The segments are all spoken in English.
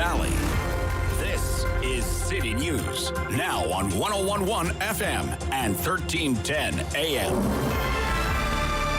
Valley. This is City News, now on 101.1 FM and 1310 AM.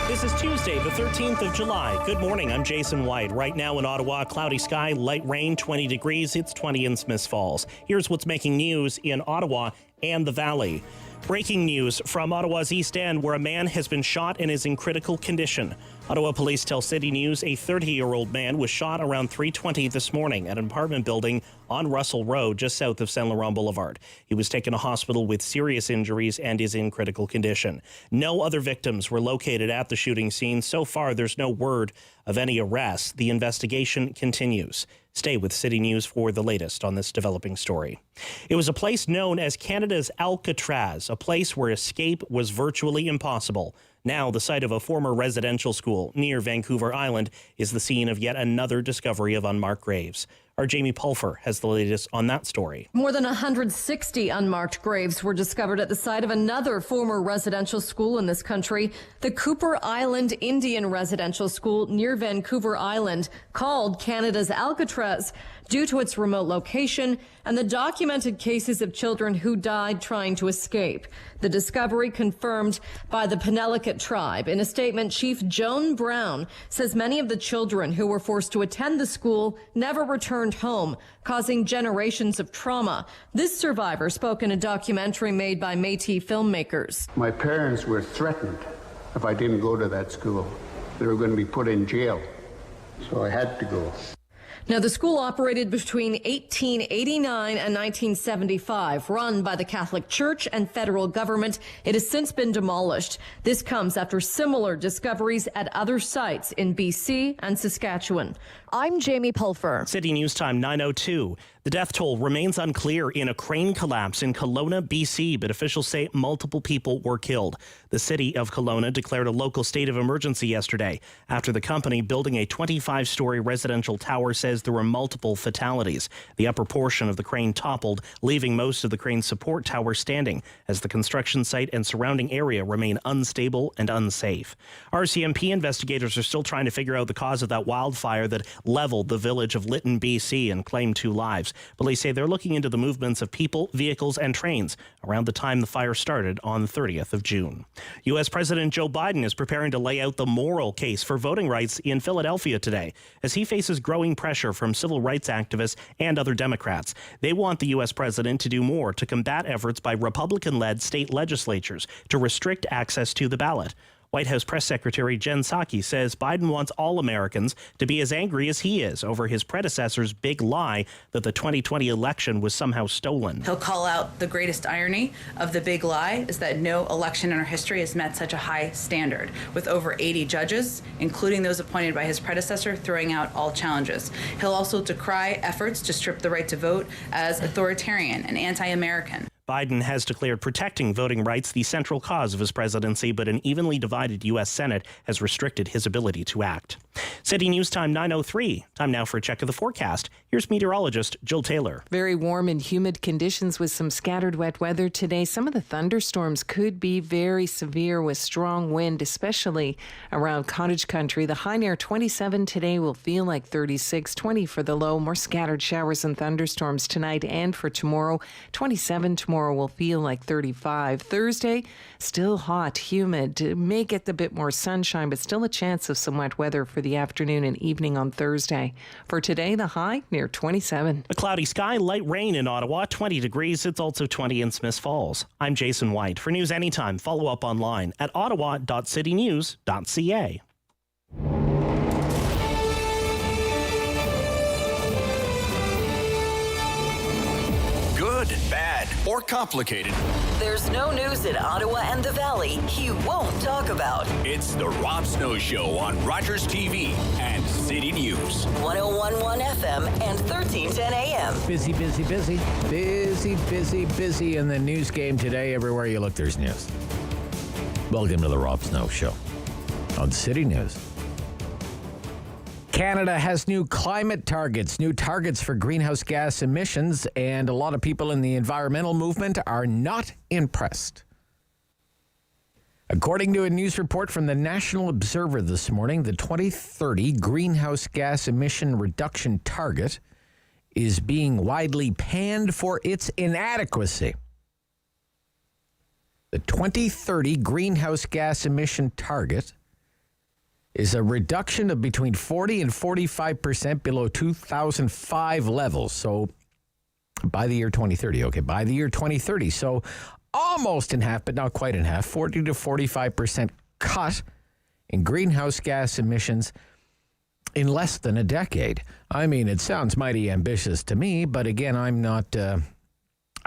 This is Tuesday, the 13th of July. Good morning, I'm Jason White. Right now in Ottawa, cloudy sky, light rain, 20 degrees. It's 20 in Smiths Falls. Here's what's making news in Ottawa and the Valley. Breaking news from Ottawa's East End, where a man has been shot and is in critical condition. Ottawa police tell City News a 30-year-old man was shot around 3:20 this morning at an apartment building on Russell Road, just south of Saint Laurent Boulevard. He was taken to hospital with serious injuries and is in critical condition. No other victims were located at the shooting scene. So far, there's no word of any arrests. The investigation continues. Stay with City News for the latest on this developing story. It was a place known as Canada's Alcatraz, a place where escape was virtually impossible. Now, the site of a former residential school near Vancouver Island is the scene of yet another discovery of unmarked graves. Our Jamie Pulfer has the latest on that story. More than 160 unmarked graves were discovered at the site of another former residential school in this country, the Cooper Island Indian Residential School near Vancouver Island, called Canada's Alcatraz, due to its remote location and the documented cases of children who died trying to escape. The discovery confirmed by the Penelakut tribe. In a statement, Chief Joan Brown says many of the children who were forced to attend the school never returned home, causing generations of trauma. This survivor spoke in a documentary made by Métis filmmakers. My parents were threatened if I didn't go to that school. They were going to be put in jail, so I had to go. Now, the school operated between 1889 and 1975, run by the Catholic Church and federal government. It has since been demolished. This comes after similar discoveries at other sites in BC and Saskatchewan. I'm Jamie Pulfer. City News Time 9:02. The death toll remains unclear in a crane collapse in Kelowna, BC, but officials say multiple people were killed. The city of Kelowna declared a local state of emergency yesterday after the company building a 25-story residential tower says there were multiple fatalities. The upper portion of the crane toppled, leaving most of the crane's support tower standing as the construction site and surrounding area remain unstable and unsafe. RCMP investigators are still trying to figure out the cause of that wildfire that leveled the village of Lytton, BC, and claimed 2 lives. Police say they're looking into the movements of people, vehicles, and trains around the time the fire started on the 30th of June. U.S. President Joe Biden is preparing to lay out the moral case for voting rights in Philadelphia today as he faces growing pressure from civil rights activists and other Democrats. They want the U.S. president to do more to combat efforts by Republican-led state legislatures to restrict access to the ballot. White House Press Secretary Jen Psaki says Biden wants all Americans to be as angry as he is over his predecessor's big lie that the 2020 election was somehow stolen. He'll call out the greatest irony of the big lie is that no election in our history has met such a high standard, with over 80 judges, including those appointed by his predecessor, throwing out all challenges. He'll also decry efforts to strip the right to vote as authoritarian and anti-American. Biden has declared protecting voting rights the central cause of his presidency, but an evenly divided U.S. Senate has restricted his ability to act. City News Time 9:03. Time now for a check of the forecast. Here's meteorologist Jill Taylor. Very warm and humid conditions with some scattered wet weather today. Some of the thunderstorms could be very severe with strong wind, especially around cottage country. The high near 27 today will feel like 36, 20 for the low. More scattered showers and thunderstorms tonight and for tomorrow. 27 tomorrow will feel like 35. Thursday, still hot, humid. May get a bit more sunshine, but still a chance of some wet weather for the afternoon and evening on Thursday. For today, the high near 27. A cloudy sky, light rain in Ottawa, 20 degrees. It's also 20 in Smiths Falls. I'm Jason White. For news anytime, follow up online at ottawa.citynews.ca. Good, bad, or complicated. There's no news in Ottawa and the Valley he won't talk about. It's the Rob Snow Show on Rogers TV and City News. 101.1 FM and 1310 AM. Busy in the news game today. Everywhere you look, there's news. Welcome to the Rob Snow Show on City News. Canada has new climate targets, new targets for greenhouse gas emissions, and a lot of people in the environmental movement are not impressed. According to a news report from the National Observer this morning, the 2030 greenhouse gas emission reduction target is being widely panned for its inadequacy. The 2030 greenhouse gas emission target is a reduction of between 40 and 45% below 2005 levels. So by the year 2030, by the year 2030. So almost in half, but not quite in half, 40 to 45% cut in greenhouse gas emissions in less than a decade. I mean, it sounds mighty ambitious to me, but again, I'm not a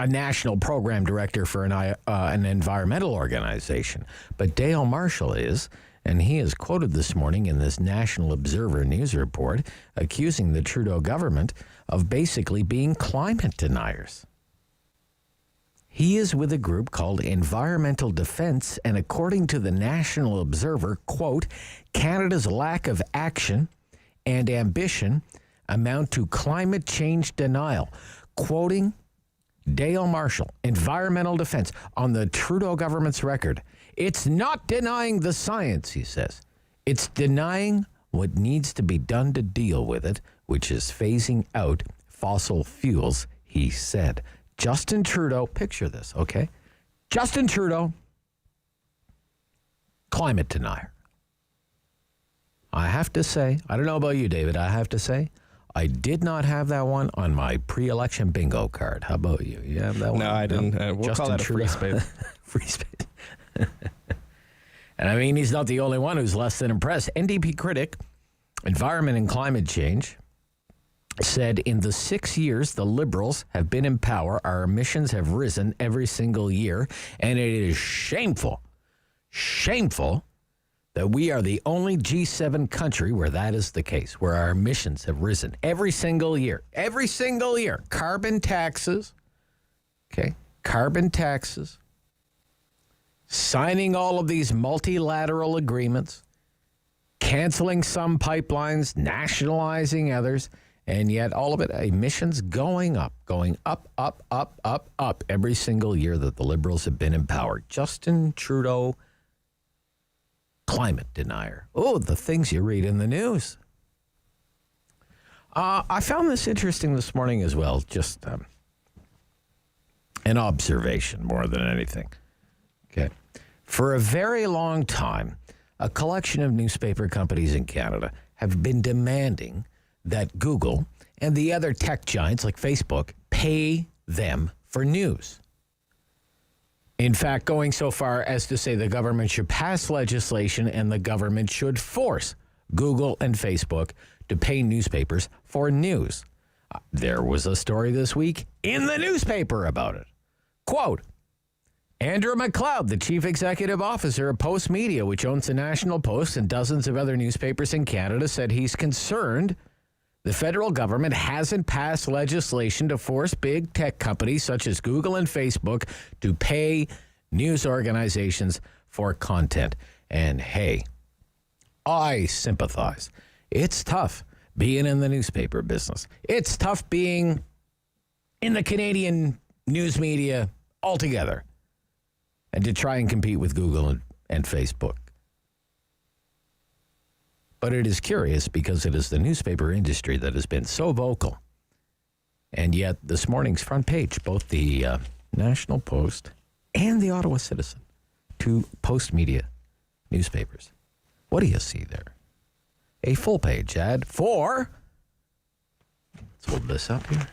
national program director for an environmental organization. But Dale Marshall is, and he is quoted this morning in this National Observer News report accusing the Trudeau government of basically being climate deniers. He is with a group called Environmental Defense, and according to the National Observer, quote, Canada's lack of action and ambition amount to climate change denial. Quoting Dale Marshall, Environmental Defense, on the Trudeau government's record. It's not denying the science, he says. It's denying what needs to be done to deal with it, which is phasing out fossil fuels, he said. Justin Trudeau, picture this, okay? Justin Trudeau, climate denier. I have to say, I don't know about you, David, I have to say, I did not have that one on my pre-election bingo card. How about you? You have that one? No, I didn't. We'll Justin call that a free Trudeau. space. Free space. And I mean, he's not the only one who's less than impressed. NDP Critic, Environment and Climate Change, said in the 6 years the Liberals have been in power, our emissions have risen every single year, and it is shameful that we are the only G7 country where that is the case, where our emissions have risen every single year. Every single year. Carbon taxes, okay? Carbon taxes. Signing all of these multilateral agreements, canceling some pipelines, nationalizing others, and yet all of it, emissions going up every single year that the Liberals have been in power. Justin Trudeau, climate denier. Oh, the things you read in the news. I found this interesting this morning as well, just an observation more than anything. Okay. For a very long time, a collection of newspaper companies in Canada have been demanding that Google and the other tech giants like Facebook pay them for news. In fact, going so far as to say the government should pass legislation and the government should force Google and Facebook to pay newspapers for news. There was a story this week in the newspaper about it. Quote, Andrew McLeod, the chief executive officer of Post Media, which owns the National Post and dozens of other newspapers in Canada, said he's concerned the federal government hasn't passed legislation to force big tech companies such as Google and Facebook to pay news organizations for content. And hey, I sympathize. It's tough being in the newspaper business. It's tough being in the Canadian news media altogether and to try and compete with Google and Facebook. But it is curious because it is the newspaper industry that has been so vocal. And yet this morning's front page, both the National Post and the Ottawa Citizen, two Post Media newspapers. What do you see there? A full-page ad for, let's hold this up here,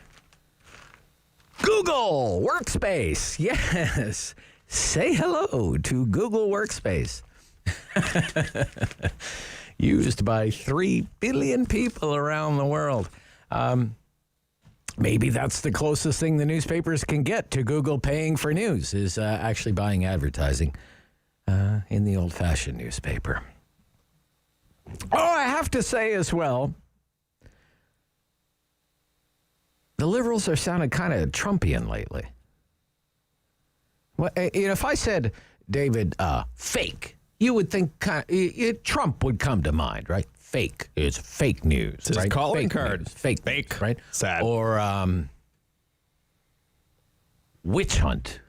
Google Workspace. Yes. Say hello to Google Workspace. Used by 3 billion people around the world. Maybe that's the closest thing the newspapers can get to Google paying for news, is actually buying advertising in the old-fashioned newspaper. Oh, I have to say as well, the Liberals are sounding kind of Trumpian lately. Well, if I said, David, fake, you would think Trump would come to mind, right? Fake. It's fake news. It's right? his calling fake card. News. Fake, right? Sad. Or witch hunt.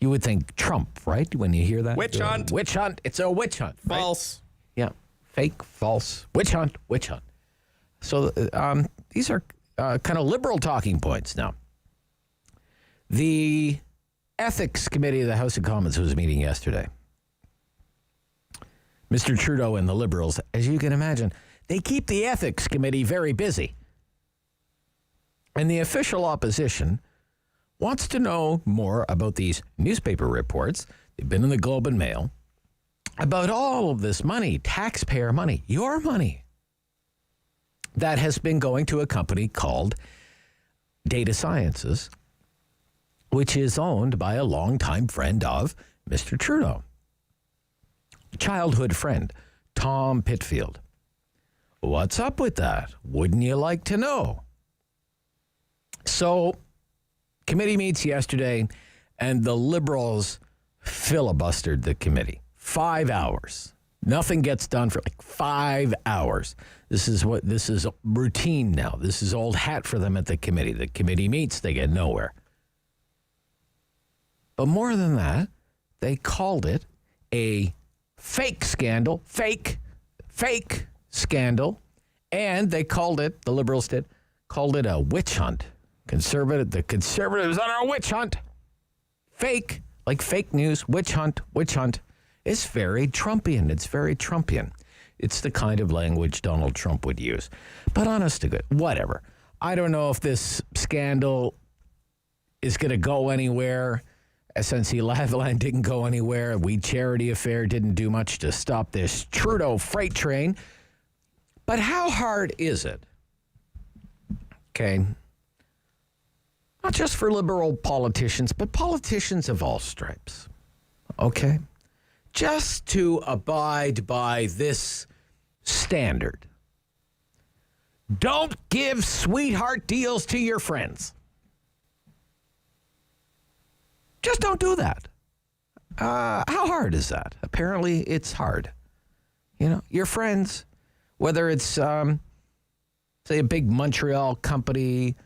You would think Trump, right? When you hear that. Witch hunt. Witch hunt. It's a witch hunt. Right? False. Yeah. Fake, false. Witch hunt. Witch hunt. So these are kind of liberal talking points now. The Ethics Committee of the House of Commons was meeting yesterday. Mr. Trudeau and the Liberals, as you can imagine, they keep the Ethics Committee very busy. And the official opposition wants to know more about these newspaper reports. They've been in the Globe and Mail about all of this money, taxpayer money, your money, that has been going to a company called Data Sciences, which is owned by a longtime friend of Mr. Trudeau. Childhood friend, Tom Pitfield. What's up with that? Wouldn't you like to know? So, committee meets yesterday, and the Liberals filibustered the committee. 5 hours. Nothing gets done for like 5 hours. This is routine now. This is old hat for them at the committee. The committee meets, they get nowhere. But more than that, they called it a fake scandal, fake scandal, and they called it, the Liberals did, called it a witch hunt. The conservatives on a witch hunt. Fake, like fake news, witch hunt. It's very Trumpian. It's the kind of language Donald Trump would use. But honest to God, whatever. I don't know if this scandal is going to go anywhere. SNC Lavalin didn't go anywhere. We Charity Affair didn't do much to stop this Trudeau freight train. But how hard is it? Okay. Not just for liberal politicians, but politicians of all stripes. Okay? Just to abide by this standard. Don't give sweetheart deals to your friends. Just don't do that. How hard is that? Apparently, it's hard. You know, your friends, whether it's, say, a big Montreal company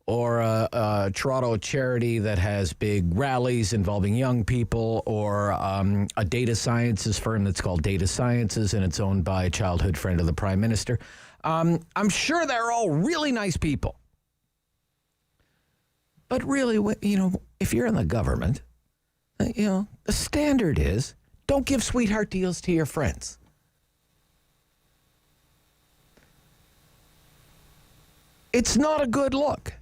or a Toronto charity that has big rallies involving young people, or a data sciences firm that's called Data Sciences and it's owned by a childhood friend of the Prime Minister. I'm sure they're all really nice people. But really, you know, if you're in the government, you know, the standard is don't give sweetheart deals to your friends. It's not a good look.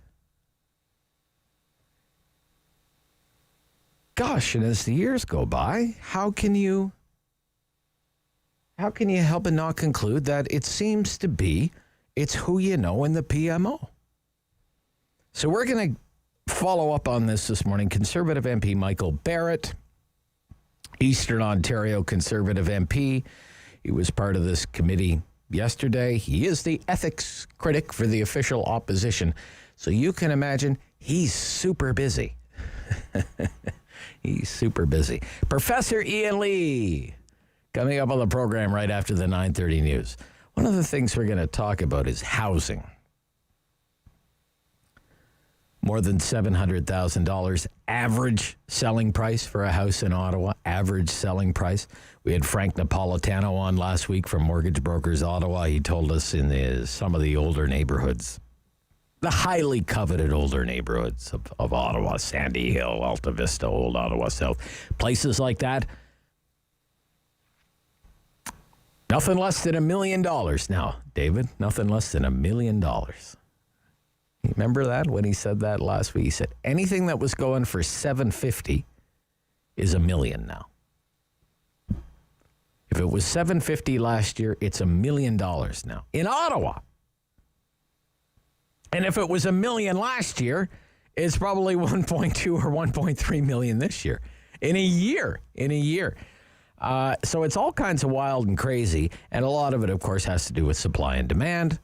Gosh, and as the years go by, how can you help but not conclude that it seems to be it's who you know in the PMO? So we're going to follow up on this morning. Conservative MP Michael Barrett, Eastern Ontario Conservative MP. He was part of this committee yesterday. He is the ethics critic for the official opposition. So you can imagine he's super busy. He's super busy. Professor Ian Lee, coming up on the program right after the 9:30 news. One of the things we're going to talk about is housing. More than $700,000 average selling price for a house in Ottawa, average selling price. We had Frank Napolitano on last week from Mortgage Brokers Ottawa. He told us in some of the older neighborhoods, the highly coveted older neighborhoods of Ottawa, Sandy Hill, Alta Vista, Old Ottawa South, places like that, nothing less than $1 million now, David. Nothing less than $1 million. Remember that when he said that last week? He said anything that was going for $750 is $1 million now. If it was $750 last year, it's $1 million now in Ottawa. And if it was $1 million last year, it's probably 1.2 or 1.3 million this year. In a year. So it's all kinds of wild and crazy. And a lot of it, of course, has to do with supply and demand.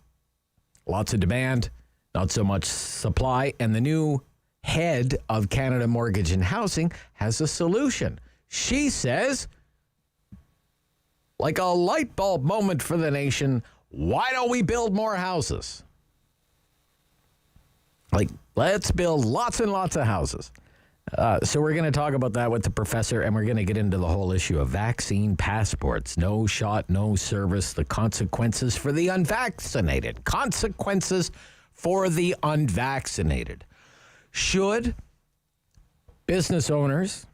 Lots of demand, not so much supply. And the new head of Canada Mortgage and Housing has a solution. She says, like a light bulb moment for the nation, why don't we build more houses? Like, let's build lots and lots of houses. So we're going to talk about that with the professor, and we're going to get into the whole issue of vaccine passports. No shot, no service, the consequences for the unvaccinated. Consequences for the unvaccinated. Should business owners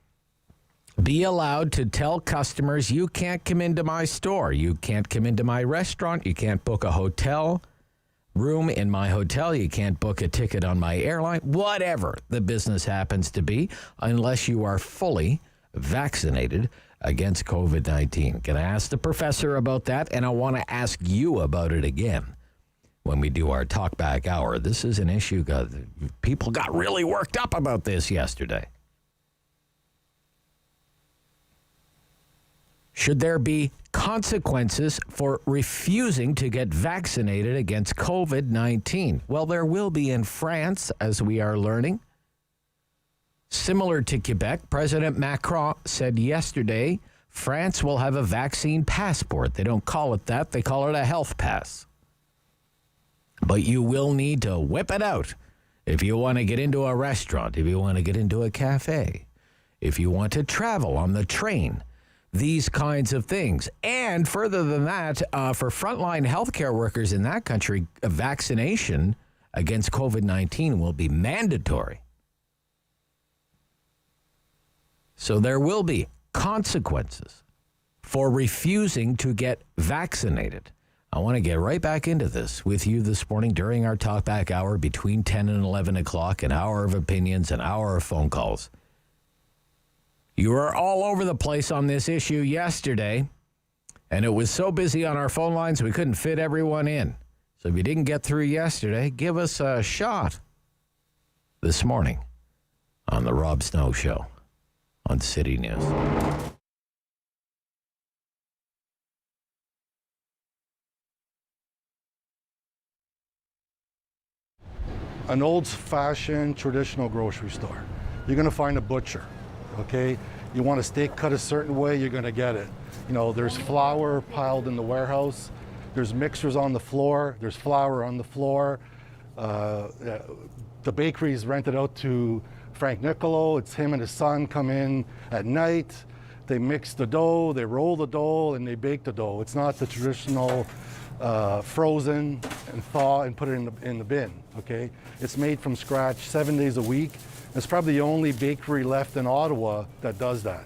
be allowed to tell customers, you can't come into my store, you can't come into my restaurant, you can't book a hotel room in my hotel, you can't book a ticket on my airline, whatever the business happens to be, unless you are fully vaccinated against COVID-19. Going to ask the professor about that, and I want to ask you about it again when we do our talkback hour. This is an issue. People got really worked up about this yesterday. Should there be consequences for refusing to get vaccinated against COVID-19? Well, there will be in France, as we are learning. Similar to Quebec, President Macron said yesterday France will have a vaccine passport. They don't call it that. They call it a health pass. But you will need to whip it out if you want to get into a restaurant, if you want to get into a cafe, if you want to travel on the train, these kinds of things. And further than that, for frontline healthcare workers in that country, a vaccination against COVID-19 will be mandatory. So there will be consequences for refusing to get vaccinated. I want to get right back into this with you this morning during our talkback hour between 10 and 11 o'clock, an hour of opinions, an hour of phone calls. You were all over the place on this issue yesterday, and it was so busy on our phone lines we couldn't fit everyone in. So if you didn't get through yesterday, give us a shot this morning on the Rob Snow Show on City News. An old-fashioned traditional grocery store. You're going to find a butcher, okay? You want a steak cut a certain way, you're going to get it. You know, there's flour piled in the warehouse. There's mixers on the floor. There's flour on the floor. The bakery's rented out to Frank Nicolo. It's him and his son come in at night. They mix the dough, they roll the dough, and they bake the dough. It's not the traditional frozen and thaw and put it in the bin, okay? It's made from scratch 7 days a week. It's probably the only bakery left in Ottawa that does that.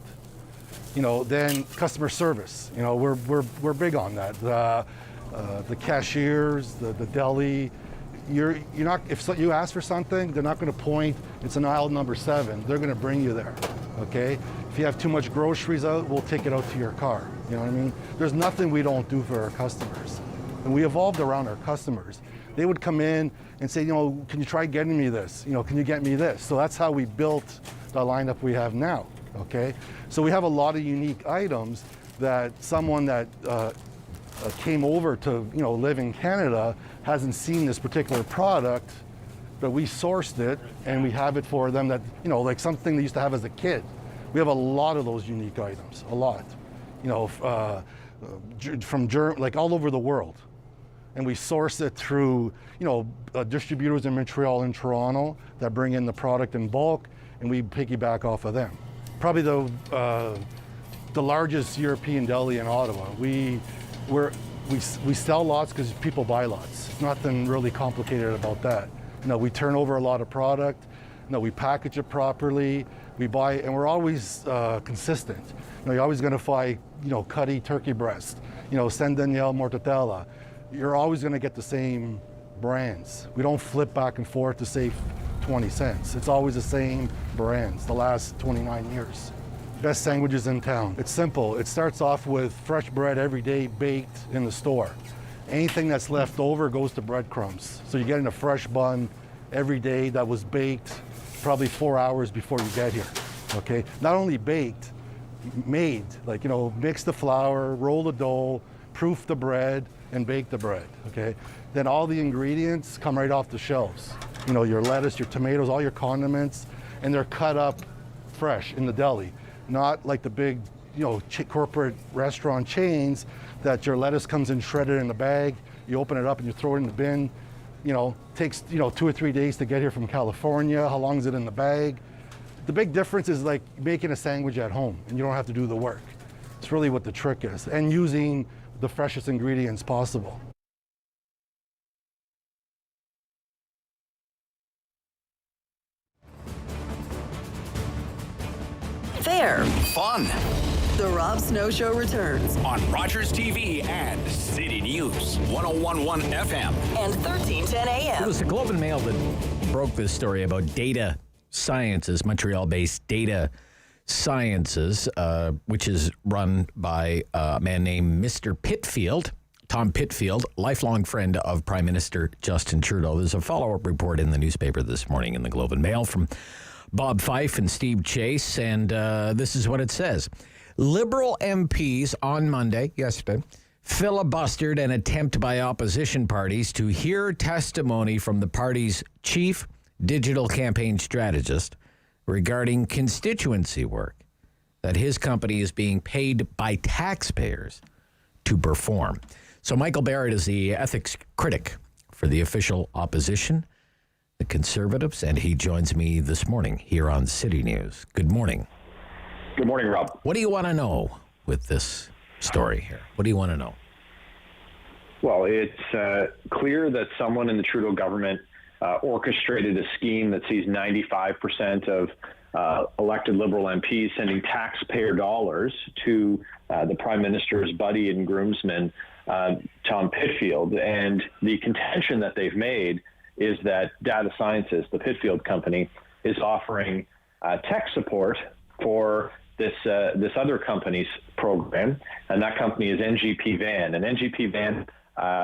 You know, then customer service. You know, we're big on that. The cashiers, the deli. You're not, if you ask for something, they're not going to point, it's an aisle number 7. They're going to bring you there, okay? If you have too much groceries out, we'll take it out to your car. You know what I mean? There's nothing we don't do for our customers. And we evolved around our customers. They would come in and say, you know, can you try getting me this? You know, can you get me this? So that's how we built the lineup we have now, okay? So we have a lot of unique items that someone that came over to, you know, live in Canada hasn't seen this particular product, but we sourced it and we have it for them that, you know, like something they used to have as a kid. We have a lot of those unique items, a lot, you know, from like all over the world. And we source it through, you know, distributors in Montreal and Toronto that bring in the product in bulk, and we piggyback off of them. Probably the largest European deli in Ottawa. We sell lots because people buy lots. It's nothing really complicated about that. You know, we turn over a lot of product. You know, we package it properly. We buy, and we're always consistent. You know, you're always going to find, you know, Cuddy turkey breast, you know, San Daniel mortadella. You're always going to get the same brands. We don't flip back and forth to save 20 cents. It's always the same brands, the last 29 years. Best sandwiches in town. It's simple. It starts off with fresh bread every day baked in the store. Anything that's left over goes to breadcrumbs. So you're getting a fresh bun every day that was baked probably 4 hours before you get here, okay? Not only baked, made, like, you know, mix the flour, roll the dough, proof the bread, and bake the bread, okay? Then all the ingredients come right off the shelves. You know, your lettuce, your tomatoes, all your condiments, and they're cut up fresh in the deli. Not like the big, you know, corporate restaurant chains that your lettuce comes in shredded in a bag, you open it up and you throw it in the bin. You know, takes, you know, 2 or 3 days to get here from California. How long is it in the bag? The big difference is like making a sandwich at home and you don't have to do the work. It's really what the trick is, and using the freshest ingredients possible. fair, fun. The Rob Snow Show returns On Rogers TV and City News, 101.1 FM. and 1310 It AM. was the Globe and Mail that broke this story about data sciences, Montreal-based data sciences, which is run by a man named Mr. Pitfield, Tom Pitfield, lifelong friend of Prime Minister Justin Trudeau. There's a follow-up report in the newspaper this morning in the Globe and Mail from Bob Fife and Steve Chase, and this is what it says. Liberal MPs on Monday, yesterday, filibustered an attempt by opposition parties to hear testimony from the party's chief digital campaign strategist regarding constituency work that his company is being paid by taxpayers to perform. So Michael Barrett is the ethics critic for the official opposition, the Conservatives, and he joins me this morning here on City News. Good morning. Good morning, Rob. What do you want to know with this story here? What do you want to know? Well, it's clear that someone in the Trudeau government orchestrated a scheme that sees 95% of elected Liberal MPs sending taxpayer dollars to the Prime Minister's buddy and groomsman, Tom Pitfield. And the contention that they've made is that Data Sciences, the Pitfield company, is offering tech support for this other company's program, and that company is NGP Van. And NGP Van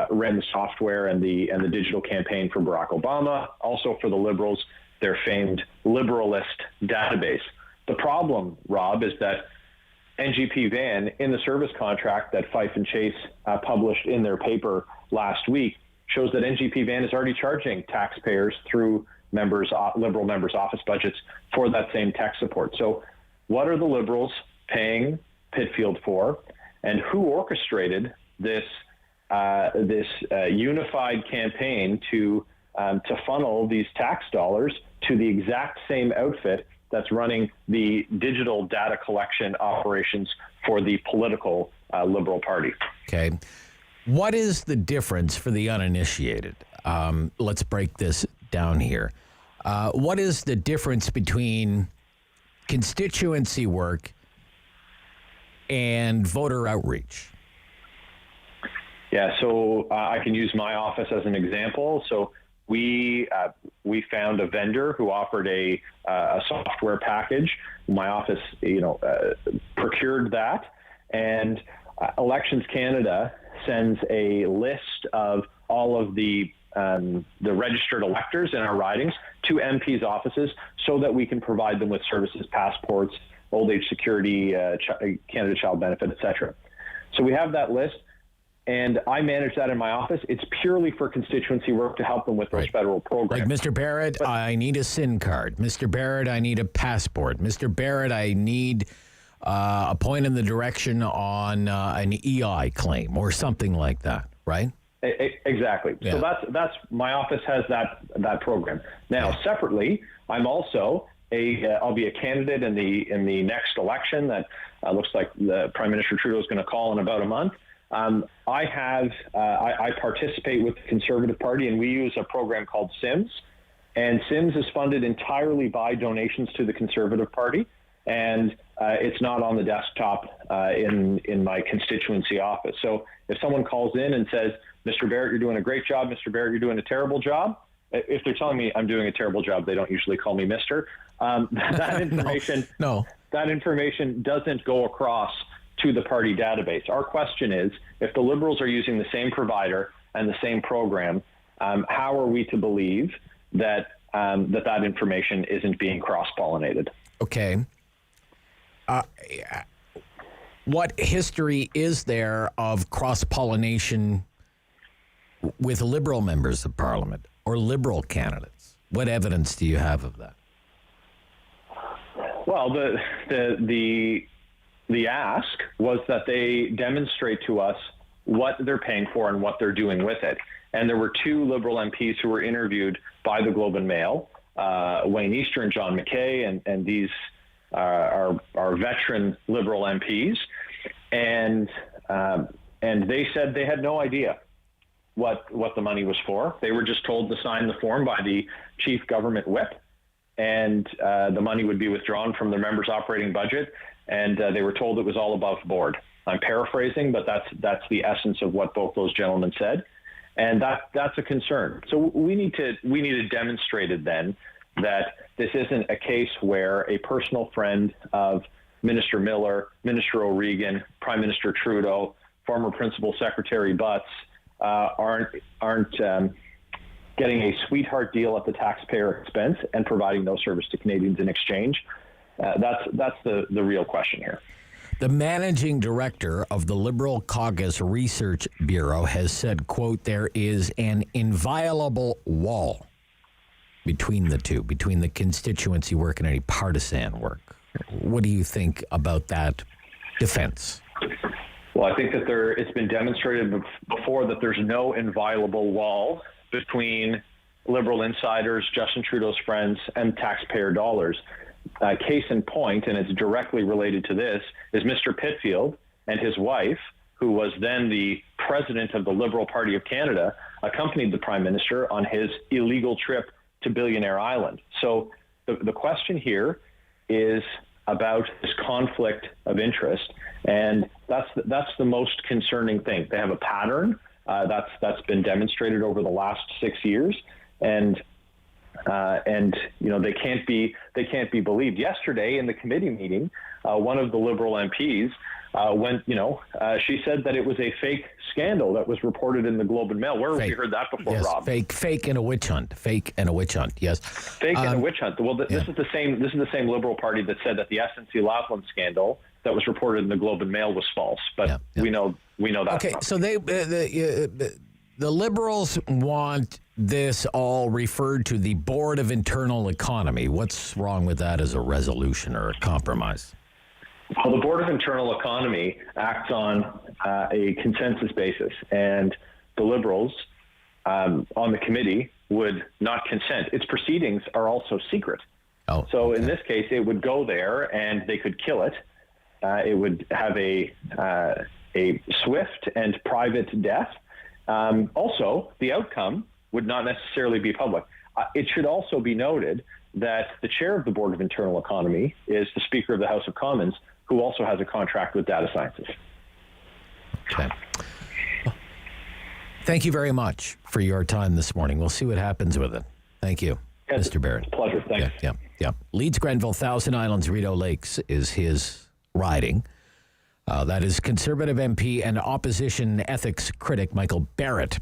ran the software and the digital campaign for Barack Obama, also for the Liberals, their famed Liberalist database. The problem, Rob, is that NGP Van, in the service contract that Fife and Chase published in their paper last week, shows that NGP Van is already charging taxpayers through Liberal members' office budgets for that same tech support. So what are the Liberals paying Pitfield for, and who orchestrated this unified campaign to funnel these tax dollars to the exact same outfit that's running the digital data collection operations for the political Liberal Party? Okay. What is the difference for the uninitiated? Let's break this down here. What is the difference between constituency work and voter outreach? Yeah, so I can use my office as an example. So we found a vendor who offered a software package. My office, procured that, and Elections Canada sends a list of all of the registered electors in our ridings to MPs' offices so that we can provide them with services, passports, old age security, Canada Child Benefit, etc. So we have that list, and I manage that in my office. It's purely for constituency work to help them with those federal programs. Like, Mr. Barrett, I need a SIN card. Mr. Barrett, I need a passport. Mr. Barrett, I need a point in the direction on an EI claim or something like that, right? Exactly. Yeah. So that's my office has that program. Now, separately, I'm also I'll be a candidate in the next election that looks like the Prime Minister Trudeau is going to call in about a month. I participate with the Conservative Party, and we use a program called SIMS, and SIMS is funded entirely by donations to the Conservative Party, and it's not on the desktop in my constituency office. So if someone calls in and says, Mr. Barrett, you're doing a great job, Mr. Barrett, you're doing a terrible job, if they're telling me I'm doing a terrible job, they don't usually call me Mr. That information, that information doesn't go across to the party database. Our question is, if the Liberals are using the same provider and the same program, how are we to believe that that information isn't being cross-pollinated? Okay. What history is there of cross-pollination with Liberal members of Parliament or Liberal candidates? What evidence do you have of that? Well, the ask was that they demonstrate to us what they're paying for and what they're doing with it. And there were two Liberal MPs who were interviewed by the Globe and Mail, Wayne Easter and John McKay, and these are veteran Liberal MPs. And they said they had no idea what the money was for. They were just told to sign the form by the chief government whip. and the money would be withdrawn from the members' operating budget, and they were told it was all above board. I'm paraphrasing, but that's the essence of what both those gentlemen said, and that's a concern. So we need to demonstrate it then that this isn't a case where a personal friend of Minister Miller, Minister O'Regan, Prime Minister Trudeau, former Principal Secretary Butts aren't getting a sweetheart deal at the taxpayer expense and providing no service to Canadians in exchange. That's the real question here. The managing director of the Liberal Caucus Research Bureau has said, quote, there is an inviolable wall between the two, between the constituency work and any partisan work. What do you think about that defense? Well, I think that it's been demonstrated before that there's no inviolable wall between Liberal insiders, Justin Trudeau's friends, and taxpayer dollars. Case in point, and it's directly related to this, is Mr. Pitfield and his wife, who was then the president of the Liberal Party of Canada, accompanied the Prime Minister on his illegal trip to Billionaire Island. So the question here is about this conflict of interest, and that's the most concerning thing. They have a pattern that's been demonstrated over the last 6 years, and they can't be believed. Yesterday in the committee meeting, one of the Liberal MPs she said that it was a fake scandal that was reported in the Globe and Mail. Where have we heard that before, yes, Rob? Fake and a witch hunt. Fake and a witch hunt. Yes. Fake and a witch hunt. Well, this is the same Liberal Party that said that the SNC Lavalin scandal that was reported in the Globe and Mail was false. But we know that. Okay, so the Liberals want this all referred to the Board of Internal Economy. What's wrong with that as a resolution or a compromise? Well, the Board of Internal Economy acts on a consensus basis, and the Liberals on the committee would not consent. Its proceedings are also secret. So in this case, it would go there and they could kill it. It would have a swift and private death. Also, the outcome would not necessarily be public. It should also be noted that the chair of the Board of Internal Economy is the Speaker of the House of Commons, who also has a contract with data scientists. Okay. Thank you very much for your time this morning. We'll see what happens with it. Thank you, Mr. Barrett. It's a pleasure. Thanks. Yeah. Leeds-Grenville-Thousand Islands, Rideau Lakes is his riding. That is Conservative MP and opposition ethics critic Michael Barrett.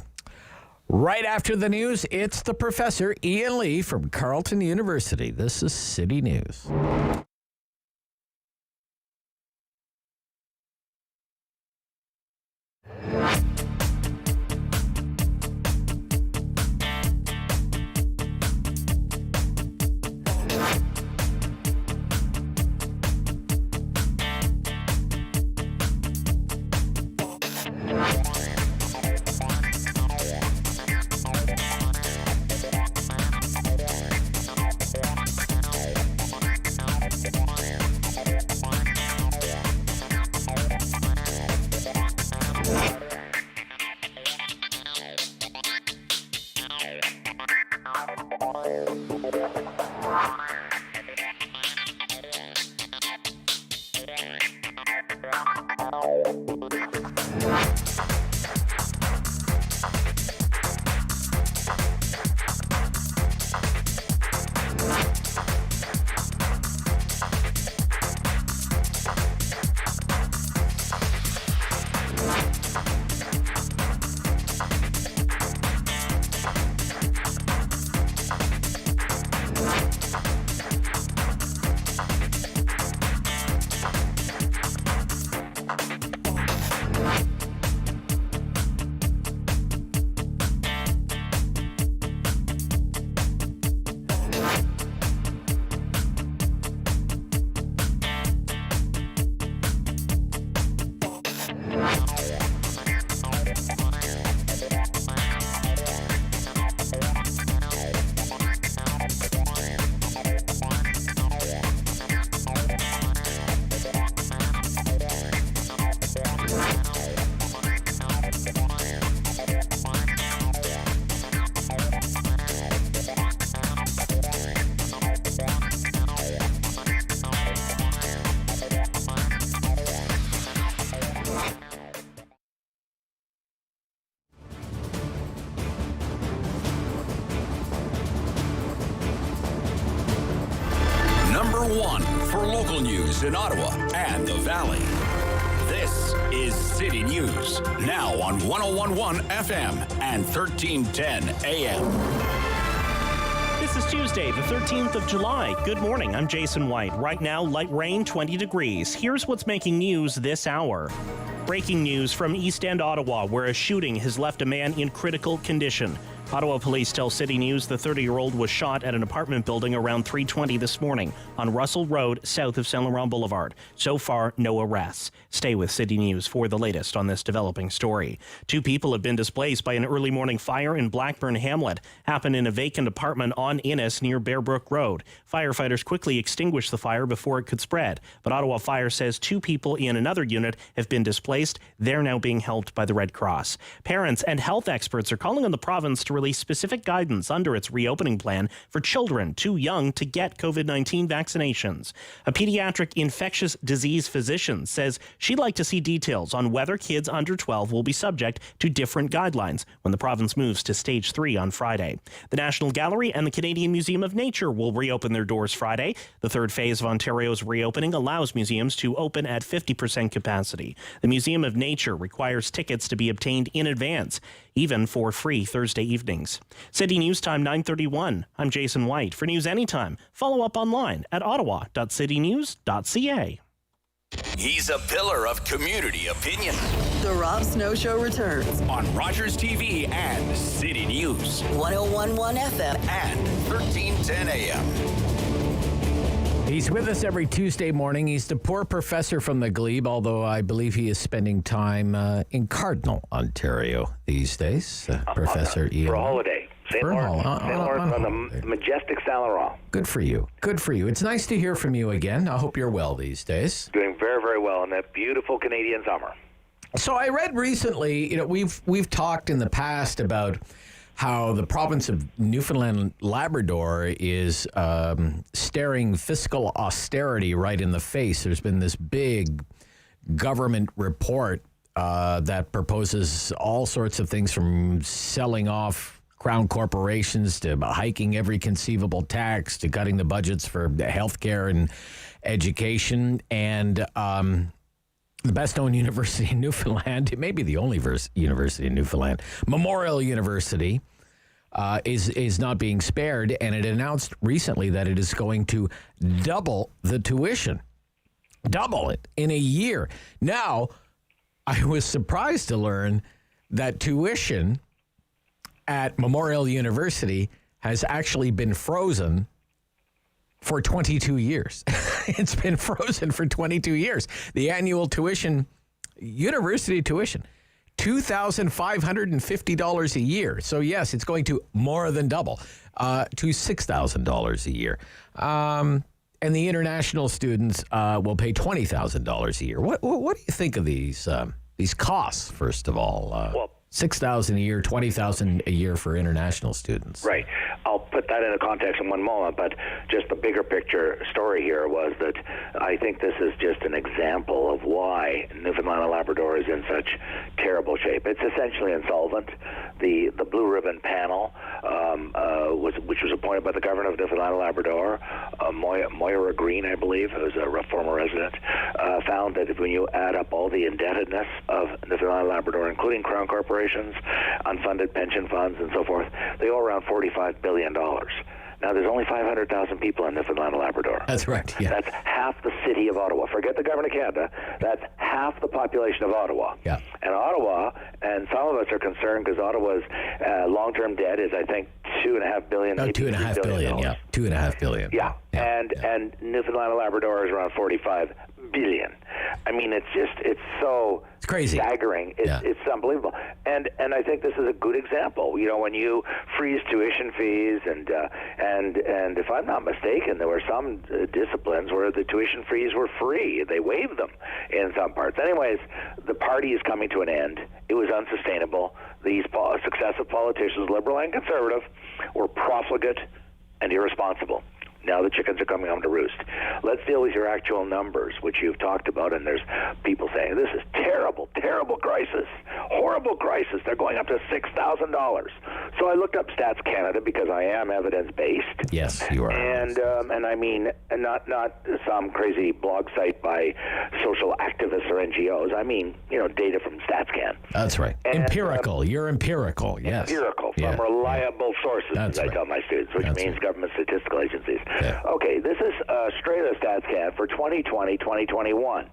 Right after the news, it's the Professor Ian Lee from Carleton University. This is City News. 1 for local news in Ottawa and the Valley. This is City News, now on 101.1 FM and 1310 AM. This is Tuesday, the 13th of July. Good morning, I'm Jason White. Right now, light rain, 20 degrees. Here's what's making news this hour. Breaking news from East End, Ottawa, where a shooting has left a man in critical condition. Ottawa police tell City News the 30-year-old was shot at an apartment building around 3:20 this morning on Russell Road, south of Saint Laurent Boulevard. So far, no arrests. Stay with City News for the latest on this developing story. 2 people have been displaced by an early morning fire in Blackburn Hamlet. Happened in a vacant apartment on Innes near Bearbrook Road. Firefighters quickly extinguished the fire before it could spread. But Ottawa Fire says 2 people in another unit have been displaced. They're now being helped by the Red Cross. Parents and health experts are calling on the province to release specific guidance under its reopening plan for children too young to get COVID-19 vaccinations. A pediatric infectious disease physician says she'd like to see details on whether kids under 12 will be subject to different guidelines when the province moves to stage 3 on Friday. The National Gallery and the Canadian Museum of Nature will reopen their doors Friday. The third phase of Ontario's reopening allows museums to open at 50% capacity. The Museum of Nature requires tickets to be obtained in advance, even for free Thursday evenings. City News Time 9:31. I'm Jason White. For news anytime, follow up online at ottawa.citynews.ca. He's a pillar of community opinion. The Rob Snow Show returns On Rogers TV and City News. 101.1 FM And 1310 AM. He's with us every Tuesday morning. He's the poor professor from the Glebe, although I believe he is spending time in Cardinal, Ontario these days. Professor Ian. For a holiday. St. Lawrence on the majestic Saint Laurent. Good for you. Good for you. It's nice to hear from you again. I hope you're well these days. Doing very, very well in that beautiful Canadian summer. So I read recently, we've talked in the past about how the province of Newfoundland and Labrador is staring fiscal austerity right in the face. There's been this big government report that proposes all sorts of things, from selling off crown corporations to hiking every conceivable tax to cutting the budgets for healthcare and education. And the best-known university in Newfoundland, it may be the only university in Newfoundland, Memorial University, is not being spared, and it announced recently that it is going to double the tuition. Double it in a year. Now, I was surprised to learn that tuition at Memorial University has actually been frozen for 22 years. It's been frozen for 22 years. The annual tuition, university tuition, $2,550 a year. So yes, it's going to more than double to $6,000 a year. And the international students will pay $20,000 a year. What do you think of these costs? First of all, well, $6,000 a year, $20,000 a year for international students. Right. I'll put that into context in one moment, but just the bigger picture story here was that I think this is just an example of why Newfoundland and Labrador is in such terrible shape. It's essentially insolvent. The Blue Ribbon panel, which was appointed by the governor of Newfoundland and Labrador, Moira Green, I believe, who's a former resident, found that when you add up all the indebtedness of Newfoundland and Labrador, including Crown corporations, unfunded pension funds, and so forth, they owe around $45 billion. Now, there's only 500,000 people in Newfoundland and Labrador. That's right, yeah. That's half the city of Ottawa. Forget the government of Canada. That's half the population of Ottawa. Yeah. And Ottawa, and some of us are concerned because Ottawa's long-term debt is, I think, $2.5 billion. About $2.5 billion, yeah. $2.5 billion. Yeah. And Newfoundland and Labrador is around $45 billion. I mean, it's so crazy, staggering. It's unbelievable. And I think this is a good example. You know, when you freeze tuition fees, and if I'm not mistaken, there were some disciplines where the tuition fees were free. They waived them in some parts. Anyways, the party is coming to an end. It was unsustainable. These successive politicians, liberal and conservative, were profligate and irresponsible. Now the chickens are coming home to roost. Let's deal with your actual numbers, which you've talked about, and there's people saying, this is terrible, terrible crisis, horrible crisis. They're going up to $6,000. So I looked up Stats Canada because I am evidence-based. Yes, you are. And I mean, not some crazy blog site by social activists or NGOs. I mean, data from StatsCan. That's right. And, empirical. You're empirical, yes. Empirical from reliable sources, That's as I right. tell my students, which That's means right. government statistical agencies. Yeah. Okay, this is straight out of StatsCan for 2020, 2021.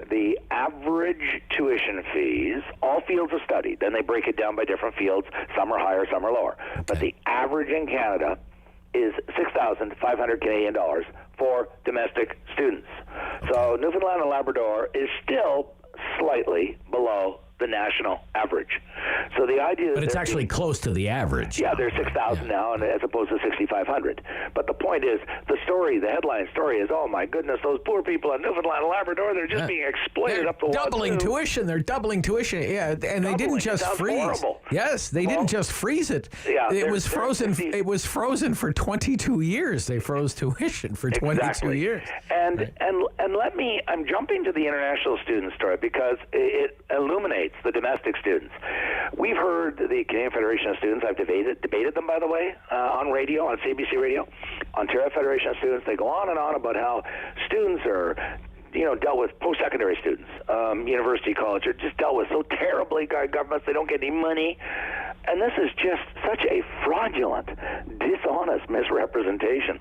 The average tuition fees, all fields of study, then they break it down by different fields. Some are higher, some are lower. Okay. But the average in Canada is $6,500 Canadian dollars for domestic students. Okay. So Newfoundland and Labrador is still slightly below the national average. So the idea But it's actually close to the average. Yeah, they're 6,000 now, and as opposed to 6,500. But the point is, the headline story is, oh my goodness, those poor people in Newfoundland and Labrador, they're just being exploited up the wazoo. Doubling tuition. They're doubling tuition. Yeah, and they didn't just freeze. Horrible. Yes, they didn't just freeze it. Yeah, it was frozen. It was frozen for 22 years. They froze tuition for 22 years. And let me. I'm jumping to the international student story because it illuminates the domestic students. We've heard the Canadian Federation of Students. I've debated them, by the way, on radio, on CBC Radio. Ontario Federation of Students. They go on and on about how students are, dealt with post-secondary students, university, college, are just dealt with so terribly by governments. They don't get any money. And this is just such a fraudulent, dishonest misrepresentation.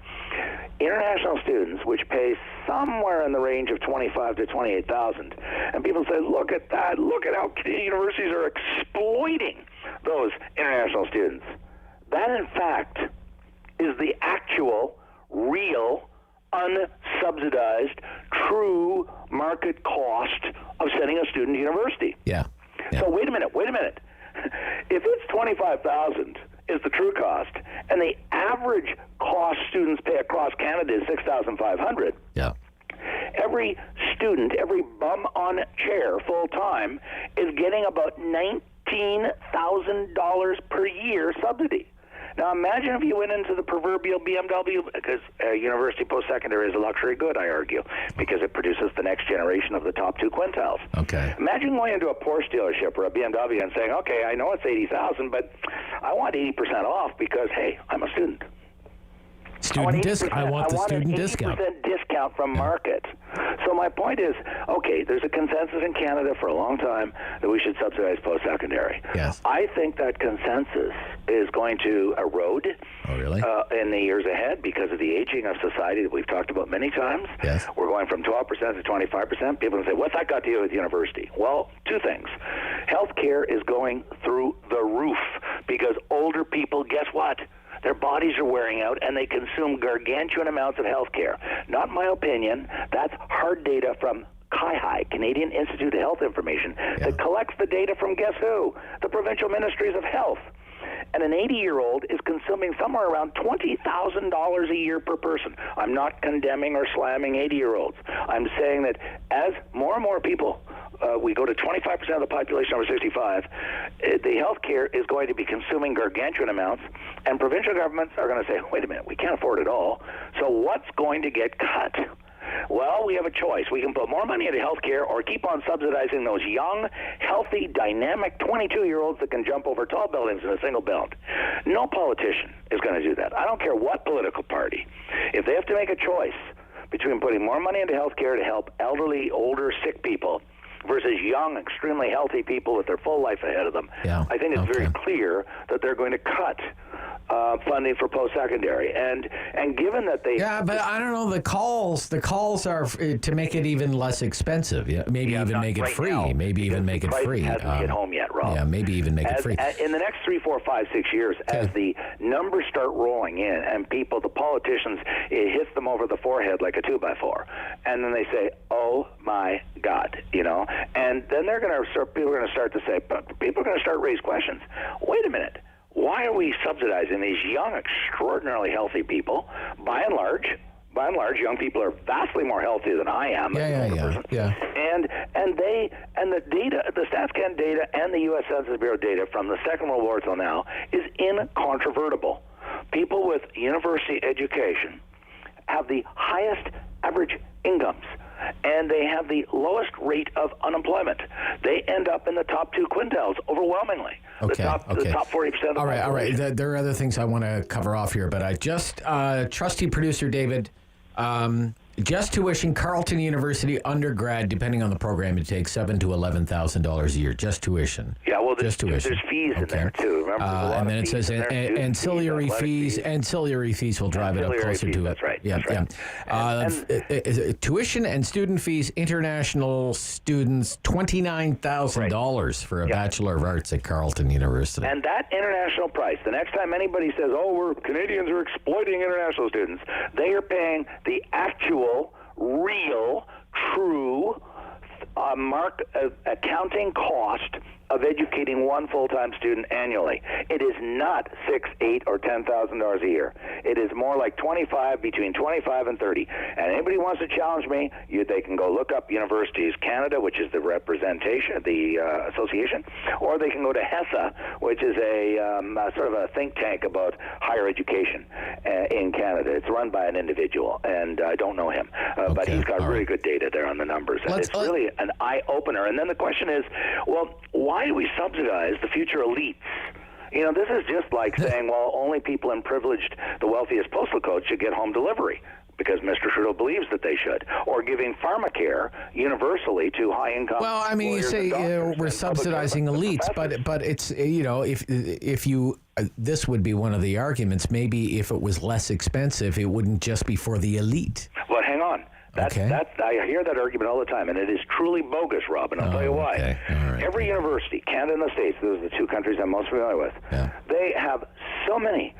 International students, which pay somewhere in the range of $25,000 to $28,000, and people say, look at that, look at how Canadian universities are exploiting those international students. That, in fact, is the actual, real, unsubsidized, true market cost of sending a student to university. Yeah. So wait a minute. If it's $25,000 is the true cost, and the average cost students pay across Canada is $6,500. Yeah. Every student, every bum on chair full time is getting about $19,000 per year subsidy. Now imagine if you went into the proverbial BMW, because university post-secondary is a luxury good, I argue, because it produces the next generation of the top two quintiles. Okay. Imagine going into a Porsche dealership or a BMW and saying, okay, I know it's $80,000, but I want 80% off because, hey, I'm a student. I want the student discount. 80% discount from market. So my point is, okay, there's a consensus in Canada for a long time that we should subsidize post-secondary. Yes. I think that consensus is going to erode in the years ahead because of the aging of society that we've talked about many times. Yes. We're going from 12% to 25%. People can say, what's that got to do with university? Well, two things. Healthcare is going through the roof because older people, guess what? Their bodies are wearing out, and they consume gargantuan amounts of health care. Not my opinion. That's hard data from CIHI, Canadian Institute of Health Information, that collects the data from guess who? The provincial ministries of health. And an 80-year-old is consuming somewhere around $20,000 a year per person. I'm not condemning or slamming 80-year-olds. I'm saying that as more and more people, we go to 25% of the population over 65, the health care is going to be consuming gargantuan amounts, and provincial governments are going to say, wait a minute, we can't afford it all, so what's going to get cut? Well, we have a choice. We can put more money into health care or keep on subsidizing those young, healthy, dynamic 22-year-olds that can jump over tall buildings in a single bound. No politician is going to do that. I don't care what political party. If they have to make a choice between putting more money into health care to help elderly, older, sick people versus young, extremely healthy people with their full life ahead of them, I think it's very clear that they're going to cut funding for post-secondary, and given that they but I don't know, the calls are to make it even less expensive. Maybe even make it free. Now, maybe even make it free. Hasn't hit home yet, Rob. Yeah, maybe even make it free. In the next 3, 4, 5, 6 years, as the numbers start rolling in, and the politicians, it hits them over the forehead like a 2x4, and then they say, "Oh my God," and then people are going to start to say, people are going to start to raise questions. Wait a minute. Why are we subsidizing these young, extraordinarily healthy people? By and large, young people are vastly more healthy than I am. And the data, the StatsCan data and the U.S. Census Bureau data from the Second World War till now is incontrovertible. People with university education have the highest average incomes, and they have the lowest rate of unemployment. They end up in the top 2 quintiles overwhelmingly. Okay, the top 40% of the All right. population. There are other things I want to cover off here, but I just, trusty producer David, just tuition, Carleton University undergrad, depending on the program you take, $7,000 to $11,000 a year. Just tuition. Yeah, well, there's tuition. fees in there too. Remember, and then it says ancillary fees. Ancillary fees will drive it up closer to it. That's right. Yeah, yeah. Tuition and student fees. International students, $29,000 for a Bachelor of Arts at Carleton University. And that international price. The next time anybody says, Canadians are exploiting international students, they are paying the actual, real, true accounting cost of educating one full-time student annually. It is not $6,000, $8,000, or $10,000 a year. It is more like between 25 and 30. And anybody wants to challenge me, they can go look up Universities Canada, which is the representation, the association, or they can go to HESA, which is a sort of a think tank about higher education in Canada. It's run by an individual, and I don't know him, but he's got really good data there on the numbers. And it's really an eye-opener. And then the question is, well, why do we subsidize the future elites? This is just like saying, well, only people in the wealthiest postal codes should get home delivery because Mr. Trudeau believes that they should, or giving pharmacare universally to high-income. Well, I mean, you say we're subsidizing elites, but it's if you this would be one of the arguments. Maybe if it was less expensive, it wouldn't just be for the elite. Well, hang on. I hear that argument all the time, and it is truly bogus, Rob, and I'll tell you why. Okay. All right. Every university, Canada and the States, those are the 2 countries I'm most familiar with, they have so many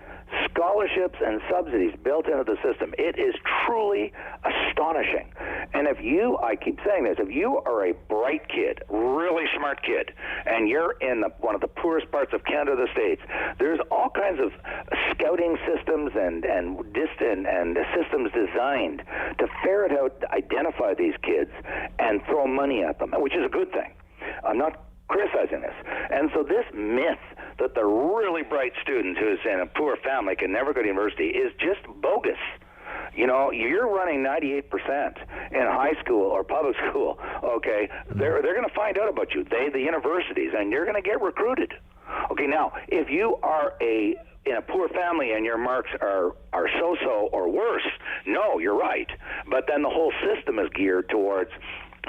scholarships and subsidies built into the system. It is truly astonishing. And I keep saying this, if you are a bright kid, really smart kid, and you're in one of the poorest parts of Canada or the States, there's all kinds of scouting systems and systems designed to ferret out, identify these kids, and throw money at them, which is a good thing. I'm not criticizing this. And so this myth that the really bright student who's in a poor family can never go to university is just bogus. You're running 98% in high school or public school, okay? They're going to find out about you, the universities, and you're going to get recruited. Okay, now, if you are in a poor family and your marks are so-so or worse, no, you're right. But then the whole system is geared towards,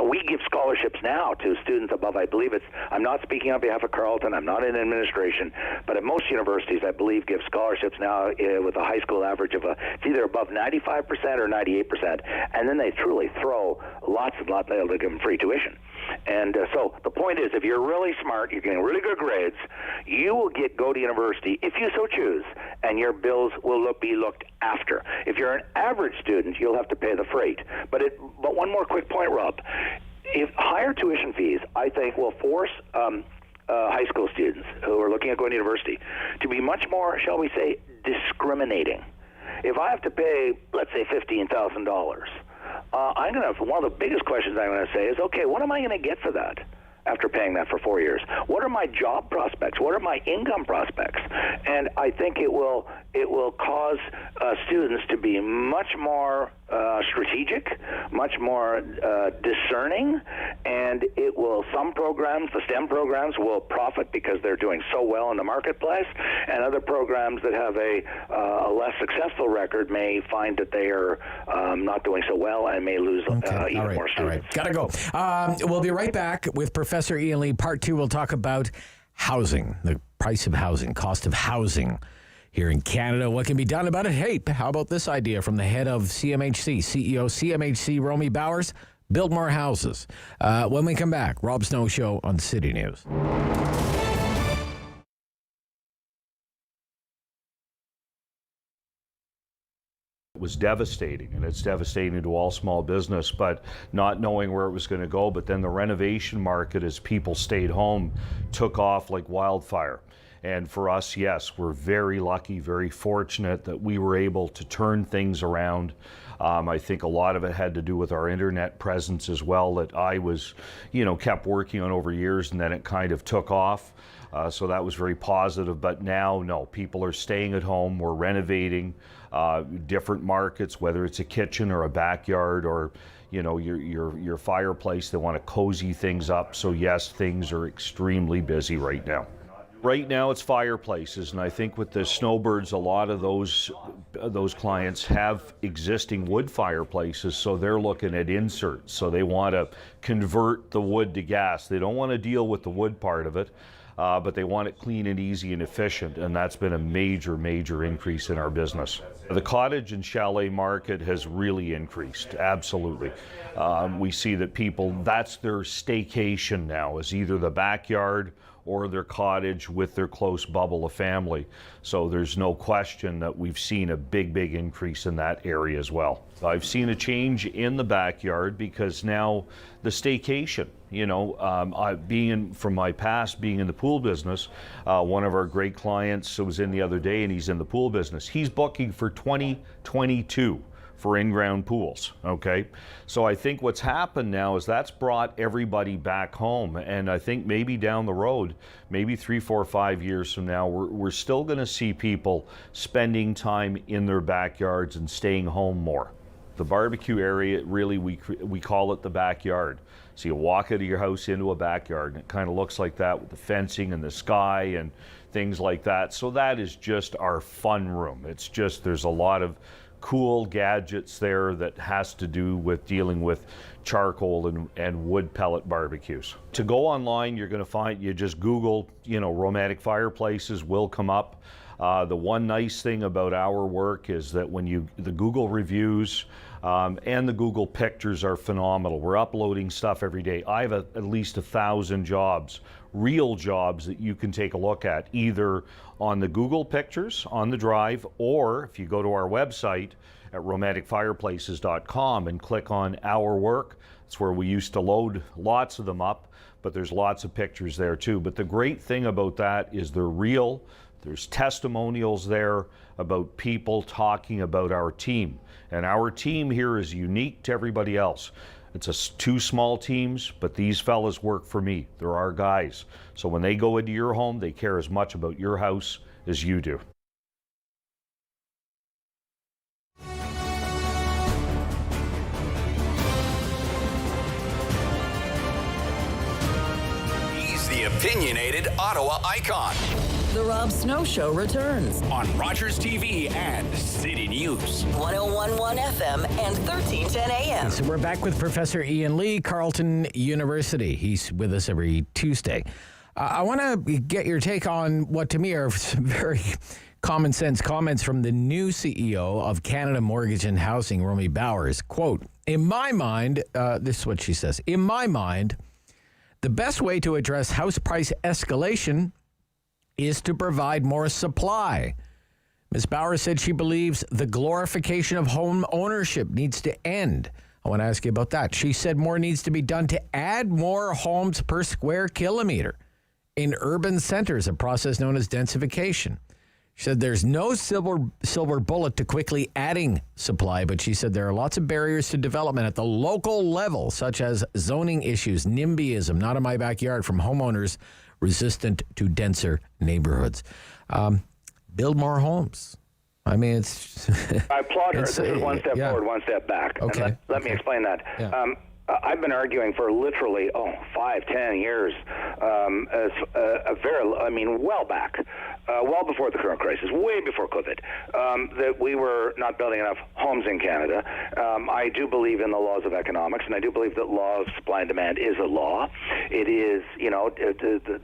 we give scholarships now to students above, I'm not speaking on behalf of Carleton, I'm not in administration, but at most universities, I believe, give scholarships now with a high school average of it's either above 95% or 98%, and then they truly throw lots and lots, they'll give them free tuition. And so the point is, if you're really smart, you're getting really good grades, you will go to university if you so choose, and your bills will be looked after. If you're an average student, you'll have to pay the freight. But one more quick point, Rob. If higher tuition fees, I think, will force high school students who are looking at going to university to be much more, shall we say, discriminating. If I have to pay, let's say, $15,000, one of the biggest questions I'm going to say is, okay, what am I going to get for that after paying that for 4 years? What are my job prospects? What are my income prospects? And I think it will cause students to be much more strategic, much more discerning, and some programs, the STEM programs, will profit because they're doing so well in the marketplace, and other programs that have a less successful record may find that they are not doing so well and may lose even more students. All right, gotta go. We'll be right back with Professor Ian Lee. Part 2, we'll talk about housing, the price of housing, cost of housing here in Canada. What can be done about it? Hey, how about this idea from the head of CMHC, CEO CMHC, Romy Bowers? Build more houses. When we come back, Rob Snow Show on City News. It was devastating, and it's devastating to all small business, but not knowing where it was going to go. But then the renovation market, as people stayed home, took off like wildfire. And for us, yes, we're very lucky, very fortunate that we were able to turn things around. I think a lot of it had to do with our internet presence as well, that I was, kept working on over years, and then it kind of took off. So that was very positive. But now, no, people are staying at home. We're renovating. different markets, whether it's a kitchen or a backyard or your fireplace. They want to cozy things up. So yes, things are extremely busy right now. Right now it's fireplaces, and I think with the snowbirds, a lot of those clients have existing wood fireplaces, so they're looking at inserts. So they want to convert the wood to gas. They don't want to deal with the wood part of it, but they want it clean and easy and efficient, and that's been a major increase in our business. The cottage and chalet market has really increased, absolutely. We see that people, that's their staycation now, is either the backyard or their cottage with their close bubble of family. So there's no question that we've seen a big increase in that area as well. I've seen a change in the backyard because now the staycation, from my past being in the pool business, one of our great clients was in the other day and he's in the pool business. He's booking for 2022. For in-ground pools, okay? So I think what's happened now is that's brought everybody back home, and I think maybe down the road, maybe 3, 4, 5 years from now, we're still gonna see people spending time in their backyards and staying home more. The barbecue area, really, we call it the backyard. So you walk out of your house into a backyard, and it kind of looks like that with the fencing and the sky and things like that. So that is just our fun room. It's just, there's a lot of cool gadgets there that has to do with dealing with charcoal and wood pellet barbecues. To go online, you're going to find, you just Google, romantic fireplaces will come up. The one nice thing about our work is that when the Google reviews and the Google pictures are phenomenal. We're uploading stuff every day. I have at least 1,000 jobs, real jobs that you can take a look at, either on the Google pictures on the drive, or if you go to our website at romanticfireplaces.com and click on our work, it's where we used to load lots of them up, but there's lots of pictures there too. But the great thing about that is they're real. There's testimonials there about people talking about our team. And our team here is unique to everybody else. It's two small teams, but these fellas work for me. They're our guys. So when they go into your home, they care as much about your house as you do. He's the opinionated Ottawa icon. The Rob Snow Show returns on Rogers TV and City News. 101.1 FM and 1310 AM. So we're back with Professor Ian Lee, Carleton University. He's with us every Tuesday. I want to get your take on what to me are some very common sense comments from the new CEO of Canada Mortgage and Housing, Romy Bowers. Quote, in my mind, this is what she says, in my mind, the best way to address house price escalation is to provide more supply. Ms. Bauer said she believes the glorification of home ownership needs to end. I want to ask you about that. She said more needs to be done to add more homes per square kilometer in urban centers, a process known as densification. She said there's no silver bullet to quickly adding supply, but she said there are lots of barriers to development at the local level, such as zoning issues, NIMBYism, not in my backyard, from homeowners resistant to denser neighborhoods. Build more homes. I mean, it's... I applaud her. This is one step forward, one step back. Okay. Let me explain that. Yeah. I've been arguing for literally 5-10 years, well back, well before the current crisis, way before COVID, that we were not building enough homes in Canada. I do believe in the laws of economics, and I do believe that law of supply and demand is a law. It is,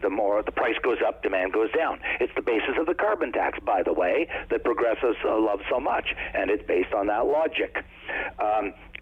the more the price goes up, demand goes down. It's the basis of the carbon tax, by the way, that progressives love so much, and it's based on that logic.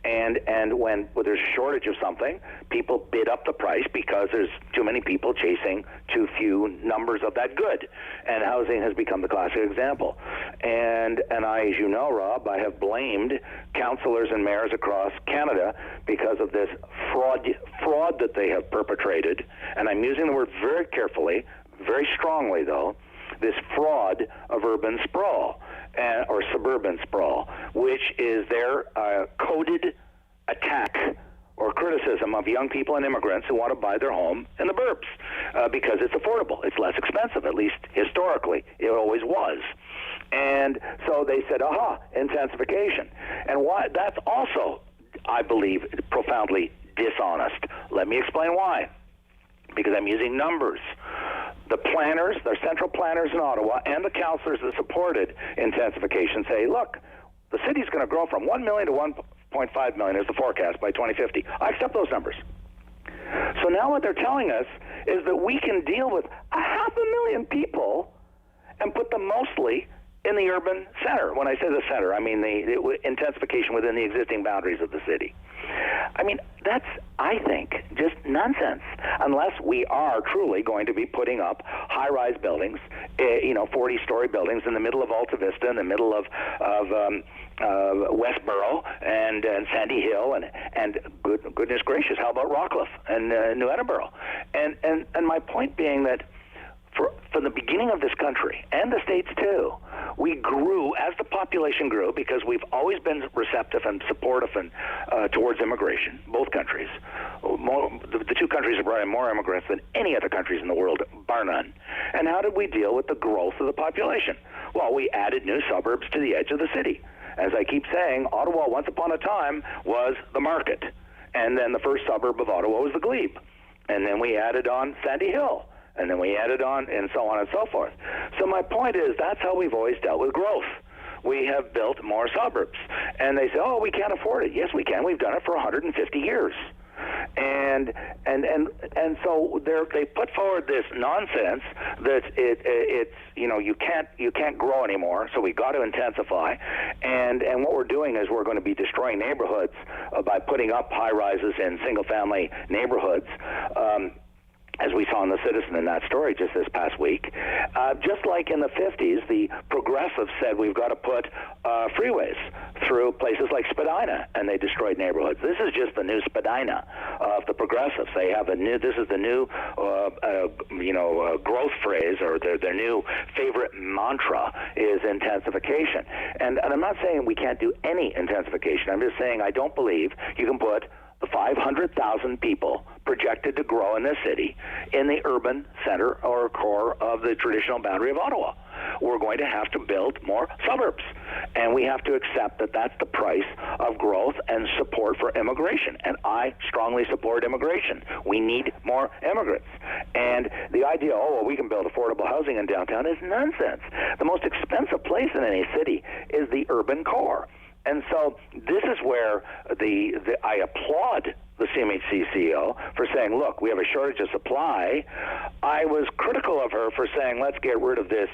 And when there's a shortage of something, people bid up the price because there's too many people chasing too few numbers of that good. And housing has become the classic example. And I, as you know, Rob, I have blamed councillors and mayors across Canada because of this fraud that they have perpetrated. And I'm using the word very carefully, very strongly, though, this fraud of urban sprawl. Or suburban sprawl, which is their coded attack or criticism of young people and immigrants who want to buy their home in the burbs because it's affordable. It's less expensive, at least historically. It always was. And so they said, intensification. And why? That's also, I believe, profoundly dishonest. Let me explain why. Because I'm using numbers. The planners, the central planners in Ottawa, and the councillors that supported intensification say, look, the city's going to grow from 1 million to 1.5 million is the forecast by 2050. I accept those numbers. So now what they're telling us is that we can deal with 500,000 people and put them mostly in the urban center. When I say the center, I mean the intensification within the existing boundaries of the city. I mean, that's, I think, just nonsense, unless we are truly going to be putting up high-rise buildings, 40-story buildings in the middle of Alta Vista, in the middle of Westboro and Sandy Hill, and goodness gracious, how about Rockcliffe and New Edinburgh? And my point being that from the beginning of this country, and the states too, we grew as the population grew because we've always been receptive and supportive and towards immigration, both countries. The two countries have brought in more immigrants than any other countries in the world, bar none. And how did we deal with the growth of the population? Well, we added new suburbs to the edge of the city. As I keep saying, Ottawa, once upon a time, was the market. And then the first suburb of Ottawa was the Glebe. And then we added on Sandy Hill. And then we added on, and so on and so forth. So my point is, that's how we've always dealt with growth. We have built more suburbs. And they say, we can't afford it. Yes, we can. We've done it for 150 years. And so they put forward this nonsense that it's you can't grow anymore, so we got to intensify. And what we're doing is we're going to be destroying neighborhoods by putting up high rises in single family neighborhoods. As we saw in The Citizen in that story just this past week. Just like in the 50s, the progressives said we've got to put freeways through places like Spadina, and they destroyed neighborhoods. This is just the new Spadina of the progressives. They have this is the new, growth phrase, or their new favorite mantra is intensification. And I'm not saying we can't do any intensification. I'm just saying I don't believe you can put the 500,000 people projected to grow in this city in the urban center or core of the traditional boundary of Ottawa. We're going to have to build more suburbs, and we have to accept that that's the price of growth and support for immigration. And I strongly support immigration. We need more immigrants. And the idea, we can build affordable housing in downtown is nonsense. The most expensive place in any city is the urban core. And so this is where I applaud the CMHC CEO for saying, look, we have a shortage of supply. I was critical of her for saying, let's get rid of this,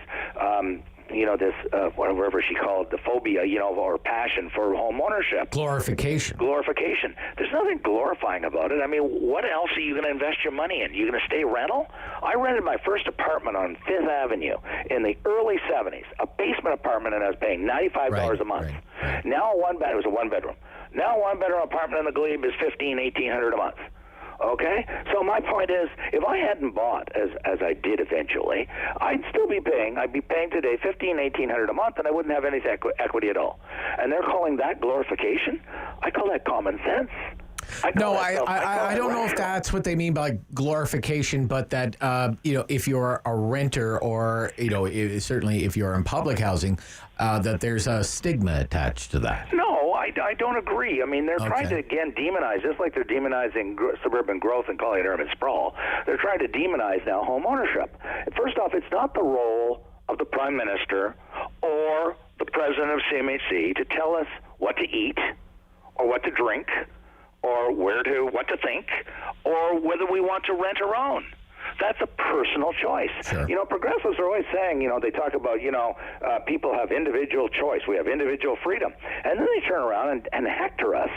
whatever she called the phobia, or passion for home ownership. Glorification. There's nothing glorifying about it. I mean, what else are you going to invest your money in? You going to stay rental? I rented my first apartment on 5th Avenue in the early 70s, a basement apartment, and I was paying $95 a month. Right. Now it was a one-bedroom. Now a one-bedroom apartment in the Glebe is $1,800 a month. Okay? So my point is, if I hadn't bought, as I did eventually, I'd be paying today $1,800 a month, and I wouldn't have any equity at all. And they're calling that glorification? I call that common sense. I don't know if that's what they mean by glorification, but that, if you're a renter or, certainly if you're in public housing, that there's a stigma attached to that. No, I don't agree. I mean, they're trying to, again, demonize, just like they're demonizing suburban growth and calling it urban sprawl. They're trying to demonize now home ownership. First off, it's not the role of the Prime Minister or the President of CMHC to tell us what to eat or what to drink or what to think, or whether we want to rent or own. That's a personal choice. Sure. Progressives are always saying, they talk about, people have individual choice. We have individual freedom. And then they turn around and hector us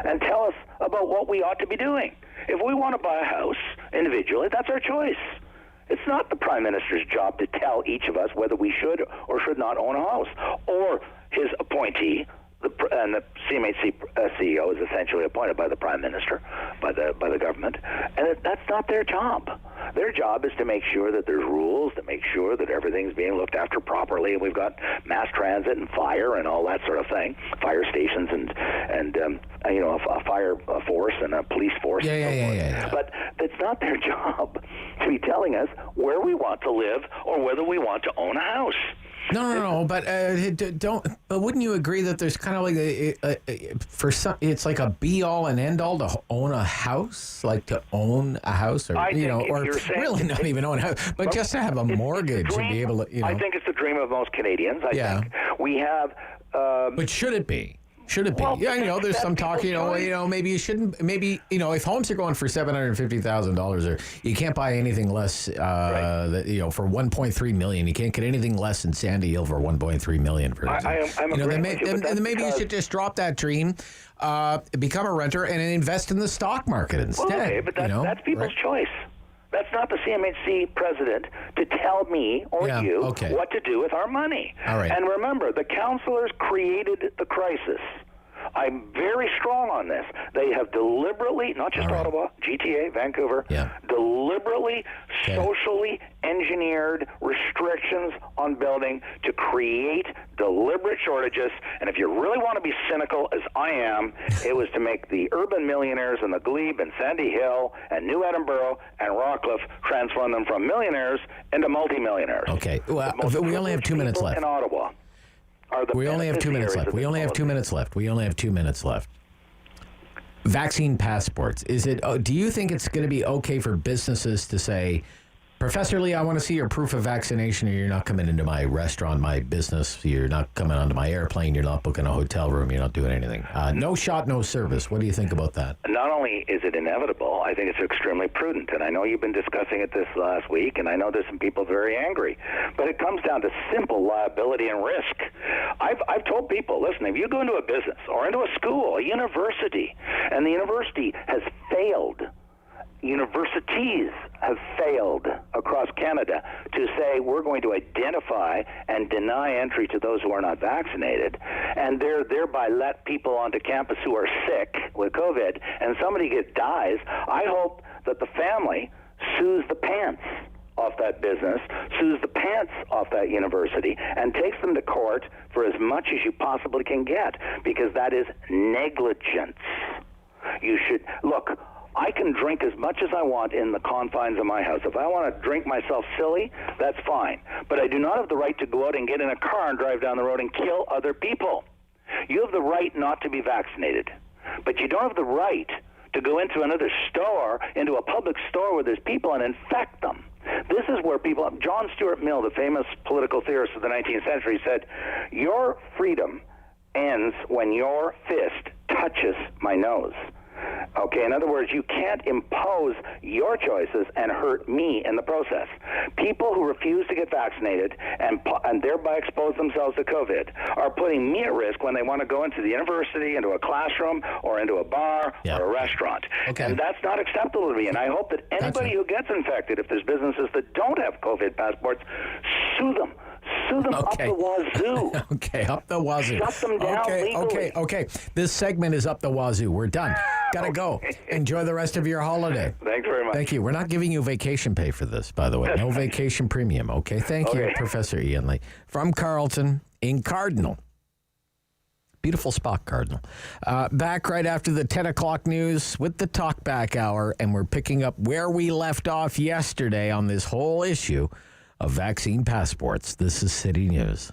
and tell us about what we ought to be doing. If we want to buy a house individually, that's our choice. It's not the Prime Minister's job to tell each of us whether we should or should not own a house, or his appointee. And the CMHC CEO is essentially appointed by the Prime Minister, by the government, and that's not their job. Their job is to make sure that there's rules, to make sure that everything's being looked after properly, and we've got mass transit and fire and all that sort of thing, fire stations and a fire force and a police force. Yeah. But it's not their job to be telling us where we want to live or whether we want to own a house. No. But But wouldn't you agree that there's kind of like for some, it's like a be all and end all to own a house, like to own a house, or or really not even own a house, but just to have a mortgage and be able to. I think it's the dream of most Canadians. I think we have. But should it be? Should it be? Well, there's some talk. Maybe you shouldn't. Maybe if homes are going for $750,000, or you can't buy anything less. For $1.3 million, you can't get anything less than Sandy Hill for $1.3 million. For I'm agreeing with you, then maybe you should just drop that dream, become a renter, and invest in the stock market instead. Well, okay, but that's people's choice. That's not the CMHC president to tell me or you what to do with our money. All right. And remember, the councillors created the crisis. I'm very strong on this. They have deliberately, not just Ottawa, GTA, Vancouver, deliberately, socially engineered restrictions on building to create deliberate shortages. And if you really want to be cynical, as I am, it was to make the urban millionaires in the Glebe and Sandy Hill and New Edinburgh and Rockcliffe, transform them from millionaires into multimillionaires. Okay. Well, we only have 2 minutes left. In Ottawa. We only have 2 minutes left. We only have 2 minutes left. Vaccine passports. Do you think it's going to be okay for businesses to say, Professor Lee, I want to see your proof of vaccination, or you're not coming into my restaurant, my business, you're not coming onto my airplane, you're not booking a hotel room, you're not doing anything. No shot, no service. What do you think about that? Not only is it inevitable, I think it's extremely prudent. And I know you've been discussing it this last week, and I know there's some people very angry. But it comes down to simple liability and risk. I've told people, listen, if you go into a business or into a school, a university, and the university has failed, universities have failed across Canada to say we're going to identify and deny entry to those who are not vaccinated, and thereby let people onto campus who are sick with COVID, and somebody dies. I hope that the family sues the pants off that business, sues the pants off that university, and takes them to court for as much as you possibly can get, because that is negligence. You should look. I can drink as much as I want in the confines of my house. If I want to drink myself silly, that's fine. But I do not have the right to go out and get in a car and drive down the road and kill other people. You have the right not to be vaccinated, but you don't have the right to go into another store, into a public store where there's people, and infect them. This is where people, John Stuart Mill, the famous political theorist of the 19th century, said, your freedom ends when your fist touches my nose. Okay, in other words, you can't impose your choices and hurt me in the process. People who refuse to get vaccinated and thereby expose themselves to COVID are putting me at risk when they want to go into the university, into a classroom, or into a bar or a restaurant. Okay. And that's not acceptable to me. And I hope that anybody who gets infected, if there's businesses that don't have COVID passports, sue them. Sue them up the wazoo. Okay, up the wazoo. Shut them down legally. Okay. This segment is up the wazoo. We're done. Gotta go. Enjoy the rest of your holiday. Thanks very much. Thank you. We're not giving you vacation pay for this, by the way. No vacation premium, okay? Thank you, Professor Ian Lee. From Carleton in Cardinal. Beautiful spot, Cardinal. Back right after the 10 o'clock news with the Talkback Hour, and we're picking up where we left off yesterday on this whole issue of vaccine passports. This is City News.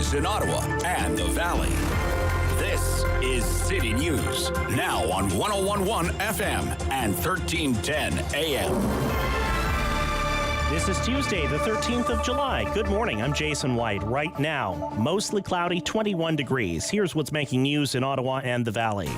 news in Ottawa and the Valley. This is City News, now on 101.1 FM and 1310 AM. This is Tuesday, the 13th of July. Good morning. I'm Jason White. Right now, mostly cloudy, 21 degrees. Here's what's making news in Ottawa and the Valley.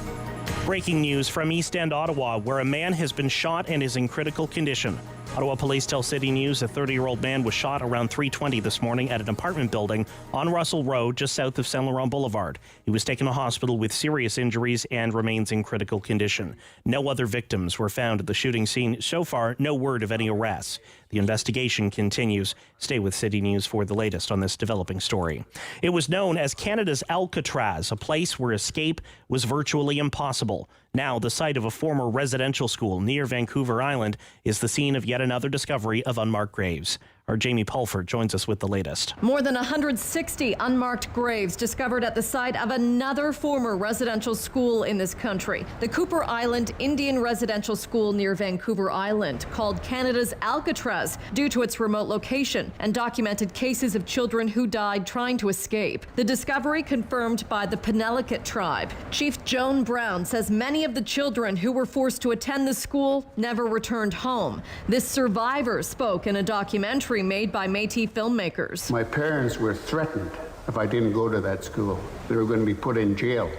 Breaking news from East End, Ottawa, where a man has been shot and is in critical condition. Ottawa police tell City News a 30-year-old man was shot around 3:20 this morning at an apartment building on Russell Road, just south of Saint Laurent Boulevard. He was taken to hospital with serious injuries and remains in critical condition. No other victims were found at the shooting scene. So far, no word of any arrests. The investigation continues. Stay with City News for the latest on this developing story. It was known as Canada's Alcatraz, a place where escape was virtually impossible. Now, the site of a former residential school near Vancouver Island is the scene of yet another discovery of unmarked graves. Our Jamie Pulford joins us with the latest. More than 160 unmarked graves discovered at the site of another former residential school in this country. The Cooper Island Indian Residential School near Vancouver Island, called Canada's Alcatraz due to its remote location and documented cases of children who died trying to escape. The discovery confirmed by the Penelakut tribe. Chief Joan Brown says many of the children who were forced to attend the school never returned home. This survivor spoke in a documentary made by Métis filmmakers. My parents were threatened if I didn't go to that school. They were going to be put in jail.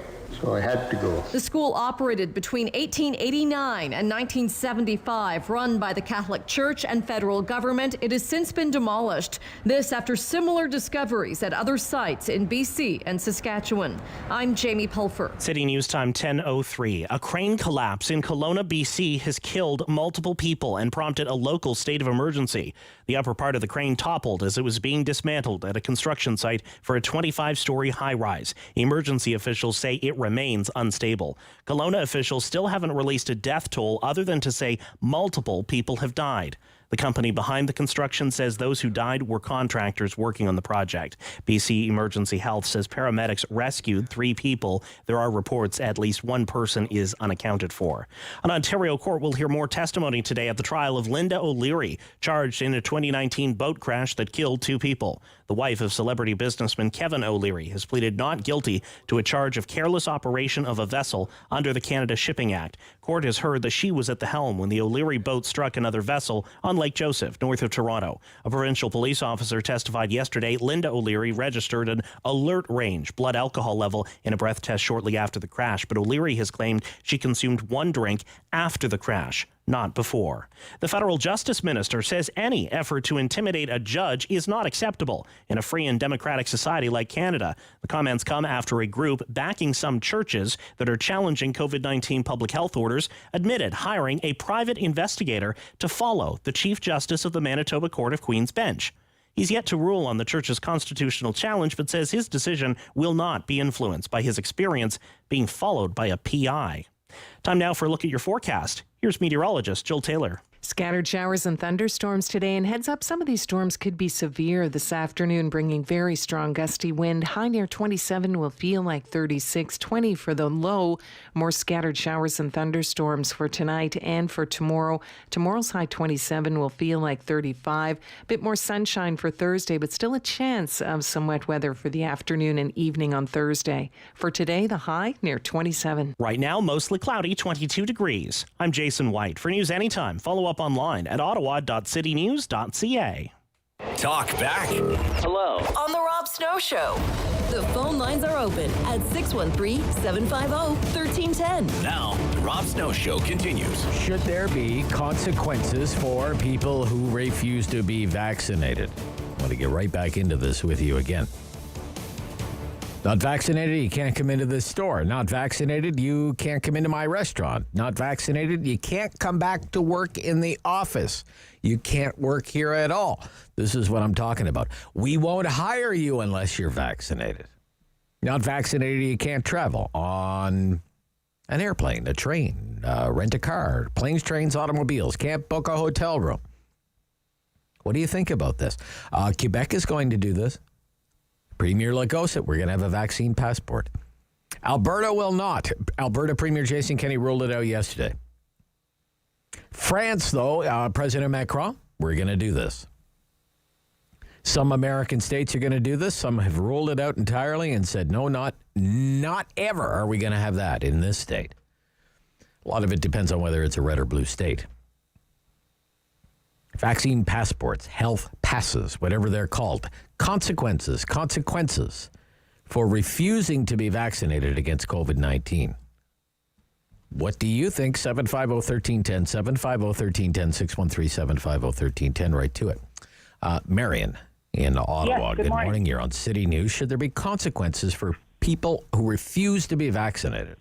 So I had to go. The school operated between 1889 and 1975, run by the Catholic Church and federal government. It has since been demolished. This after similar discoveries at other sites in BC and Saskatchewan. I'm Jamie Pulford. City News Time 10:03. A crane collapse in Kelowna, BC has killed multiple people and prompted a local state of emergency. The upper part of the crane toppled as it was being dismantled at a construction site for a 25-story high-rise. Emergency officials say it remains unstable. Kelowna officials still haven't released a death toll other than to say multiple people have died. The company behind the construction says those who died were contractors working on the project. BC Emergency Health says paramedics rescued 3 people. There are reports at least 1 person is unaccounted for. An Ontario court will hear more testimony today at the trial of Linda O'Leary, charged in a 2019 boat crash that killed 2 people. The wife of celebrity businessman Kevin O'Leary has pleaded not guilty to a charge of careless operation of a vessel under the Canada Shipping Act. Court has heard that she was at the helm when the O'Leary boat struck another vessel on Lake Joseph, north of Toronto. A provincial police officer testified yesterday Linda O'Leary registered an alert range blood alcohol level in a breath test shortly after the crash, but O'Leary has claimed she consumed 1 drink after the crash, not before. The federal justice minister says any effort to intimidate a judge is not acceptable in a free and democratic society like Canada. The comments come after a group backing some churches that are challenging COVID-19 public health orders admitted hiring a private investigator to follow the Chief Justice of the Manitoba Court of Queen's bench. He's yet to rule on the church's constitutional challenge, but says his decision will not be influenced by his experience being followed by a PI. Time now for a look at your forecast. Here's meteorologist Jill Taylor. Scattered showers and thunderstorms today, and heads up, some of these storms could be severe this afternoon, bringing very strong gusty wind. High near 27 will feel like 36, 20 for the low. More scattered showers and thunderstorms for tonight and for tomorrow. Tomorrow's high 27 will feel like 35. A bit more sunshine for Thursday, but still a chance of some wet weather for the afternoon and evening on Thursday. For today, the high near 27. Right now, mostly cloudy, 22 degrees. I'm Jason White. For news anytime, follow up online at ottawa.citynews.ca. Talk back. Hello. On the Rob Snow Show. The phone lines are open at 613-750-1310. Now, the Rob Snow Show continues. Should there be consequences for people who refuse to be vaccinated? I want to get right back into this with you again. Not vaccinated, you can't come into this store. Not vaccinated, you can't come into my restaurant. Not vaccinated, you can't come back to work in the office. You can't work here at all. This is what I'm talking about. We won't hire you unless you're vaccinated. Not vaccinated, you can't travel on an airplane, a train, rent a car, planes, trains, automobiles. Can't book a hotel room. What do you think about this? Quebec is going to do this. Premier Lagosa, we're going to have a vaccine passport. Alberta will not. Alberta Premier Jason Kenney ruled it out yesterday. France, though, President Macron, we're going to do this. Some American states are going to do this. Some have ruled it out entirely and said, no, not ever are we going to have that in this state. A lot of it depends on whether it's a red or blue state. Vaccine passports, health passes, whatever they're called. Consequences for refusing to be vaccinated against COVID-19. What do you think? 750-1310, 750-1310, 613-750-1310. Right to it. Marion in Ottawa. Yes, good morning. You're on City News. Should there be consequences for people who refuse to be vaccinated?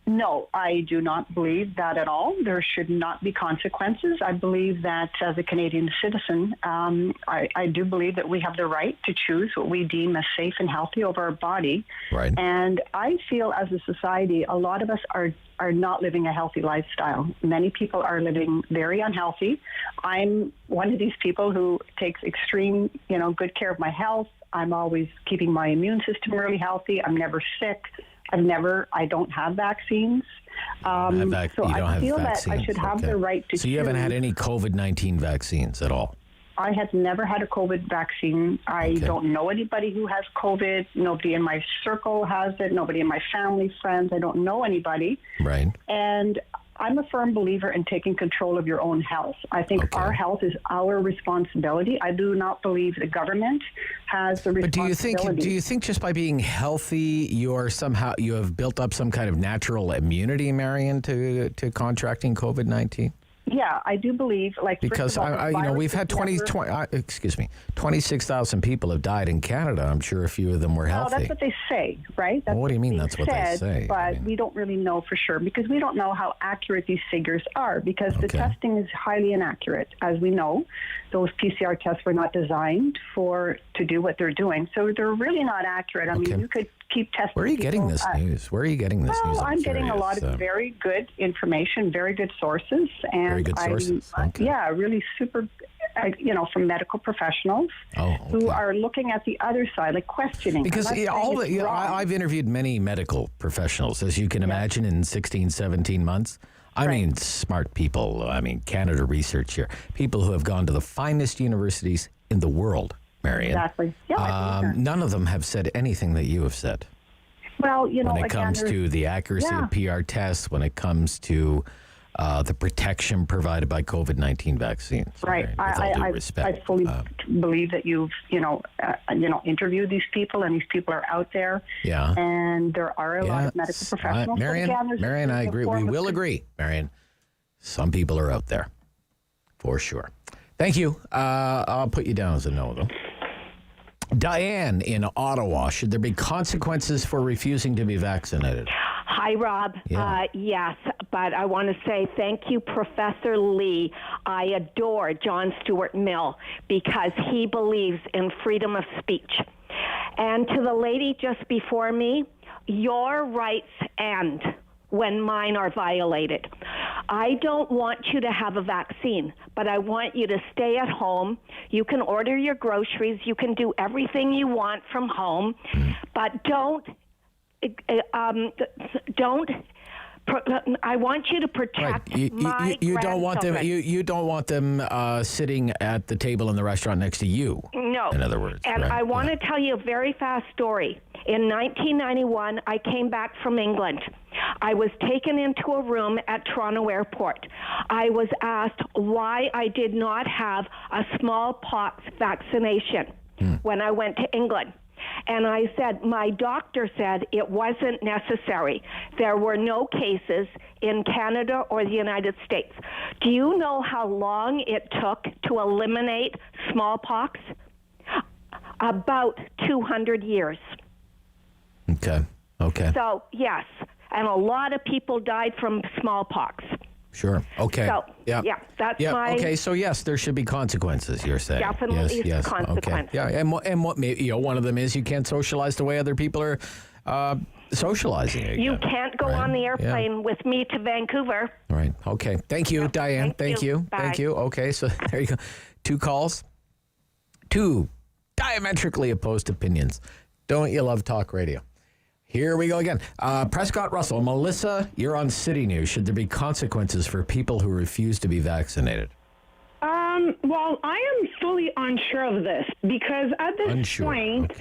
No, I do not believe that at all. There should not be consequences. I believe that as a Canadian citizen, I do believe that we have the right to choose what we deem as safe and healthy over our body. Right. And I feel as a society, a lot of us are not living a healthy lifestyle. Many people are living very unhealthy. I'm one of these people who takes extreme, good care of my health. I'm always keeping my immune system really healthy. I'm never sick. I don't have vaccines. So I feel that I should have the right to choose. So you haven't had any COVID-19 vaccines at all? I have never had a COVID vaccine. I don't know anybody who has COVID. Nobody in my circle has it. Nobody in my family, friends. I don't know anybody. Right. And I'm a firm believer in taking control of your own health. I think our health is our responsibility. I do not believe the government has the responsibility. But do you think just by being healthy, you have built up some kind of natural immunity, Marion, to contracting COVID-19? Yeah, I do believe, because we've had 26,000 people have died in Canada. I'm sure a few of them were healthy. Well, that's what they say, right? That's what do you mean? That's what they say. But we don't really know for sure because we don't know how accurate these figures are because the testing is highly inaccurate. As we know, those PCR tests were not designed to do what they're doing, so they're really not accurate. I mean, you could keep testing. Where are you getting this news? Well, I'm getting a lot of very good information, very good sources, and very good sources. Yeah, really super. From medical professionals who are looking at the other side, like questioning. Because I've interviewed many medical professionals, as you can imagine, in 16, 17 months. I mean, smart people. I mean, Canada Research here. People who have gone to the finest universities in the world, Marion. Exactly. Yeah, none of them have said anything that you have said. Well, when it comes to the accuracy of PR tests, when it comes to the protection provided by COVID-19 vaccines. Right. With all due respect. I fully believe that you've, interviewed these people, and these people are out there. Yeah. And there are a lot of medical professionals. Marion, I agree. We will agree, Marion. Some people are out there, for sure. Thank you. I'll put you down as a no, though. Diane in Ottawa, should there be consequences for refusing to be vaccinated? Hi, Rob. Yeah. Yes, but I want to say thank you, Professor Lee. I adore John Stuart Mill because he believes in freedom of speech. And to the lady just before me, your rights end when mine are violated. I don't want you to have a vaccine, but I want you to stay at home. You can order your groceries. You can do everything you want from home, but don't I want you to protect my you don't want them. You don't want them sitting at the table in the restaurant next to you. No. In other words, and I want to tell you a very fast story. In 1991, I came back from England. I was taken into a room at Toronto Airport. I was asked why I did not have a smallpox vaccination when I went to England. And I said, my doctor said it wasn't necessary. There were no cases in Canada or the United States. Do you know how long it took to eliminate smallpox? About 200 years. Okay. So, yes, and a lot of people died from smallpox. Sure. Okay. So, that's my... Okay, so yes, there should be consequences, you're saying. Definitely yes. consequences. Okay. Yeah, and what one of them is you can't socialize the way other people are socializing again. You can't go on the airplane with me to Vancouver. Right. Okay. Thank you, Diane. Thank you. Bye. Thank you. Okay, so there you go. 2 calls. 2 diametrically opposed opinions. Don't you love talk radio? Here we go again. Prescott Russell. Melissa, you're on City News. Should there be consequences for people who refuse to be vaccinated? Well, I am fully unsure of this because at this point,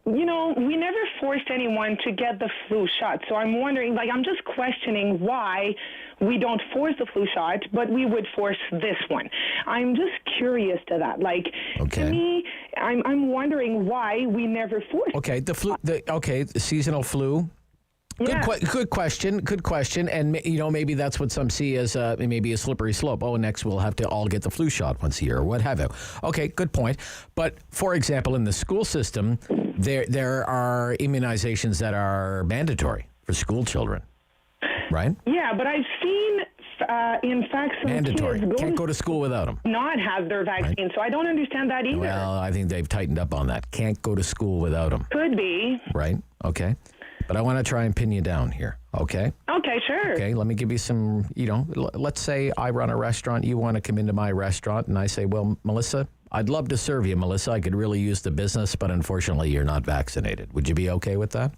we never forced anyone to get the flu shot. So I'm wondering, I'm just questioning why we don't force the flu shot, but we would force this one. I'm just curious to that. To me, I'm wondering why we never forced. Okay, the seasonal flu. Good question. And, maybe that's what some see as maybe a slippery slope. Oh, next we'll have to all get the flu shot once a year or what have you. Okay, good point. But, for example, in the school system, there are immunizations that are mandatory for school children, right? Yeah, but I've seen, in fact, some mandatory. kids Can't go to school without them. Not have their vaccine, right? So I don't understand that either. Well, I think they've tightened up on that. Can't go to school without them. Could be. Right, okay. But I want to try and pin you down here, okay? Okay, sure. Okay, let me give you some, let's say I run a restaurant, you want to come into my restaurant, and I say, well, Melissa, I'd love to serve you, Melissa. I could really use the business, but unfortunately, you're not vaccinated. Would you be okay with that?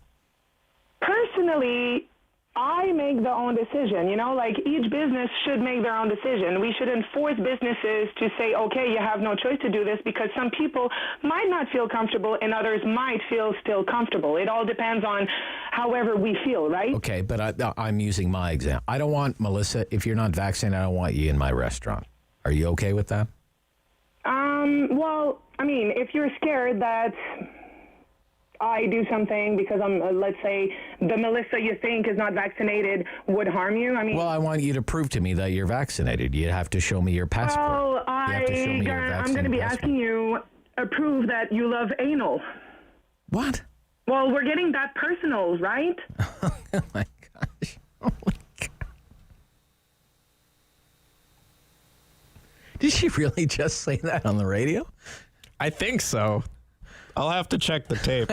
Personally, I make the own decision. Each business should make their own decision. We shouldn't force businesses to say, okay, you have no choice to do this, because some people might not feel comfortable and others might feel still comfortable. It all depends on however we feel, right? Okay, but I'm using my example. I don't want, Melissa, if you're not vaccinated, I don't want you in my restaurant. Are you okay with that? Well, if you're scared that I do something because let's say the Melissa you think is not vaccinated would harm you. Well, I want you to prove to me that you're vaccinated. You have to show me your passport. Well, I'm going to be asking you to prove that you love anal. What? Well, we're getting that personal, right? Oh my gosh! Oh my God! Did she really just say that on the radio? I think so. I'll have to check the tape.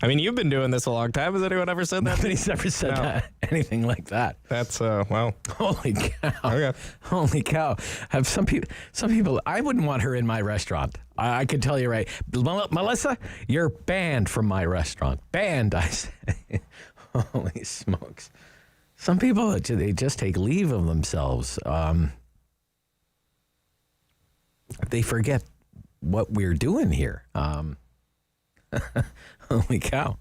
You've been doing this a long time. Has anyone ever said that? Nobody's ever said that. Anything like that. That's, well. Holy cow. Okay. Holy cow. Have some people, I wouldn't want her in my restaurant. I can tell you right. Melissa, you're banned from my restaurant. Banned, I say. Holy smokes. Some people, they just take leave of themselves. They forget what we're doing here. Holy cow.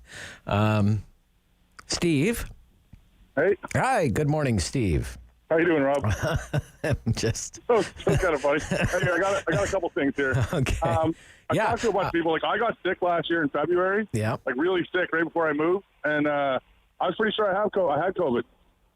Steve. Hey. Hi, good morning, Steve. How you doing, Rob? Just. So kind of funny. Hey, I got a couple things here. Okay. I talked to a bunch of people. I got sick last year in February. Yeah. Really sick right before I moved, and I was pretty sure I had COVID.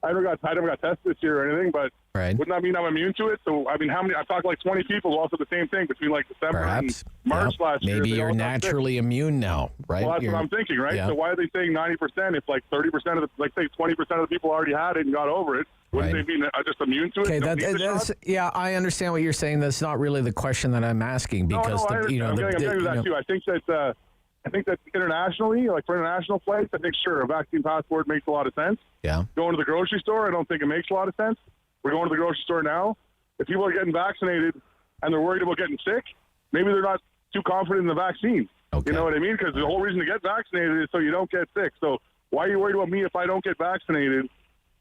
I never got tested this year or anything, but wouldn't that mean I'm immune to it? So, I've talked to 20 people who also the same thing between December and March last year. Maybe you're naturally immune now, right? Well, that's what I'm thinking, right? Yeah. So why are they saying 90% if 30% of say 20% of the people already had it and got over it? Wouldn't they be just immune to it? Okay, I understand what you're saying. That's not really the question that I'm asking because I'm getting to that too. I think that internationally, for international flights, I think sure a vaccine passport makes a lot of sense. Yeah. Going to the grocery store, I don't think it makes a lot of sense. We're going to the grocery store now. If people are getting vaccinated and they're worried about getting sick, maybe they're not too confident in the vaccine. Okay. You know what I mean? Because the whole reason to get vaccinated is so you don't get sick. So why are you worried about me if I don't get vaccinated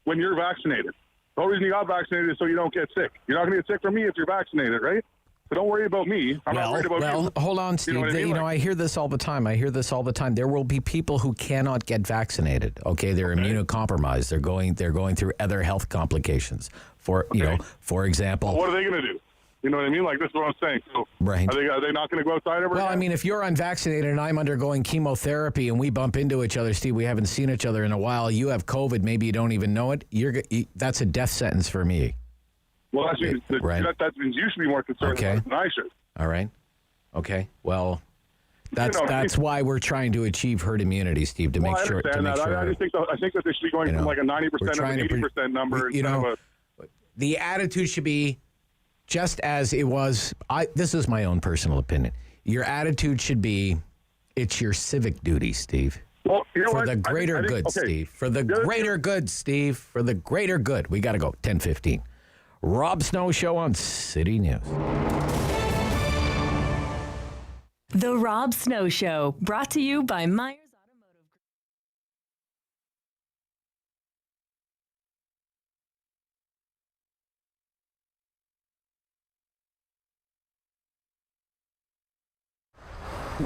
when you're vaccinated? The whole reason you got vaccinated is so you don't get sick. You're not going to get sick from me if you're vaccinated, right? So don't worry about me. I'm not worried about you. Well, hold on, Steve. I hear this all the time. There will be people who cannot get vaccinated. Okay, they're immunocompromised. They're going through other health complications. For example. Well, what are they going to do? You know what I mean? This is what I'm saying. So right. Are they not going to go outside ever? Well, again? if you're unvaccinated and I'm undergoing chemotherapy and we bump into each other, Steve, we haven't seen each other in a while. You have COVID. Maybe you don't even know it. That's a death sentence for me. Well, that means you should be more concerned about than I should. All right. Okay. Well, that's why we're trying to achieve herd immunity, Steve, to make sure. I think that they should be going from a 90% to an 80% number. The attitude should be just as it was. This is my own personal opinion. Your attitude should be, it's your civic duty, Steve. Well, for the greater good, Steve. For the greater good, Steve. For the greater good. We got to go. 10:15. Rob Snow Show on City News. The Rob Snow Show, brought to you by Myers.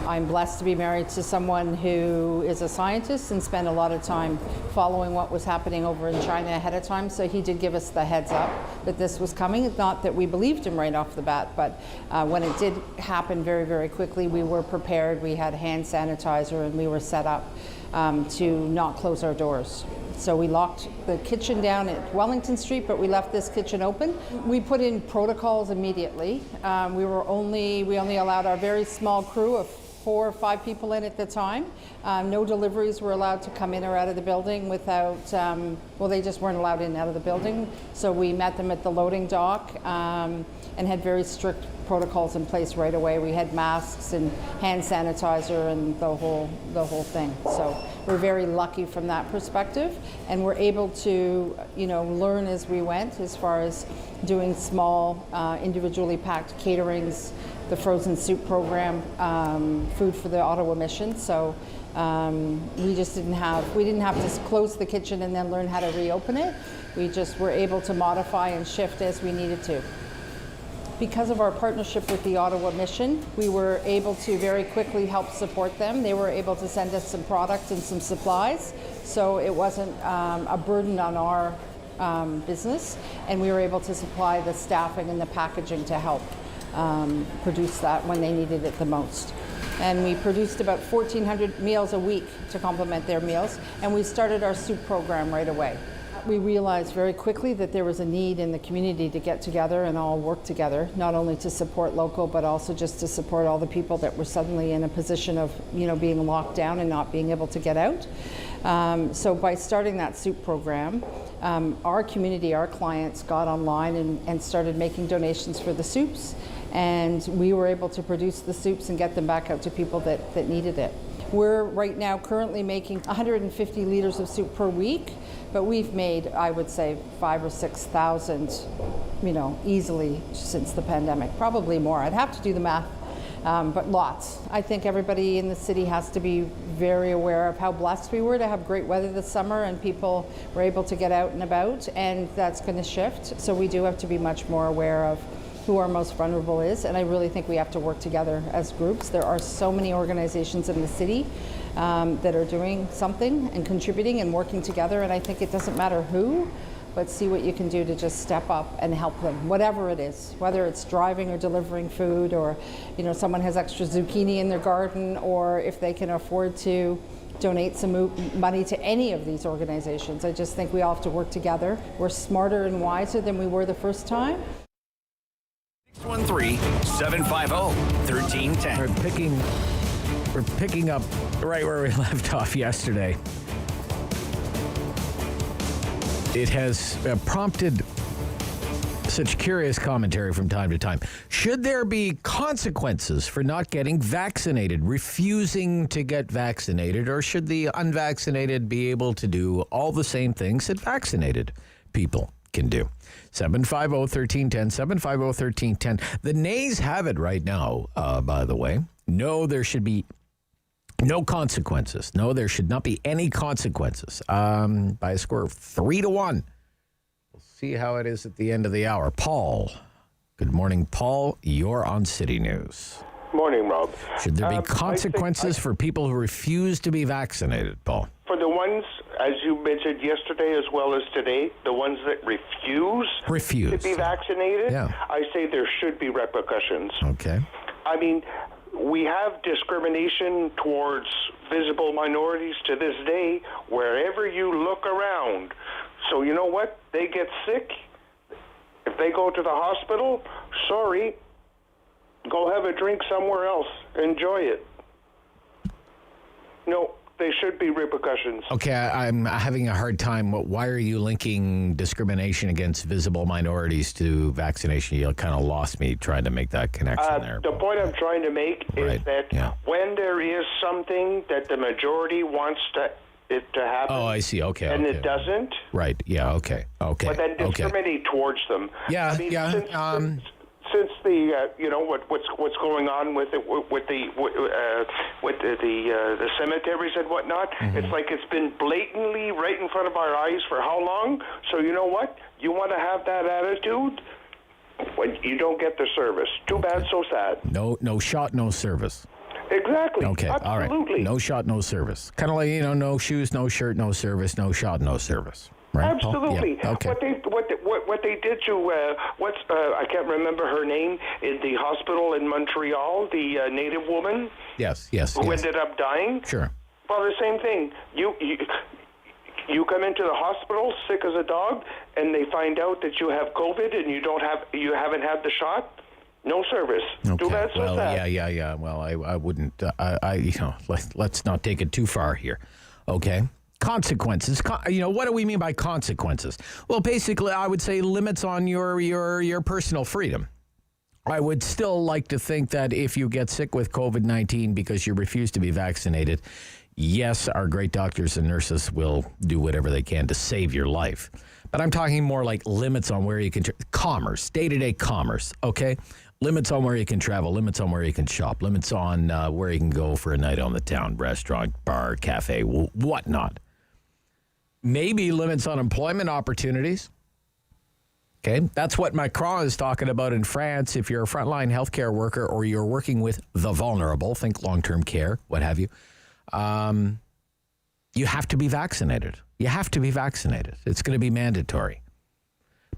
I'm blessed to be married to someone who is a scientist and spent a lot of time following what was happening over in China ahead of time. So he did give us the heads up that this was coming. Not that we believed him right off the bat, but when it did happen very, very quickly, we were prepared. We had hand sanitizer and we were set up to not close our doors. So we locked the kitchen down at Wellington Street, but we left this kitchen open. We put in protocols immediately. We only allowed our very small crew of 4 or 5 people in at the time. No deliveries were allowed to come in or out of the building without, they just weren't allowed in and out of the building. So we met them at the loading dock and had very strict protocols in place right away. We had masks and hand sanitizer and the whole thing. So we're very lucky from that perspective, and we're able to, learn as we went as far as doing small, individually packed caterings, the frozen soup program, food for the Ottawa Mission. So we didn't have to close the kitchen and then learn how to reopen it. We just were able to modify and shift as we needed to. Because of our partnership with the Ottawa Mission, we were able to very quickly help support them. They were able to send us some product and some supplies, so it wasn't a burden on our business, and we were able to supply the staffing and the packaging to help produce that when they needed it the most. And we produced about 1,400 meals a week to complement their meals, and we started our soup program right away. We realized very quickly that there was a need in the community to get together and all work together, not only to support local, but also just to support all the people that were suddenly in a position of, being locked down and not being able to get out. So by starting that soup program, our community, our clients got online and started making donations for the soups, and we were able to produce the soups and get them back out to people that needed it. We're right now currently making 150 liters of soup per week, but we've made, I would say, 5,000 or 6,000, easily since the pandemic. Probably more. I'd have to do the math, but lots. I think everybody in the city has to be very aware of how blessed we were to have great weather this summer and people were able to get out and about, and that's going to shift. So we do have to be much more aware of who our most vulnerable is, and I really think we have to work together as groups. There are so many organizations in the city that are doing something and contributing and working together, and I think it doesn't matter who, but see what you can do to just step up and help them, whatever it is, whether it's driving or delivering food, or someone has extra zucchini in their garden, or if they can afford to donate some money to any of these organizations. I just think we all have to work together. We're smarter and wiser than we were the first time. 613-750-1310. We're picking up right where we left off yesterday. It has prompted such curious commentary from time to time. Should there be consequences for not getting vaccinated, refusing to get vaccinated, or should the unvaccinated be able to do all the same things that vaccinated people can do? 750-1310, 750-1310. The nays have it right now, by the way. No, there should be no consequences. No, there should not be any consequences. By a score of 3-1. We'll see how it is at the end of the hour. Paul. Good morning, Paul. You're on City News. Morning, Rob. Should there be consequences for people who refuse to be vaccinated, Paul? For the ones, as you mentioned yesterday as well as today, the ones that refuse to be vaccinated, I say there should be repercussions. Okay. I mean, we have discrimination towards visible minorities to this day wherever you look around. So you know what? They get sick. If they go to the hospital, sorry, go have a drink somewhere else. Enjoy it. No, there should be repercussions. Okay, I'm having a hard time. Why are you linking discrimination against visible minorities to vaccination? You kind of lost me trying to make that connection there. The point I'm trying to make is that when there is something that the majority wants it to happen. Oh, I see. Okay. And it doesn't. Right. Yeah. Okay. Okay. But then discriminate towards them. Yeah. I mean, since the what's going on with the cemeteries and whatnot, it's like it's been blatantly right in front of our eyes for how long? So you know what? You want to have that attitude when you don't get the service. Too bad, so sad. No shot, no service. Exactly. Okay, Absolutely. all right. No shot, no service. Kind of like, no shoes, no shirt, no service, no shot, no service. Right, Paul? Absolutely. Yeah. Okay. What they did to I can't remember her name in the hospital in Montreal, the native woman. Yes. Who ended up dying. Sure. Well, the same thing. You come into the hospital sick as a dog, and they find out that you have COVID and you haven't had the shot. No service. Okay. Too bad, so sad. Yeah. Well, I wouldn't. Let's not take it too far here. Okay. Consequences. What do we mean by consequences? Well, basically, I would say limits on your personal freedom. I would still like to think that if you get sick with COVID-19 because you refuse to be vaccinated, yes, our great doctors and nurses will do whatever they can to save your life. But I'm talking more like limits on where you can commerce, day-to-day commerce, okay? Limits on where you can travel, limits on where you can shop, limits on where you can go for a night on the town, restaurant, bar, cafe, whatnot. Maybe limits on employment opportunities. Okay, that's what Macron is talking about in France. If you're a frontline healthcare worker or you're working with the vulnerable, think long-term care, what have you, you have to be vaccinated. You have to be vaccinated. It's going to be mandatory.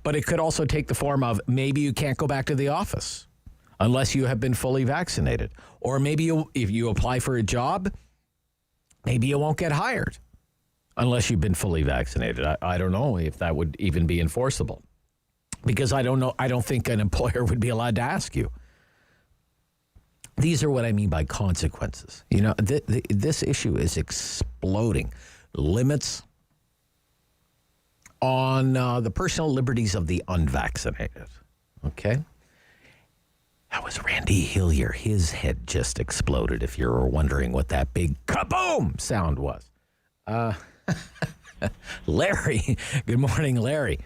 But it could also take the form of maybe you can't go back to the office unless you have been fully vaccinated. Or maybe if you apply for a job, maybe you won't get hired unless you've been fully vaccinated. I don't know if that would even be enforceable. Because I don't know. I don't think an employer would be allowed to ask you. These are what I mean by consequences. This issue is exploding. Limits on the personal liberties of the unvaccinated. Okay? That was Randy Hillier. His head just exploded, if you're wondering what that big kaboom sound was. Larry. Good morning, Larry.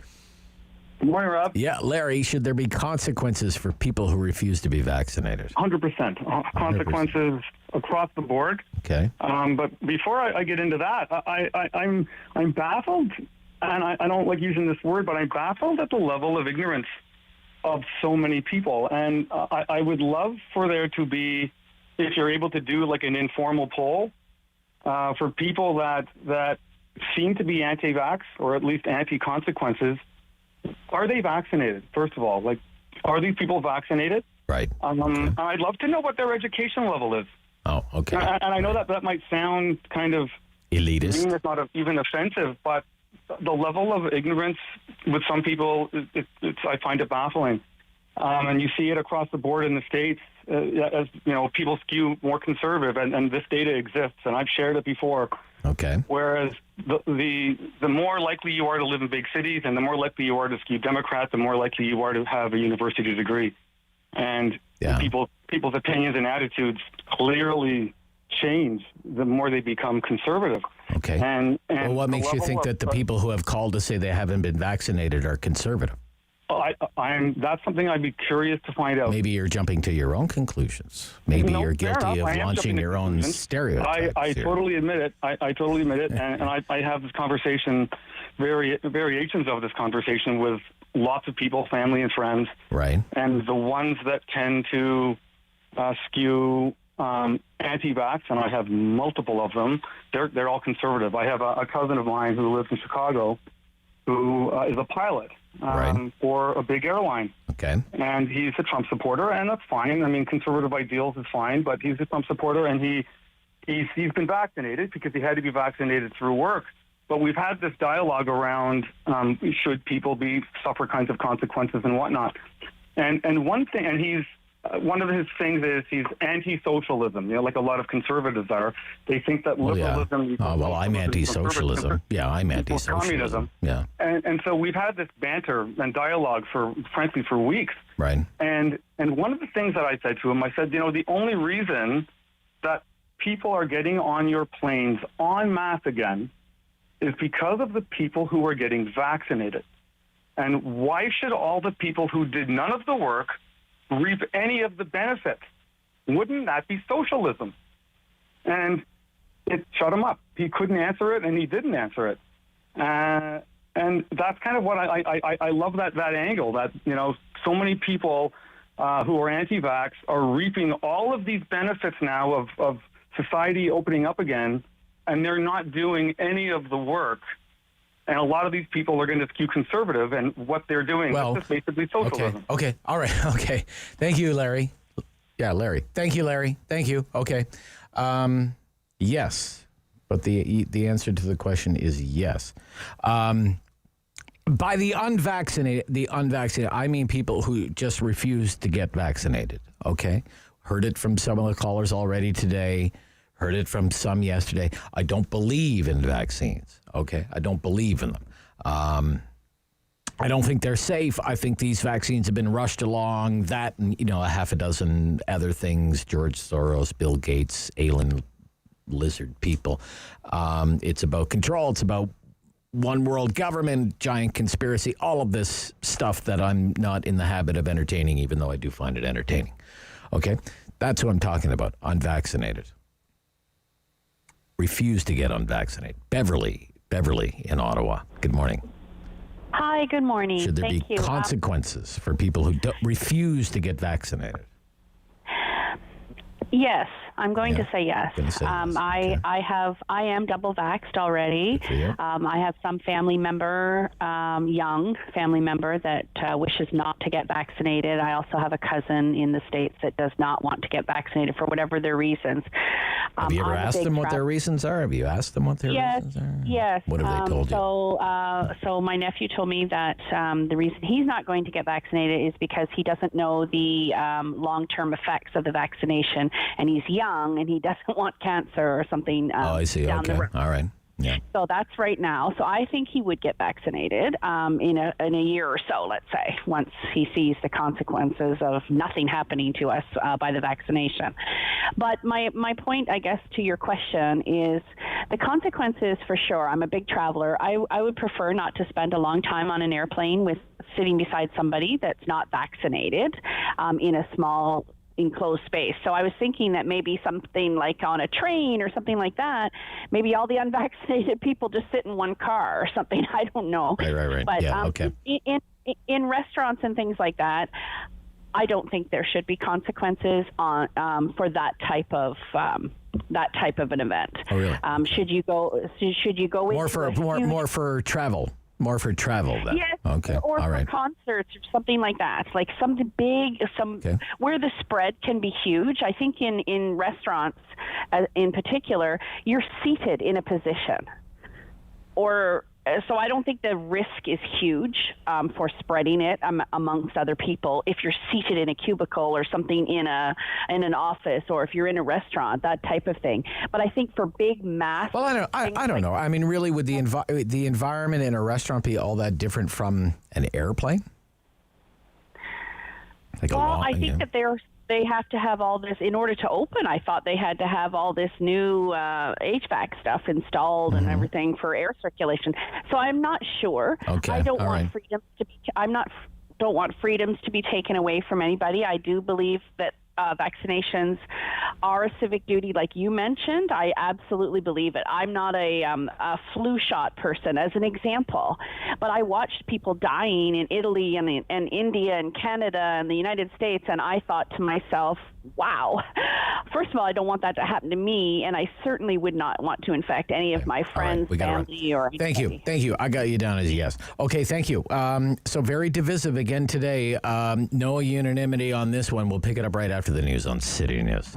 Good morning, Rob. Yeah, Larry, should there be consequences for people who refuse to be vaccinated? 100%. Consequences across the board. Okay. But before I get into that, I'm baffled, and I don't like using this word, but I'm baffled at the level of ignorance of so many people. And I would love for there to be, if you're able to do like an informal poll, for people that seem to be anti-vax or at least anti-consequences. Are they vaccinated, first of all? Like, are these people vaccinated? Right. Okay. I'd love to know what their education level is. Oh, okay. And I know that might sound kind of elitist. It's not even offensive, but the level of ignorance with some people, I find it baffling. And you see it across the board in the States as, people skew more conservative, and this data exists, and I've shared it before. Okay. Whereas the more likely you are to live in big cities and the more likely you are to skew Democrat, the more likely you are to have a university degree. And people's opinions and attitudes clearly change the more they become conservative. Okay. And well, what makes you think that the people who have called to say they haven't been vaccinated are conservative? That's something I'd be curious to find out. Maybe you're jumping to your own conclusions. Maybe you're guilty of launching your own stereotypes. I totally admit it. I totally admit it. And I have this conversation, variations of this conversation with lots of people, family and friends. Right. And the ones that tend to skew anti-vax, and I have multiple of them, they're all conservative. I have a cousin of mine who lives in Chicago who is a pilot. For a big airline. Okay. And he's a Trump supporter, and that's fine. I mean, conservative ideals is fine, but he's a Trump supporter, and he's been vaccinated because he had to be vaccinated through work. But we've had this dialogue around should people suffer kinds of consequences and whatnot. And one thing, and he's one of his things is he's anti-socialism, like a lot of conservatives are. They think that liberalism... well, I'm anti-socialism. Yeah, I'm anti-socialism. Yeah. And so we've had this banter and dialogue for weeks. Right. And one of the things that I said to him, I said, the only reason that people are getting on your planes en masse again is because of the people who are getting vaccinated. And why should all the people who did none of the work reap any of the benefits? Wouldn't that be socialism? And it shut him up. He couldn't answer it, and he didn't answer it. And that's kind of what I love that angle, that, so many people who are anti-vax are reaping all of these benefits now of society opening up again, and they're not doing any of the work. And a lot of these people are going to skew conservative, and what they're doing is just basically socialism. Okay. All right. Okay. Thank you, Larry. Yeah, Larry. Thank you, Larry. Thank you. Okay. Yes. But the answer to the question is yes. By the unvaccinated, I mean people who just refuse to get vaccinated, okay? Heard it from some of the callers already today, heard it from some yesterday. I don't believe in vaccines, okay? I don't believe in them. I don't think they're safe. I think these vaccines have been rushed along. That and, a half a dozen other things, George Soros, Bill Gates, alien lizard people. It's about control. It's about one world government, giant conspiracy, all of this stuff that I'm not in the habit of entertaining, even though I do find it entertaining. Okay? That's what I'm talking about. Unvaccinated. Refuse to get unvaccinated. Beverly in Ottawa. Good morning. Hi, good morning. Should there Thank be you. consequences for people who refuse to get vaccinated? Yes, I'm going to say yes. Okay. I am double vaxxed already. I have some family member, young family member that wishes not to get vaccinated. I also have a cousin in the States that does not want to get vaccinated for whatever their reasons. Have you ever asked them what their reasons are? Have you asked them what their reasons are? Yes. What have they told you? So my nephew told me that the reason he's not going to get vaccinated is because he doesn't know the long-term effects of the vaccination, and he's young and he doesn't want cancer or something. I see. Down Okay. the road. All right. Yeah. So that's right now. So I think he would get vaccinated in a year or so, let's say, once he sees the consequences of nothing happening to us by the vaccination. But my point, I guess, to your question is the consequences for sure. I'm a big traveler. I would prefer not to spend a long time on an airplane sitting beside somebody that's not vaccinated in a small enclosed space. So I was thinking that maybe something like on a train or something like that, maybe all the unvaccinated people just sit in one car or something. I don't know. Right. But yeah, okay. in restaurants and things like that, I don't think there should be consequences for that type of an event. Oh, really? Should you go More for travel. More for travel, then. Yes, okay. or all for right. concerts or something like that. Like something big, where the spread can be huge. I think in restaurants, in particular, you're seated in a position, so I don't think the risk is huge for spreading it amongst other people if you're seated in a cubicle or something in an office, or if you're in a restaurant, that type of thing. But I think for big mass, well, I don't know. I mean, really, would the environment in a restaurant be all that different from an airplane? I think that they have to have all this in order to open. I thought they had to have all this new HVAC stuff installed and everything for air circulation. So I'm not sure. Okay. I don't all want right. freedoms to be. Don't want freedoms to be taken away from anybody. I do believe that vaccinations are a civic duty, like you mentioned. I absolutely believe it. I'm not a flu shot person, as an example, but I watched people dying in Italy and India and Canada and the United States, and I thought to myself, wow. First of all, I don't want that to happen to me, and I certainly would not want to infect any of my friends, family, or anybody. Thank you. I got you down as a yes. Okay, thank you. So very divisive again today. No unanimity on this one. We'll pick it up right after the news on City News.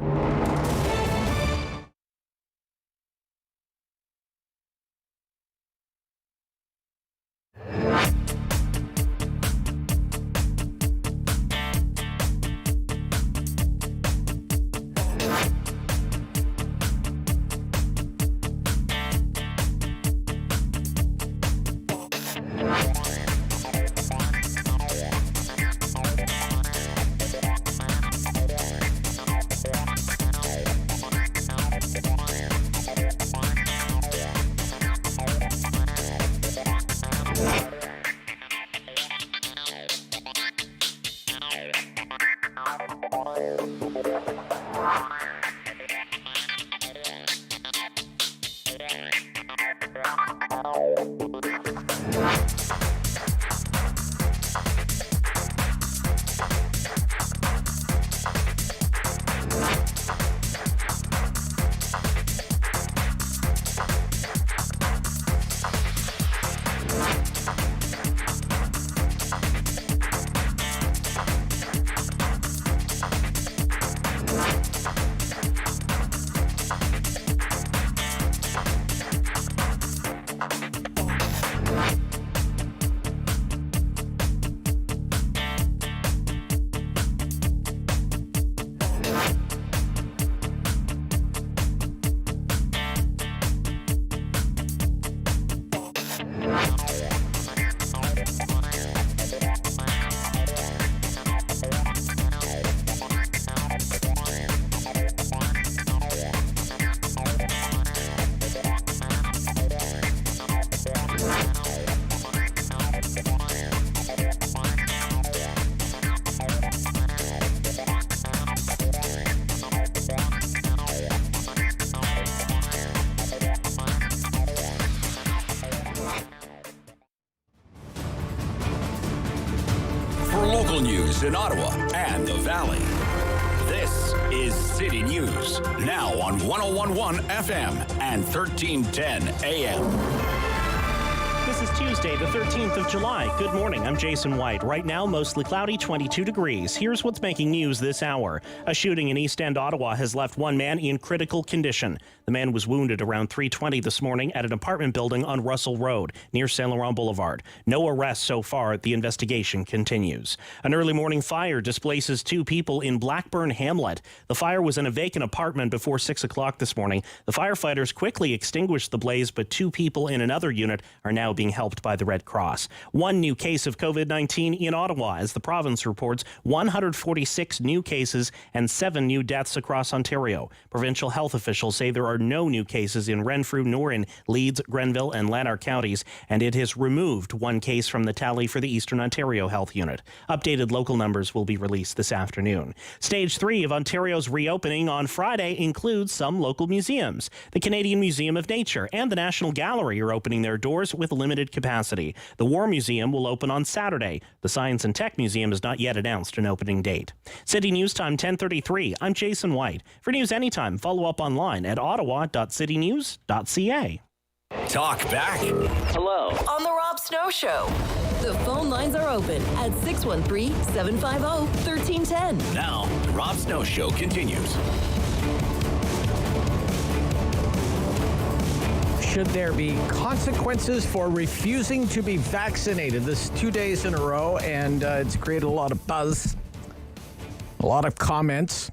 local news in Ottawa and the Valley. This is City News, now on 101.1 FM and 1310 AM. This is Tuesday, the 13th of July. Good morning. I'm Jason White. Right now, mostly cloudy, 22 degrees. Here's what's making news this hour. A shooting in East End, Ottawa has left one man in critical condition. The man was wounded around 3:20 this morning at an apartment building on Russell Road near Saint Laurent Boulevard. No arrests so far. The investigation continues. An early morning fire displaces two people in Blackburn Hamlet. The fire was in a vacant apartment before 6 o'clock this morning. The firefighters quickly extinguished the blaze, but two people in another unit are now being helped by the Red Cross. One new case of COVID-19 in Ottawa as the province reports 146 new cases and 7 new deaths across Ontario. Provincial health officials say there are no new cases in Renfrew nor in Leeds, Grenville and Lanark counties, and it has removed one case from the tally for the Eastern Ontario Health Unit. Updated local numbers will be released this afternoon. Stage 3 of Ontario's reopening on Friday includes some local museums. The Canadian Museum of Nature and the National Gallery are opening their doors with limited capacity. The War Museum will open on Saturday. The Science and Tech Museum has not yet announced an opening date. City News Time 10:33. I'm Jason White. For news anytime, follow up online at ottawa.citynews.ca. Talk back. Hello. On the Rob Snow Show. The phone lines are open at 613-750-1310. Now, the Rob Snow Show continues. Should there be consequences for refusing to be vaccinated? This is 2 days in a row, and it's created a lot of buzz, a lot of comments.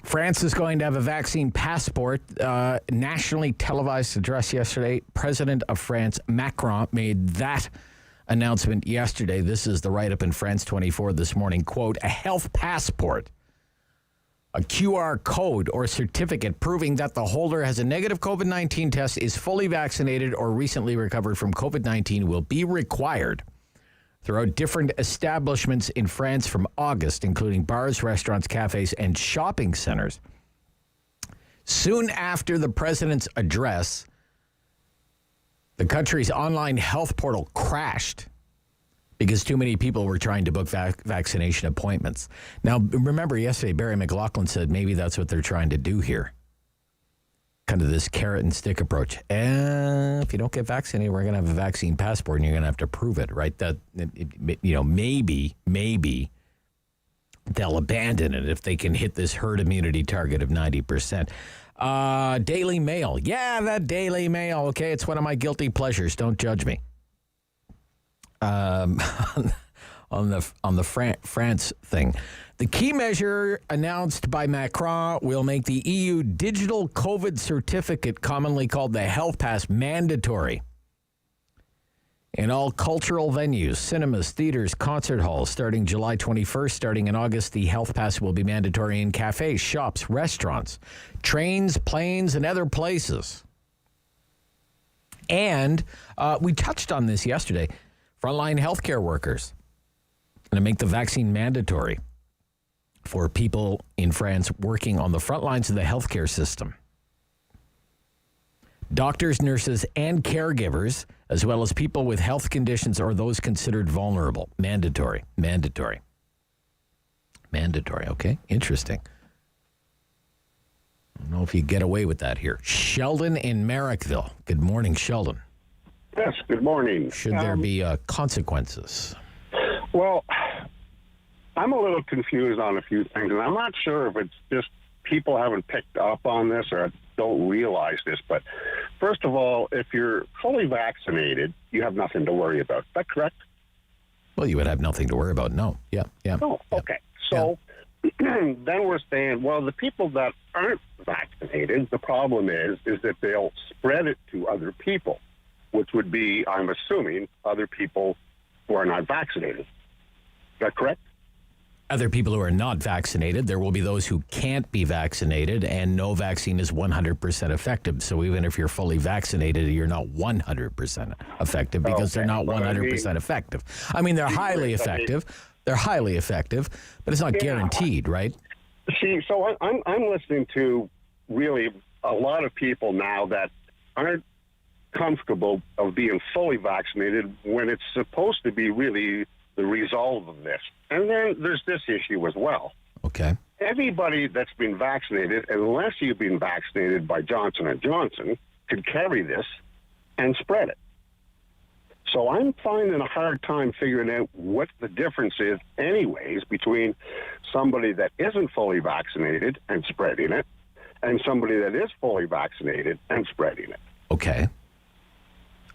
France is going to have a vaccine passport. Nationally televised address yesterday. President of France, Macron, made that announcement yesterday. This is the write-up in France 24 this morning. Quote, a health passport, a QR code or certificate proving that the holder has a negative COVID-19 test, is fully vaccinated, or recently recovered from COVID-19 will be required throughout different establishments in France from August, including bars, restaurants, cafes, and shopping centers. Soon after the president's address, the country's online health portal crashed because too many people were trying to book vaccination appointments. Now, remember yesterday, Barry McLaughlin said maybe that's what they're trying to do here. Kind of this carrot and stick approach. If you don't get vaccinated, we're going to have a vaccine passport and you're going to have to prove it, right? That, maybe they'll abandon it if they can hit this herd immunity target of 90%. Daily Mail. Yeah, that Daily Mail. Okay, it's one of my guilty pleasures. Don't judge me. On the France thing. The key measure announced by Macron will make the EU digital COVID certificate, commonly called the Health Pass, mandatory in all cultural venues, cinemas, theaters, concert halls, starting July 21st. Starting in August, the Health Pass will be mandatory in cafes, shops, restaurants, trains, planes, and other places. And we touched on this yesterday. Frontline healthcare workers going to make the vaccine mandatory for people in France working on the front lines of the healthcare system. Doctors, nurses, and caregivers, as well as people with health conditions or those considered vulnerable. Mandatory. Okay, interesting. I don't know if you get away with that here. Sheldon in Merrickville. Good morning, Sheldon. Yes, good morning. Should there be consequences? Well, I'm a little confused on a few things, and I'm not sure if it's just people haven't picked up on this or don't realize this. But first of all, if you're fully vaccinated, you have nothing to worry about. Is that correct? Well, you would have nothing to worry about. No. Yeah. Oh, okay. So then we're saying, well, the people that aren't vaccinated, the problem is that they'll spread it to other people, which would be, I'm assuming, other people who are not vaccinated. Is that correct? Other people who are not vaccinated. There will be those who can't be vaccinated, and no vaccine is 100% effective. So even if you're fully vaccinated, you're not 100% effective because they're not 100% effective. I mean, they're highly effective. They're highly effective, but it's not guaranteed, right? See, so I'm listening to really a lot of people now that aren't comfortable of being fully vaccinated when it's supposed to be really the resolve of this. And then there's this issue as well. Okay. Everybody that's been vaccinated, unless you've been vaccinated by Johnson & Johnson, could carry this and spread it. So I'm finding a hard time figuring out what the difference is anyways between somebody that isn't fully vaccinated and spreading it and somebody that is fully vaccinated and spreading it. Okay.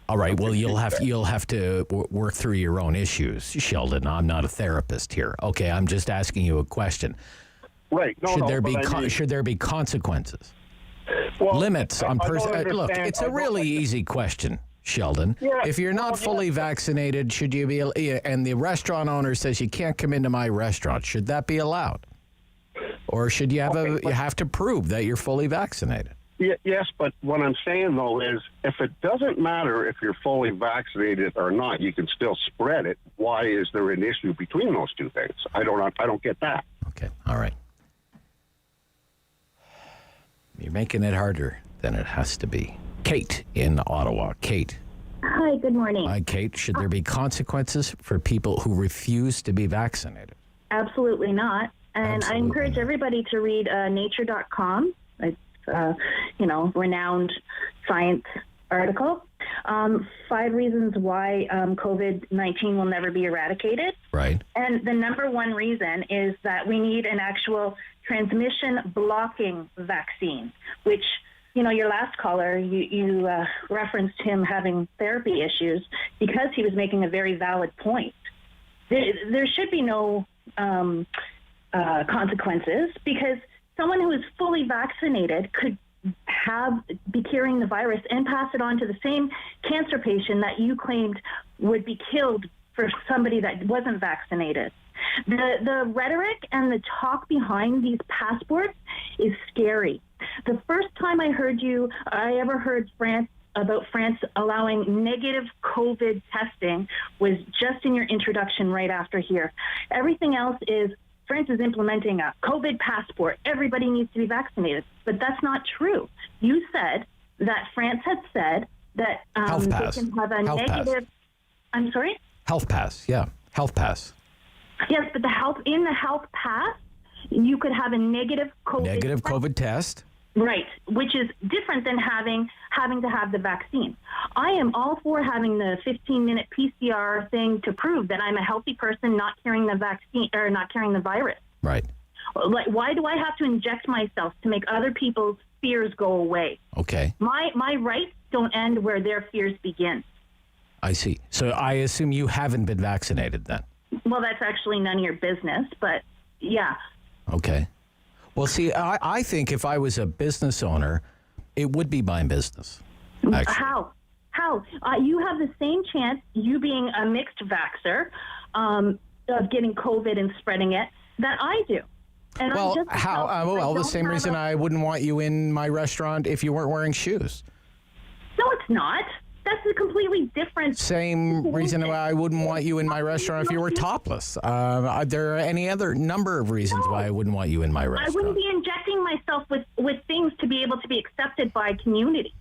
All right. Well, you'll have to work through your own issues, Sheldon. I'm not a therapist here. Okay, I'm just asking you a question. Right. Should there be consequences? Well, limits on person? Look, it's a really easy question, Sheldon. Yeah, if you're not fully vaccinated, should you be? And the restaurant owner says you can't come into my restaurant. Should that be allowed? Or should you have to prove that you're fully vaccinated? Yes, but what I'm saying, though, is if it doesn't matter if you're fully vaccinated or not, you can still spread it. Why is there an issue between those two things? I don't get that. Okay, all right. You're making it harder than it has to be. Kate in Ottawa. Kate. Hi, good morning. Hi, Kate. Should there be consequences for people who refuse to be vaccinated? Absolutely not. And I encourage everybody to read nature.com. It's renowned science article. 5 reasons why COVID-19 will never be eradicated. Right. And the number one reason is that we need an actual transmission blocking vaccine, which, your last caller, you referenced him having therapy issues because he was making a very valid point. There should be no consequences because someone who is fully vaccinated could be carrying the virus and pass it on to the same cancer patient that you claimed would be killed for somebody that wasn't vaccinated. The rhetoric and the talk behind these passports is scary. The first time I ever heard about France allowing negative COVID testing was just in your introduction right after here. Everything else is France is implementing a COVID passport. Everybody needs to be vaccinated. But that's not true. You said that France had said that they can have a negative... I'm sorry? Health pass, yeah. Health pass. Yes, but the health pass, you could have a negative COVID test. Right, which is different than having to have the vaccine. I am all for having the 15-minute PCR thing to prove that I'm a healthy person not carrying the vaccine or not carrying the virus. Right. Like, why do I have to inject myself to make other people's fears go away? Okay. My rights don't end where their fears begin. I see. So I assume you haven't been vaccinated then? Well, that's actually none of your business, but yeah. Okay. Well, see, I think if I was a business owner, it would be my business. Actually. How? You have the same chance, you being a mixed vaxxer, of getting COVID and spreading it, that I do. And well, how? The same reason I wouldn't want you in my restaurant if you weren't wearing shoes. No, it's not. That's a completely different... Same reason why I wouldn't want you in my restaurant if you were topless. There are any other number of reasons why I wouldn't want you in my restaurant. I wouldn't be injecting myself with things to be able to be accepted by a community.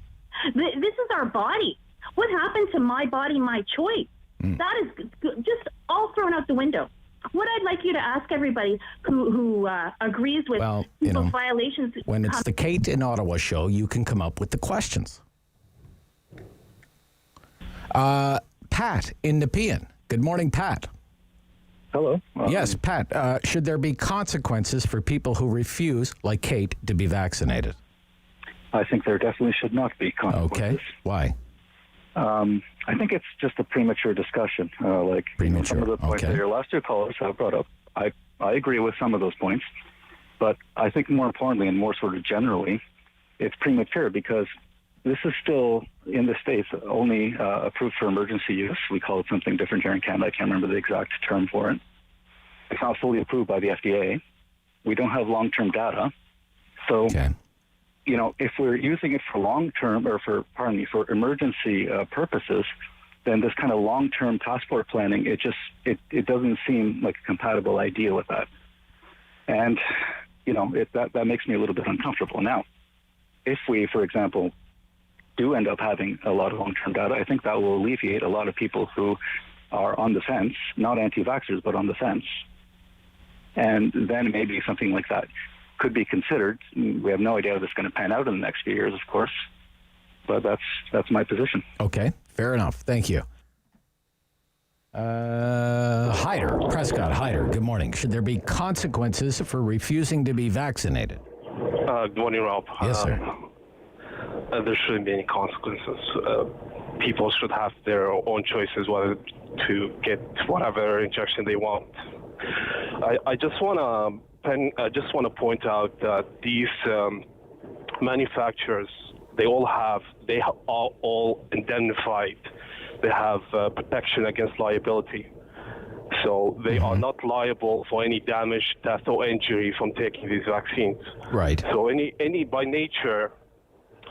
This is our body. What happened to my body, my choice? That is just all thrown out the window. What I'd like you to ask everybody who agrees with people's violations... When it's the Kate in Ottawa show, you can come up with the questions. Pat in Nepean. Good morning, Pat. Hello. Yes, Pat. Should there be consequences for people who refuse, like Kate, to be vaccinated? I think there definitely should not be consequences. Okay. Why? I think it's just a premature discussion. Premature. Some of the points that your last two callers have brought up, I agree with some of those points. But I think more importantly and more sort of generally, it's premature because this is still, in the States, only approved for emergency use. We call it something different here in Canada. I can't remember the exact term for it. It's not fully approved by the FDA. We don't have long-term data. So, if we're using it for long-term, or for emergency purposes, then this kind of long-term passport planning, it doesn't seem like a compatible idea with that. And, that makes me a little bit uncomfortable. Now, if we, for example, do end up having a lot of long-term data, I think that will alleviate a lot of people who are on the fence, not anti-vaxxers, but on the fence. And then maybe something like that could be considered. We have no idea how this is going to pan out in the next few years, of course, but that's my position. Okay, fair enough. Thank you. Prescott Hyder, good morning. Should there be consequences for refusing to be vaccinated? Good morning, Rob. Yes, sir. There shouldn't be any consequences. People should have their own choices whether to get whatever injection they want. I just want to point out that these manufacturers, they are all indemnified. They have protection against liability. So they are not liable for any damage, death, or injury from taking these vaccines. Right. So any by nature,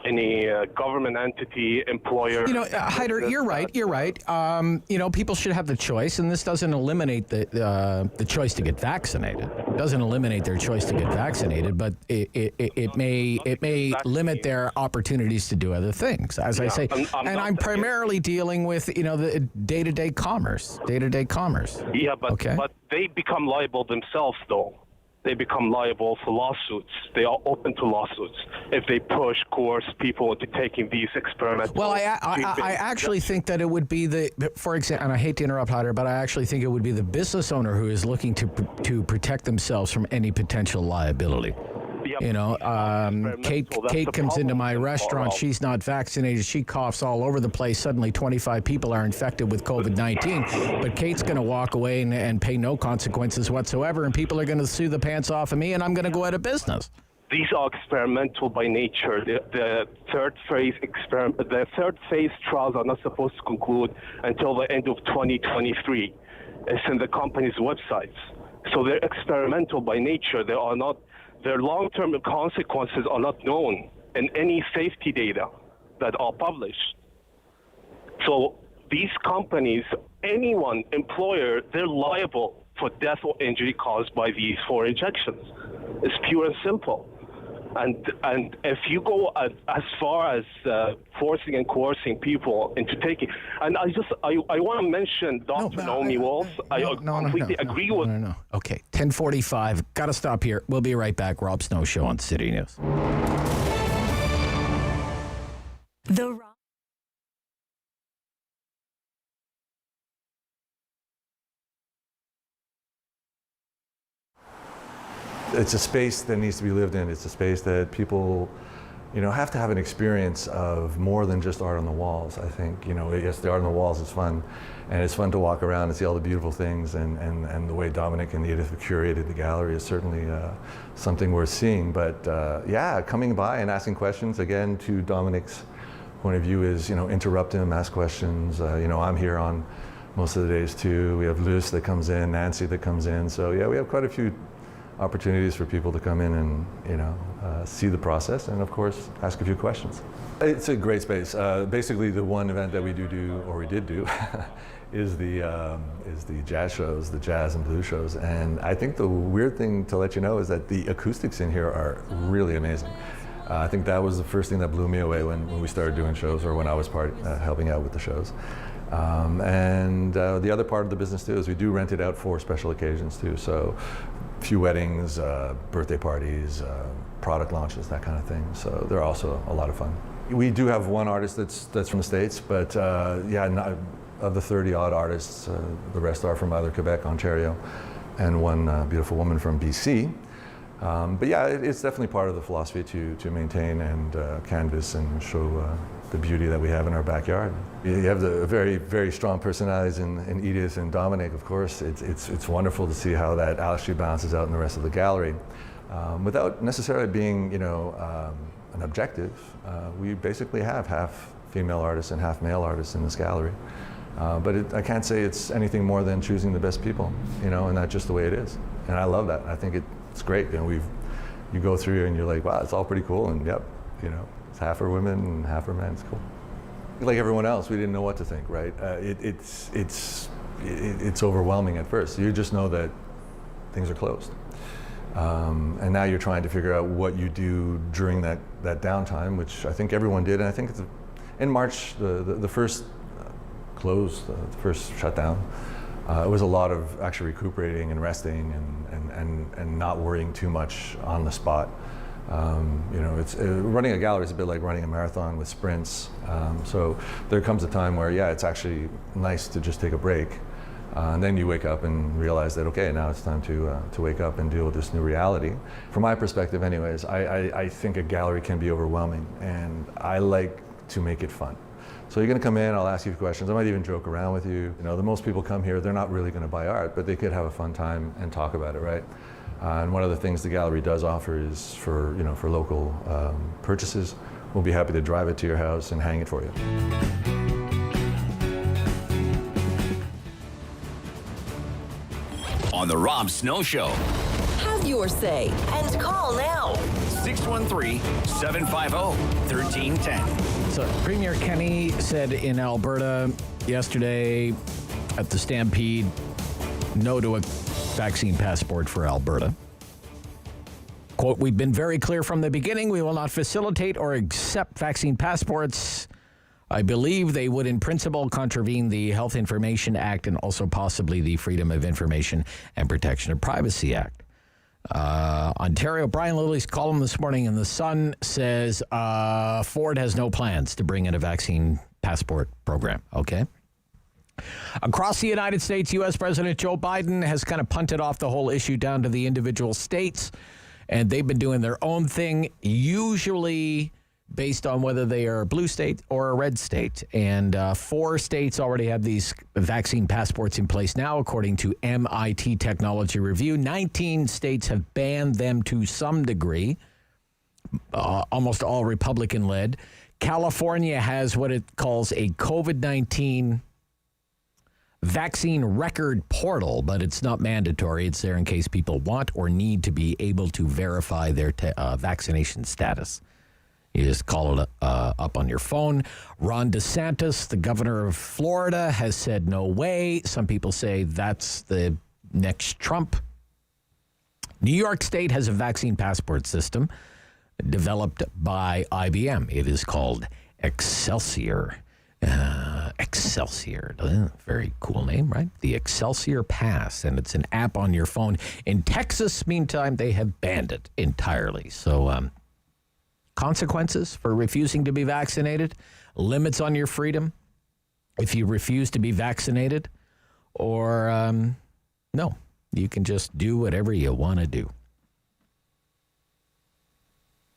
any government entity, employer. Hyder, you're right. People should have the choice, and this doesn't eliminate the choice to get vaccinated. It doesn't eliminate their choice to get vaccinated, but it may limit their opportunities to do other things. As I say, I'm primarily dealing with the day-to-day commerce. Yeah, but they become liable themselves, though. They become liable for lawsuits. They are open to lawsuits if they push, coerce people into taking these experimental. Well, I actually think that it would be for example, and I hate to interrupt, Hyder, but I actually think it would be the business owner who is looking to protect themselves from any potential liability. Kate comes into my restaurant. She's not vaccinated. She coughs all over the place. Suddenly 25 people are infected with COVID-19. But Kate's going to walk away and pay no consequences whatsoever. And people are going to sue the pants off of me, and I'm going to go out of business. These are experimental by nature. The third phase trials are not supposed to conclude until the end of 2023. It's in the company's websites. So they're experimental by nature. Their long-term consequences are not known in any safety data that are published. So these companies, employer, they're liable for death or injury caused by these 4 injections. It's pure and simple. And if you go as far as forcing and coercing people into taking, and I want to mention Dr. Naomi Walls. I completely agree with. No. Okay, 10:45. Got to stop here. We'll be right back. Rob Snow Show on City News. It's a space that needs to be lived in. It's a space that people, have to have an experience of more than just art on the walls. I think, yes, the art on the walls is fun, and it's fun to walk around and see all the beautiful things, and the way Dominic and Edith have curated the gallery is certainly something worth seeing. But coming by and asking questions, again, to Dominic's point of view is, interrupt him, ask questions. I'm here on most of the days too. We have Luce that comes in, Nancy that comes in. So yeah, we have quite a few opportunities for people to come in and see the process, and of course ask a few questions. It's a great space. Basically, the one event that we did do, is the jazz shows, the jazz and blues shows. And I think the weird thing to let you know is that the acoustics in here are really amazing. I think that was the first thing that blew me away when we started doing shows, or when I was helping out with the shows. The other part of the business too is we do rent it out for special occasions too. So a few weddings, birthday parties, product launches, that kind of thing. So they're also a lot of fun. We do have one artist that's from the States, but of the 30 odd artists, the rest are from either Quebec, Ontario, and one beautiful woman from BC. But yeah, it's definitely part of the philosophy to maintain and canvas and show the beauty that we have in our backyard. You have the very, very strong personalities in Edith and Dominic, of course. It's wonderful to see how that actually balances out in the rest of the gallery. Without necessarily being, an objective, we basically have half female artists and half male artists in this gallery. But I can't say it's anything more than choosing the best people, and that's just the way it is. And I love that. I think it's great. You go through and you're like, wow, it's all pretty cool. And yep, it's half are women and half are men. It's cool. Like everyone else, we didn't know what to think, right? It's overwhelming at first. You just know that things are closed. And now you're trying to figure out what you do during that downtime, which I think everyone did. And I think in March, the first closed, the first shutdown, it was a lot of actually recuperating and resting and not worrying too much on the spot. It's running a gallery is a bit like running a marathon with sprints. So there comes a time where, it's actually nice to just take a break. And then you wake up and realize that, okay, now it's time to wake up and deal with this new reality. From my perspective anyways, I think a gallery can be overwhelming, and I like to make it fun. So you're going to come in, I'll ask you questions, I might even joke around with you. The most people come here, they're not really going to buy art, but they could have a fun time and talk about it, right? And one of the things the gallery does offer is for local purchases, we'll be happy to drive it to your house and hang it for you. On the Rob Snow Show. Have your say and call now. 613-750-1310. So Premier Kenney said in Alberta yesterday at the Stampede, no to a vaccine passport for Alberta. Quote, we've been very clear from the beginning, we will not facilitate or accept vaccine passports. I believe they would in principle contravene the Health Information Act and also possibly the Freedom of Information and Protection of Privacy Act. Ontario, Brian Lilly's column this morning in The Sun says Ford has no plans to bring in a vaccine passport program. Okay. Across the United States, U.S. President Joe Biden has kind of punted off the whole issue down to the individual states, and they've been doing their own thing, usually based on whether they are a blue state or a red state. And 4 states already have these vaccine passports in place now, according to MIT Technology Review. 19 states have banned them to some degree, almost all Republican-led. California has what it calls a COVID-19 vaccine record portal, but it's not mandatory. It's there in case people want or need to be able to verify their vaccination status. You just call it up on your phone. Ron DeSantis, the governor of Florida, has said no way. Some people say that's the next Trump. New York State has a vaccine passport system developed by IBM. It is called Excelsior. Excelsior, very cool name, right? The Excelsior Pass, and it's an app on your phone. In Texas, meantime, they have banned it entirely. So, consequences for refusing to be vaccinated, limits on your freedom if you refuse to be vaccinated, or no, you can just do whatever you want to do.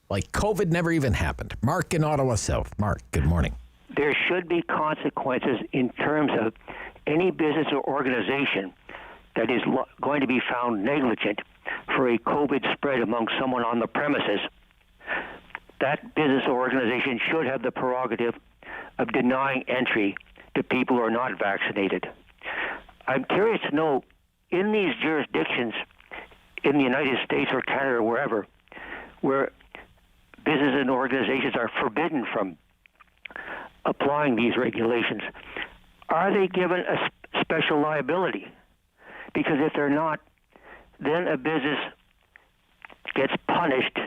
Like COVID never even happened. Mark in Ottawa South. Mark, good morning. There should be consequences in terms of any business or organization that is going to be found negligent for a COVID spread among someone on the premises. That business or organization should have the prerogative of denying entry to people who are not vaccinated. I'm curious to know, in these jurisdictions in the United States or Canada or wherever, where businesses and organizations are forbidden from applying these regulations, are they given a special liability? Because if they're not, then a business gets punished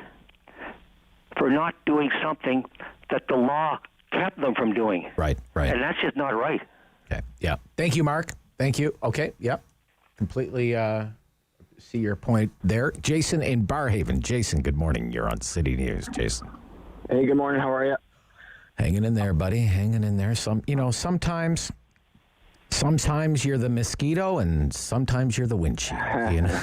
for not doing something that the law kept them from doing. Right. And that's just not right. Okay, yeah. Thank you, Mark. Thank you. Okay, yep. Completely see your point there. Jason in Barrhaven. Jason, good morning. You're on City News. Jason. Hey, good morning. How are you? Hanging in there, buddy. Hanging in there. Sometimes you're the mosquito, and sometimes you're the windshield. You know?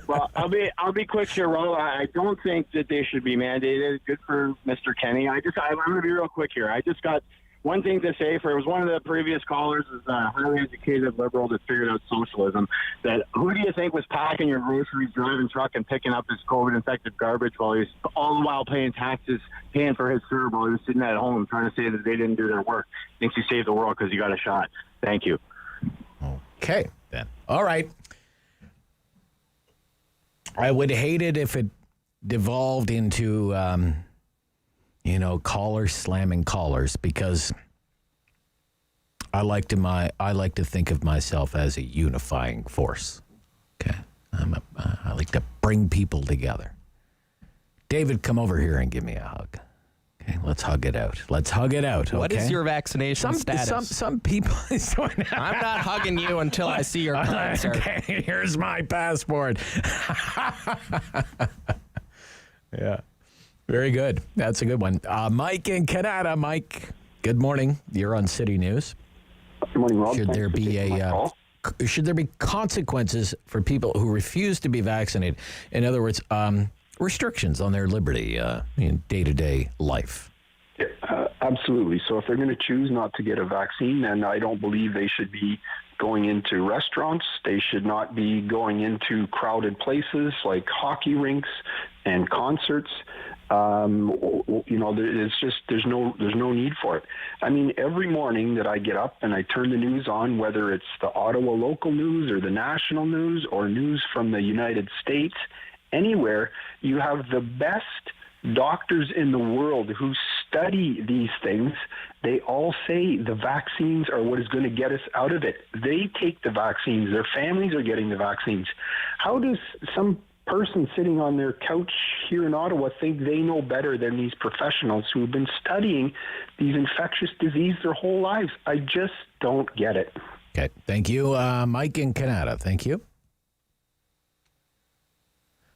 Well, I'll be quick here, Ro. I don't think that they should be mandated. Good for Mr. Kenney. I'm going to be real quick here. I just got one thing to say. It was one of the previous callers, is a highly educated liberal that figured out socialism. That who do you think was packing your groceries, driving truck, and picking up his COVID-infected garbage while he's all the while paying taxes, paying for his serve while he was sitting at home trying to say that they didn't do their work? Thinks he saved the world because he got a shot. Thank you. Okay, then. All right. I would hate it if it devolved into callers slamming callers, because I like to think of myself as a unifying force. Okay, I like to bring people together. David, come over here and give me a hug. Okay, Let's hug it out. Let's hug it out. What okay? is your vaccination status? Some people. I'm not hugging you until I see your card, sir. Okay, here's my passport. Yeah. Very good. That's a good one. Mike in Canada. Mike, good morning. You're on City News. Good morning, Rob. Should there be consequences for people who refuse to be vaccinated? In other words, restrictions on their liberty in day-to-day life? Absolutely. So if they're going to choose not to get a vaccine, then I don't believe they should be going into restaurants. They should not be going into crowded places like hockey rinks and concerts. There's no need for it. I mean, every morning that I get up and I turn the news on, whether it's the Ottawa local news or the national news or news from the United States, anywhere, you have the best doctors in the world who study these things. They all say the vaccines are what is going to get us out of it. They take the vaccines. Their families are getting the vaccines. How does some person sitting on their couch here in Ottawa think they know better than these professionals who have been studying these infectious diseases their whole lives? I just don't get it. Okay. Thank you, Mike in Canada. Thank you.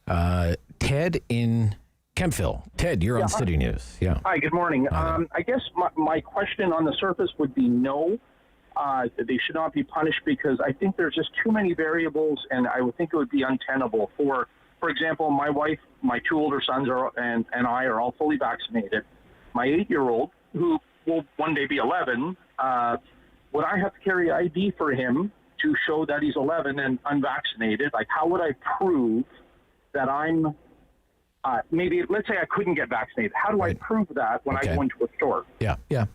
Ted in Kemptville. Ted, you're on City News. Yeah. Hi, good morning. I guess my question on the surface would be no. They should not be punished because I think there's just too many variables, and I would think it would be untenable. For example, my wife, my two older sons and I are all fully vaccinated. My 8-year-old, who will one day be 11, would I have to carry ID for him to show that he's 11 and unvaccinated? Like, how would I prove that I'm maybe, let's say I couldn't get vaccinated. How do I prove that when I go into a store? Yeah. You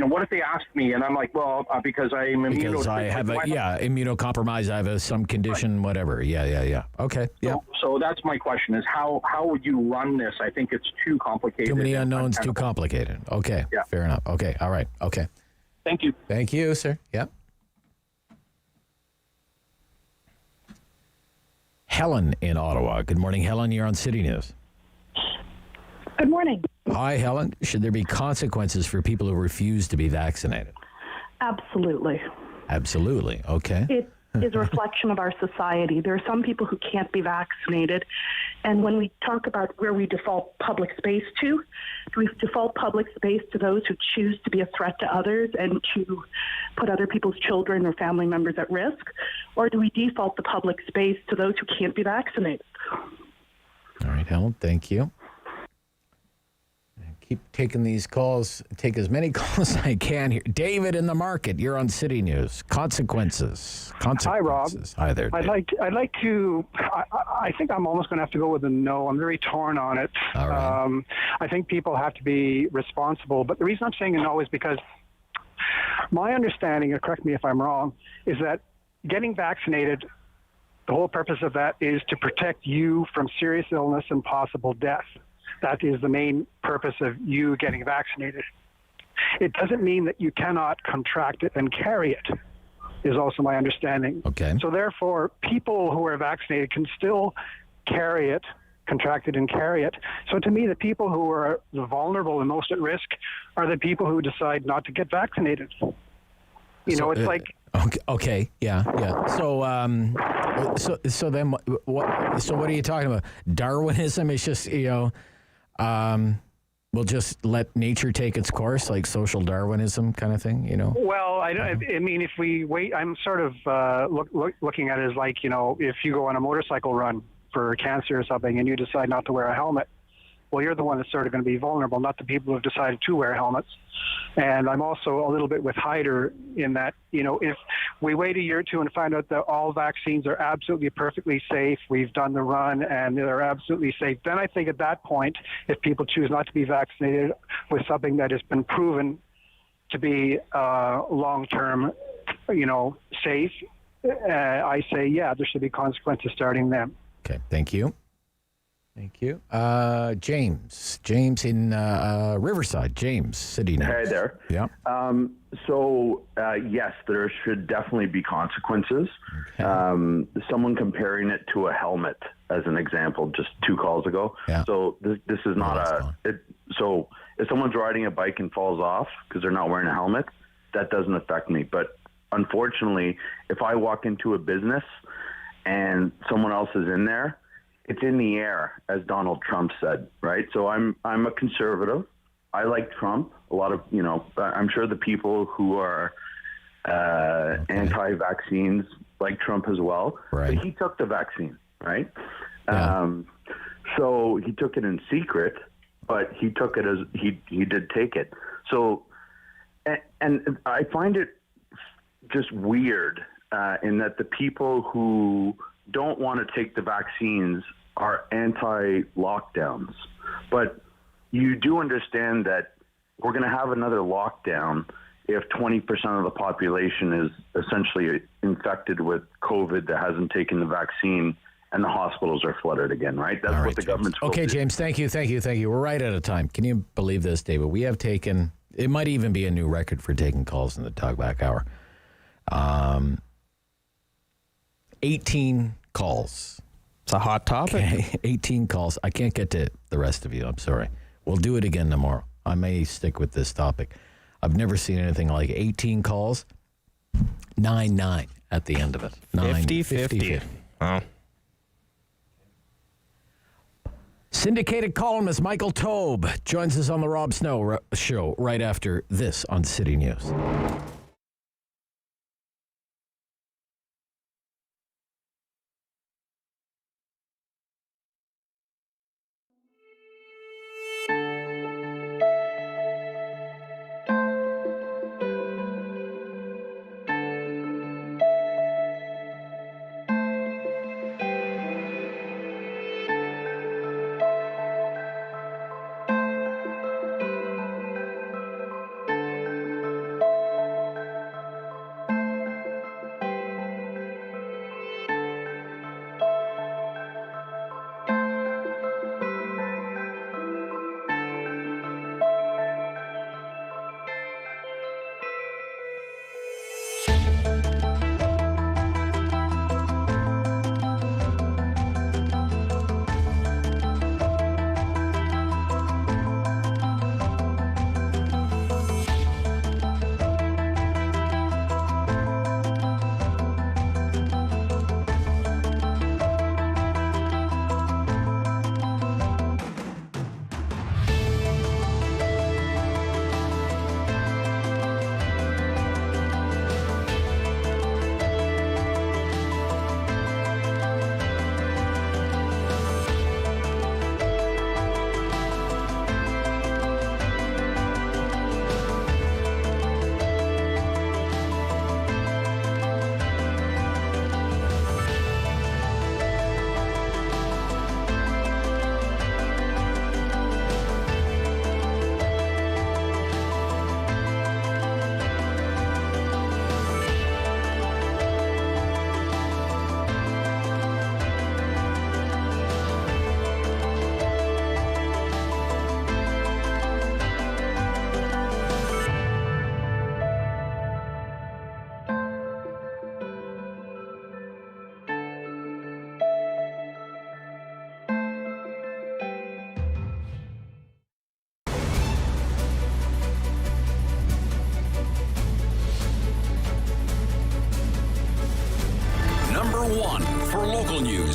know, what if they ask me and I'm like, well, because I'm immunocompromised. I have some condition, whatever. Yeah. Okay. Yeah. So that's my question: is how would you run this? I think it's too complicated. Too many unknowns. Too complicated. Okay. Yeah. Fair enough. Okay. All right. Okay. Thank you. Thank you, sir. Yeah. Helen in Ottawa. Good morning, Helen. You're on City News. Good morning. Hi, Helen. Should there be consequences for people who refuse to be vaccinated? Absolutely. Absolutely. Okay. It is a reflection of our society. There are some people who can't be vaccinated. And when we talk about where we default public space to, do we default public space to those who choose to be a threat to others and to put other people's children or family members at risk? Or do we default the public space to those who can't be vaccinated? All right, Helen, thank you. Keep taking these calls. Take as many calls as I can here. David in the Market. You're on City News. Consequences. Hi, Rob. Hi there, Dave. I'd like to. I think I'm almost going to have to go with a no. I'm very torn on it. All right. I think people have to be responsible. But the reason I'm saying a no is because my understanding, and correct me if I'm wrong, is that getting vaccinated, the whole purpose of that is to protect you from serious illness and possible death. That is the main purpose of you getting vaccinated. It doesn't mean that you cannot contract it and carry it, is also my understanding. Okay. So therefore, people who are vaccinated can still carry it, contract it and carry it. So to me, the people who are vulnerable and most at risk are the people who decide not to get vaccinated. It's like... Okay. Yeah. So then what? So what are you talking about? Darwinism is just we'll just let nature take its course, like social Darwinism kind of thing. Well, I mean, if we wait, I'm sort of looking at it as like if you go on a motorcycle run for cancer or something and you decide not to wear a helmet. Well, you're the one that's sort of going to be vulnerable, not the people who have decided to wear helmets. And I'm also a little bit with Hyder in that, if we wait a year or two and find out that all vaccines are absolutely perfectly safe, we've done the run and they're absolutely safe, then I think at that point, if people choose not to be vaccinated with something that has been proven to be long-term, safe, I say, yeah, there should be consequences starting then. Okay, thank you. Thank you. James in Riverside. James, City News. Hey there. Yeah. Yes, there should definitely be consequences. Okay. Someone comparing it to a helmet as an example just 2 calls ago. Yeah. So this is not So if someone's riding a bike and falls off because they're not wearing a helmet, that doesn't affect me. But unfortunately, if I walk into a business and someone else is in there, it's in the air, as Donald Trump said, right? So I'm a conservative. I like Trump. A lot of, I'm sure the people who are anti-vaccines like Trump as well. Right. But he took the vaccine, right? Yeah. So he took it in secret, but he took it as he did take it. So, and I find it just weird in that the people who don't want to take the vaccines are anti-lockdowns. But you do understand that we're going to have another lockdown if 20% of the population is essentially infected with COVID that hasn't taken the vaccine and the hospitals are flooded again, right? That's what the government's Okay, James, thank you. We're right out of time. Can you believe this, David? We have taken, it might even be a new record for taking calls in the Talkback Hour. 18 calls. It's a hot topic. Okay, 18 calls. I can't get to the rest of you. I'm sorry. We'll do it again tomorrow. I may stick with this topic. I've never seen anything like 18 calls, 9-9 at the end of it. 50-50. Oh. Syndicated columnist Michael Taube joins us on the Rob Snow Show right after this on City News.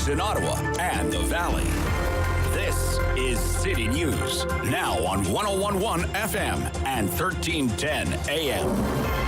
In Ottawa and the Valley. This is City News, now on 101.1 FM and 1310 AM.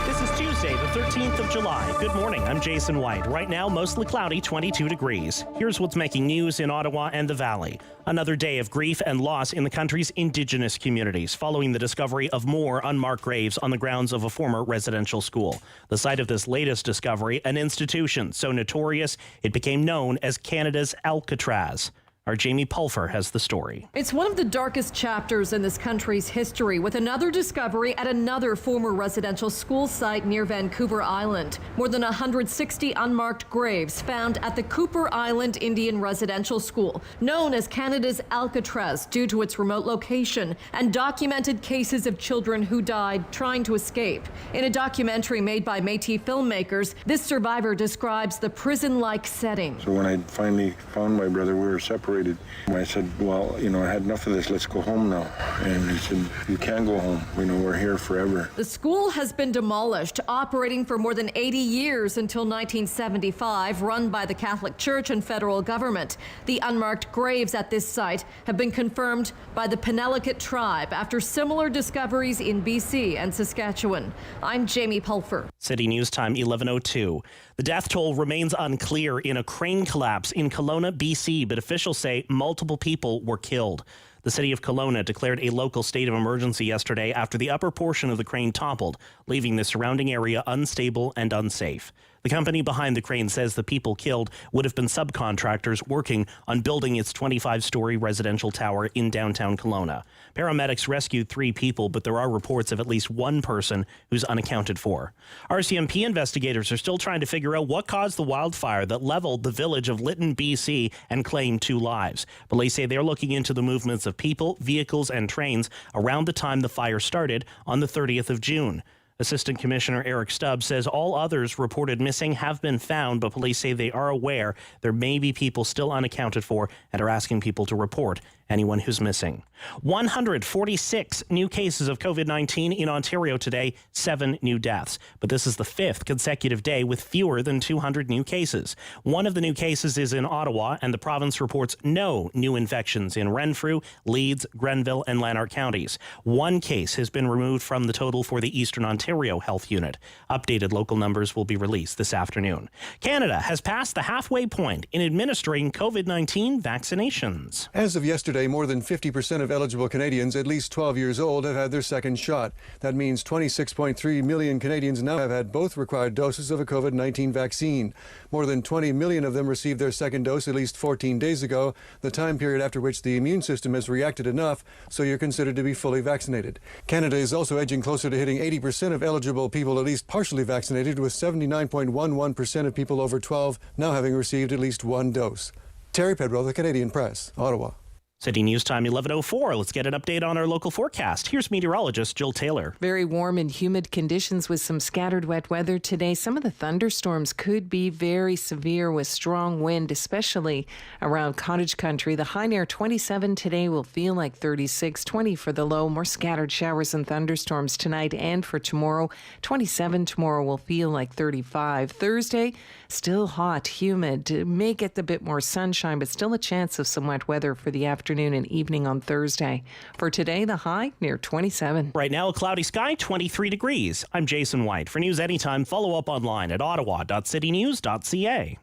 This is Tuesday, the 13th of July. Good morning, I'm Jason White. Right now, mostly cloudy, 22 degrees. Here's what's making news in Ottawa and the Valley. Another day of grief and loss in the country's Indigenous communities following the discovery of more unmarked graves on the grounds of a former residential school. The site of this latest discovery, an institution so notorious it became known as Canada's Alcatraz. Our Jamie Pulfer has the story. It's one of the darkest chapters in this country's history, with another discovery at another former residential school site near Vancouver Island. More than 160 unmarked graves found at the Cooper Island Indian Residential School, known as Canada's Alcatraz due to its remote location and documented cases of children who died trying to escape. In a documentary made by Métis filmmakers, this survivor describes the prison-like setting. So when I finally found my brother, we were separated separated. I said, well, I had enough of this. Let's go home now. And he said, you can't go home. We're here forever. The school has been demolished, operating for more than 80 years until 1975, run by the Catholic Church and federal government. The unmarked graves at this site have been confirmed by the Penelakut tribe after similar discoveries in BC and Saskatchewan. I'm Jamie Pulfer. City News Time 11:02. The death toll remains unclear in a crane collapse in Kelowna, BC, but officials say multiple people were killed. The city of Kelowna declared a local state of emergency yesterday after the upper portion of the crane toppled, leaving the surrounding area unstable and unsafe. The company behind the crane says the people killed would have been subcontractors working on building its 25-story residential tower in downtown Kelowna. Paramedics rescued 3 people, but there are reports of at least one person who's unaccounted for. RCMP investigators are still trying to figure out what caused the wildfire that leveled the village of Lytton, BC, and claimed 2 lives. Police say they're looking into the movements of people, vehicles, and trains around the time the fire started on the 30th of June. Assistant Commissioner Eric Stubbs says all others reported missing have been found, but police say they are aware there may be people still unaccounted for and are asking people to report anyone who's missing. 146 new cases of COVID-19 in Ontario today, 7 new deaths. But this is the 5th consecutive day with fewer than 200 new cases. One of the new cases is in Ottawa, and the province reports no new infections in Renfrew, Leeds, Grenville, and Lanark counties. 1 case has been removed from the total for the Eastern Ontario Health Unit. Updated local numbers will be released this afternoon. Canada has passed the halfway point in administering COVID-19 vaccinations. As of yesterday, more than 50% of eligible Canadians at least 12 years old have had their second shot. That means 26.3 million Canadians now have had both required doses of a COVID-19 vaccine. More than 20 million of them received their second dose at least 14 days ago, the time period after which the immune system has reacted enough so you're considered to be fully vaccinated. Canada is also edging closer to hitting 80% of eligible people at least partially vaccinated, with 79.11% of people over 12 now having received at least 1 dose. Terry Pedro, The Canadian Press, Ottawa. City News Time 11:04. Let's get an update on our local forecast. Here's meteorologist Jill Taylor. Very warm and humid conditions with some scattered wet weather today. Some of the thunderstorms could be very severe with strong wind, especially around cottage country. The high near 27 today will feel like 36, 20 for the low. More scattered showers and thunderstorms tonight and for tomorrow. 27 tomorrow will feel like 35. Thursday, still hot, humid. May get a bit more sunshine, but still a chance of some wet weather for the afternoon and evening on Thursday. For today, the high near 27. Right now, a cloudy sky, 23 degrees. I'm Jason White. For news anytime, follow up online at ottawa.citynews.ca.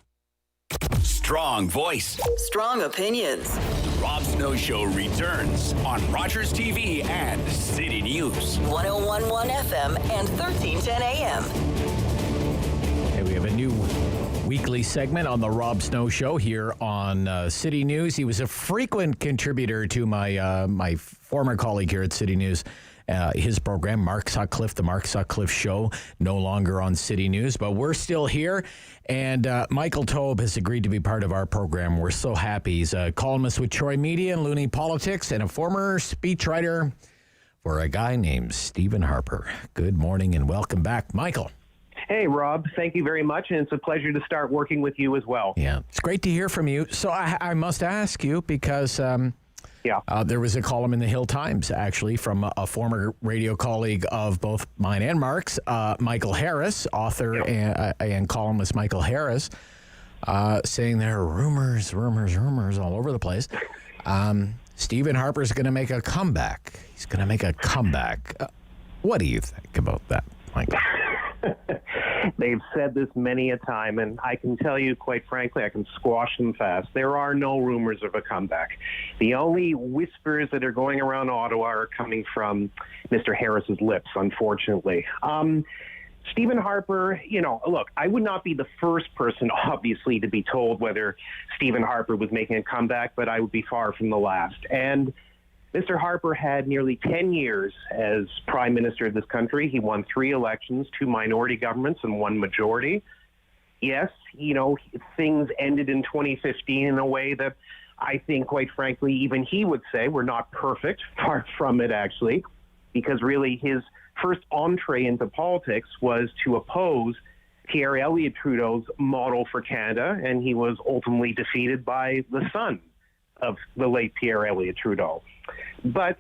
Strong voice. Strong opinions. The Rob Snow Show returns on Rogers TV and City News. 101.1 FM and 1310 AM. Hey, we have a new weekly segment on the Rob Snow Show here on City News. He was a frequent contributor to my former colleague here at City News, his program, Mark Sutcliffe, the Mark Sutcliffe Show, no longer on City News, but we're still here. And Michael Taube has agreed to be part of our program. We're so happy. He's a columnist with Troy Media and Loonie Politics and a former speechwriter for a guy named Stephen Harper. Good morning and welcome back, Michael. Hey, Rob, thank you very much, and it's a pleasure to start working with you as well. Yeah, it's great to hear from you. So I must ask you, because there was a column in the Hill Times, actually, from a former radio colleague of both mine and Mark's, Michael Harris, author and columnist Michael Harris, saying there are rumors all over the place. Stephen Harper's going to make a comeback. He's going to make a comeback. What do you think about that, Michael? They've said this many a time, and I can tell you, quite frankly, I can squash them fast. There are no rumors of a comeback. The only whispers that are going around Ottawa are coming from Mr. Harris's lips, unfortunately. Stephen Harper, look, I would not be the first person, obviously, to be told whether Stephen Harper was making a comeback, but I would be far from the last. And Mr. Harper had nearly 10 years as Prime Minister of this country. He won 3 elections, 2 minority governments and 1 majority. Yes, things ended in 2015 in a way that I think, quite frankly, even he would say were not perfect, far from it, actually, because really his first entree into politics was to oppose Pierre Elliott Trudeau's model for Canada, and he was ultimately defeated by the son of the late Pierre Elliott Trudeau. But,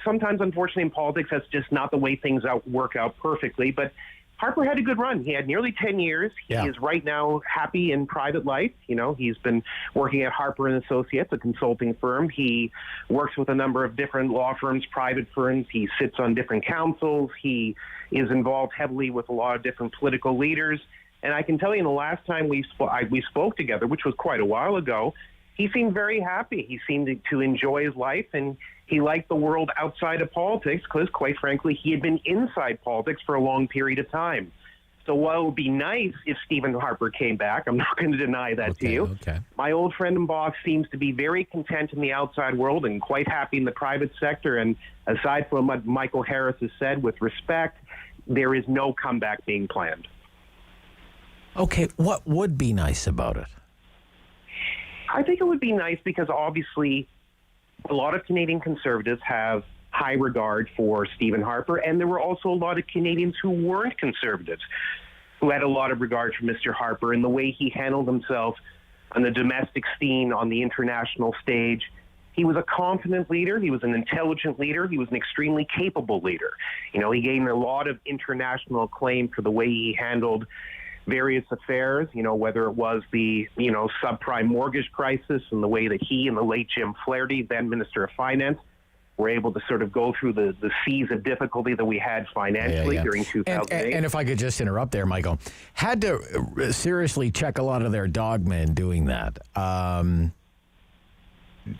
sometimes, unfortunately, in politics, that's just not the way things work out perfectly. But Harper had a good run. He had nearly 10 years. He is right now happy in private life. He's been working at Harper & Associates, a consulting firm. He works with a number of different law firms, private firms. He sits on different councils. He is involved heavily with a lot of different political leaders. And I can tell you, the last time we spoke together, which was quite a while ago, he seemed very happy. He seemed to enjoy his life, and he liked the world outside of politics because, quite frankly, he had been inside politics for a long period of time. So while it would be nice if Stephen Harper came back, I'm not going to deny that to you. Okay. My old friend and boss seems to be very content in the outside world and quite happy in the private sector. And aside from what Michael Harris has said, with respect, there is no comeback being planned. Okay, what would be nice about it? I think it would be nice because obviously a lot of Canadian Conservatives have high regard for Stephen Harper, and there were also a lot of Canadians who weren't Conservatives who had a lot of regard for Mr. Harper and the way he handled himself on the domestic scene, on the international stage. He was a confident leader. He was an intelligent leader. He was an extremely capable leader. He gained a lot of international acclaim for the way he handled various affairs, whether it was the, subprime mortgage crisis and the way that he and the late Jim Flaherty, then Minister of Finance, were able to sort of go through the seas of difficulty that we had financially during 2008. And if I could just interrupt there, Michael, had to seriously check a lot of their dogmen doing that.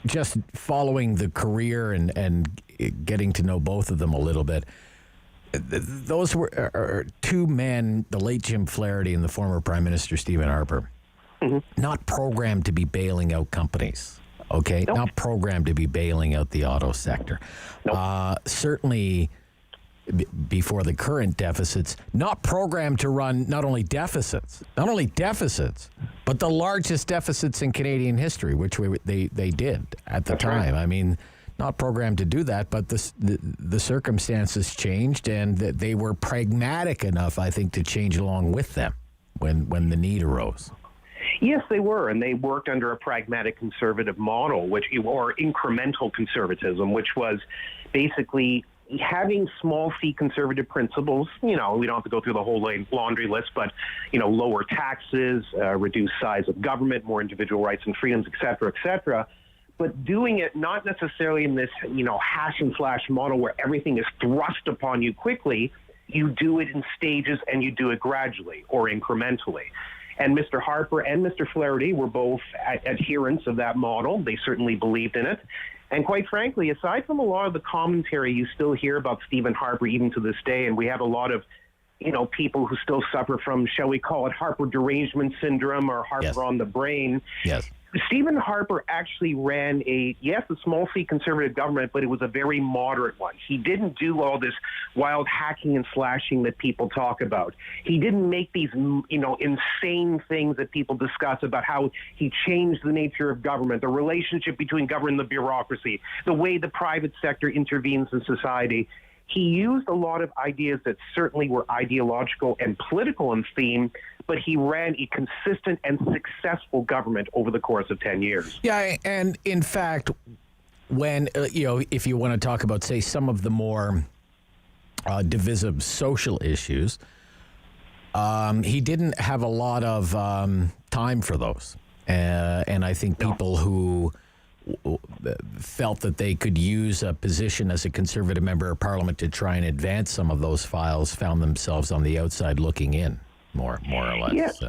Just following the career and getting to know both of them a little bit. Those were two men, the late Jim Flaherty and the former Prime Minister Stephen Harper, not programmed to be bailing out companies, okay? Nope. Not programmed to be bailing out the auto sector. Nope. Certainly before the current deficits, not programmed to run not only deficits, but the largest deficits in Canadian history, which they did at the time. Right. I mean, not programmed to do that, but the circumstances changed, and they were pragmatic enough, I think, to change along with them when the need arose. Yes, they were, and they worked under a pragmatic conservative model, or incremental conservatism, which was basically having small C conservative principles. We don't have to go through the whole laundry list, but lower taxes, reduced size of government, more individual rights and freedoms, et cetera, but doing it not necessarily in this, hash and flash model where everything is thrust upon you quickly. You do it in stages and you do it gradually or incrementally. And Mr. Harper and Mr. Flaherty were both adherents of that model. They certainly believed in it. And quite frankly, aside from a lot of the commentary you still hear about Stephen Harper even to this day, and we have a lot of people who still suffer from, shall we call it, Harper derangement syndrome or Harper on the brain. Yes. Stephen Harper actually ran a small C conservative government, but it was a very moderate one. He didn't do all this wild hacking and slashing that people talk about. He didn't make these, insane things that people discuss about how he changed the nature of government, the relationship between government and the bureaucracy, the way the private sector intervenes in society. He used a lot of ideas that certainly were ideological and political in theme, but he ran a consistent and successful government over the course of 10 years. Yeah, and in fact, when, if you want to talk about, say, some of the more divisive social issues, he didn't have a lot of time for those. And I think people who felt that they could use a position as a Conservative member of Parliament to try and advance some of those files found themselves on the outside looking in, more or less.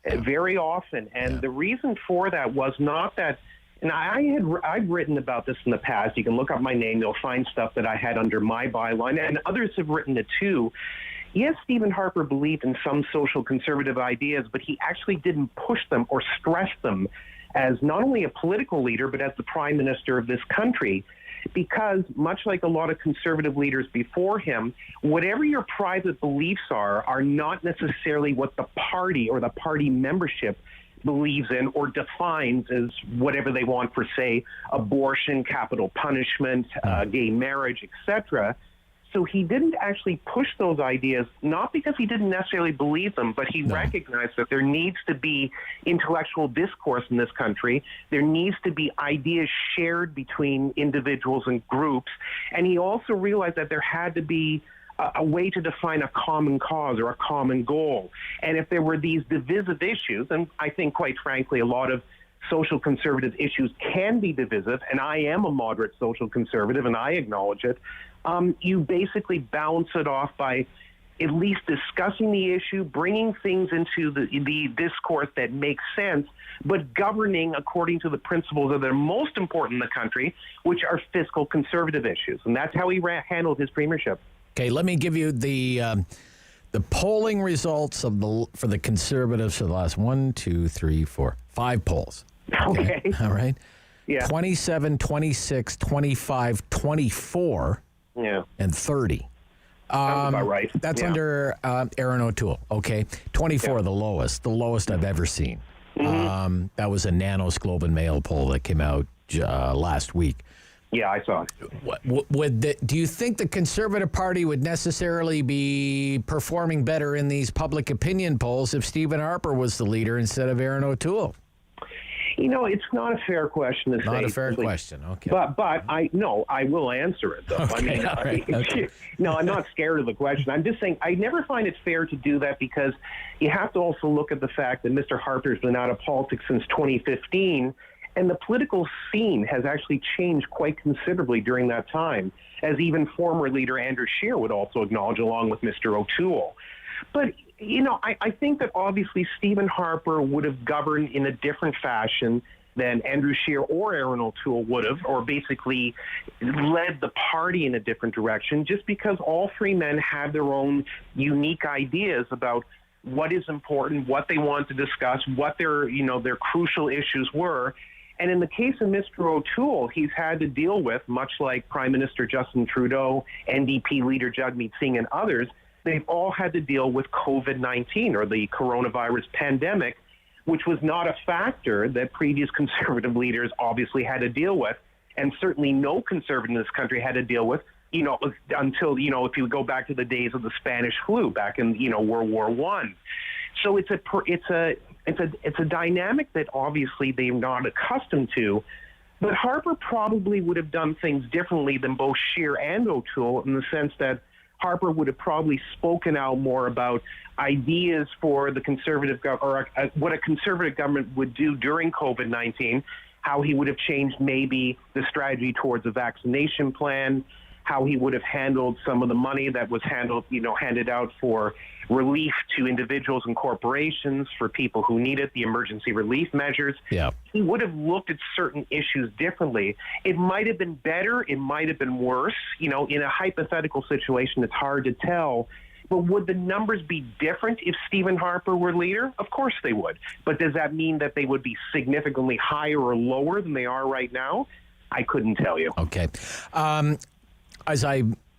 Very often. And the reason for that was not that, and I've written about this in the past. You can look up my name. You'll find stuff that I had under my byline, and others have written it too. Yes, Stephen Harper believed in some social conservative ideas, but he actually didn't push them or stress them as not only a political leader, but as the Prime Minister of this country. Because much like a lot of conservative leaders before him, whatever your private beliefs are not necessarily what the party or the party membership believes in or defines as whatever they want for, say, abortion, capital punishment, gay marriage, etc. So he didn't actually push those ideas, not because he didn't necessarily believe them, but he recognized that there needs to be intellectual discourse in this country. There needs to be ideas shared between individuals and groups. And he also realized that there had to be a way to define a common cause or a common goal. And if there were these divisive issues, and I think, quite frankly, a lot of social conservative issues can be divisive, and I am a moderate social conservative, and I acknowledge it, you basically balance it off by at least discussing the issue, bringing things into the discourse that makes sense, but governing according to the principles that are most important in the country, which are fiscal conservative issues. And that's how he handled his premiership. Okay, let me give you the polling results for the Conservatives for the last 5 polls. Okay. All right. Yeah. 27, 26, 25, 24, and 30. Sounds about right. That's under Aaron O'Toole. Okay. 24, the lowest I've ever seen. Mm-hmm. That was a Nanos Globe and Mail poll that came out last week. Yeah, I saw it. Do you think the Conservative Party would necessarily be performing better in these public opinion polls if Stephen Harper was the leader instead of Aaron O'Toole? You know, it's not a fair question to say. Not a fair question, okay. But I will answer it, though. Okay, okay. No, I'm not scared of the question. I'm just saying I never find it fair to do that because you have to also look at the fact that Mr. Harper's been out of politics since 2015, and the political scene has actually changed quite considerably during that time, as even former leader Andrew Scheer would also acknowledge, along with Mr. O'Toole. But, you know, I think that obviously Stephen Harper would have governed in a different fashion than Andrew Scheer or Aaron O'Toole would have, or basically led the party in a different direction, just because all three men had their own unique ideas about what is important, what they want to discuss, what their crucial issues were. And in the case of Mr. O'Toole, he's had to deal with, much like Prime Minister Justin Trudeau, NDP leader Jagmeet Singh, and others, they've all had to deal with COVID-19 or the coronavirus pandemic, which was not a factor that previous conservative leaders obviously had to deal with, and certainly no conservative in this country had to deal with, until, if you go back to the days of the Spanish flu back in, World War I. So it's a dynamic that obviously they're not accustomed to. But Harper probably would have done things differently than both Scheer and O'Toole, in the sense that Harper would have probably spoken out more about ideas for the conservative government, or what a conservative government would do during COVID-19, how he would have changed maybe the strategy towards a vaccination plan, how he would have handled some of the money that was handed out for relief to individuals and corporations, for people who need it, the emergency relief measures. Yeah. He would have looked at certain issues differently. It might have been better. It might have been worse. In a hypothetical situation, it's hard to tell. But would the numbers be different if Stephen Harper were leader? Of course they would. But does that mean that they would be significantly higher or lower than they are right now? I couldn't tell you. Okay.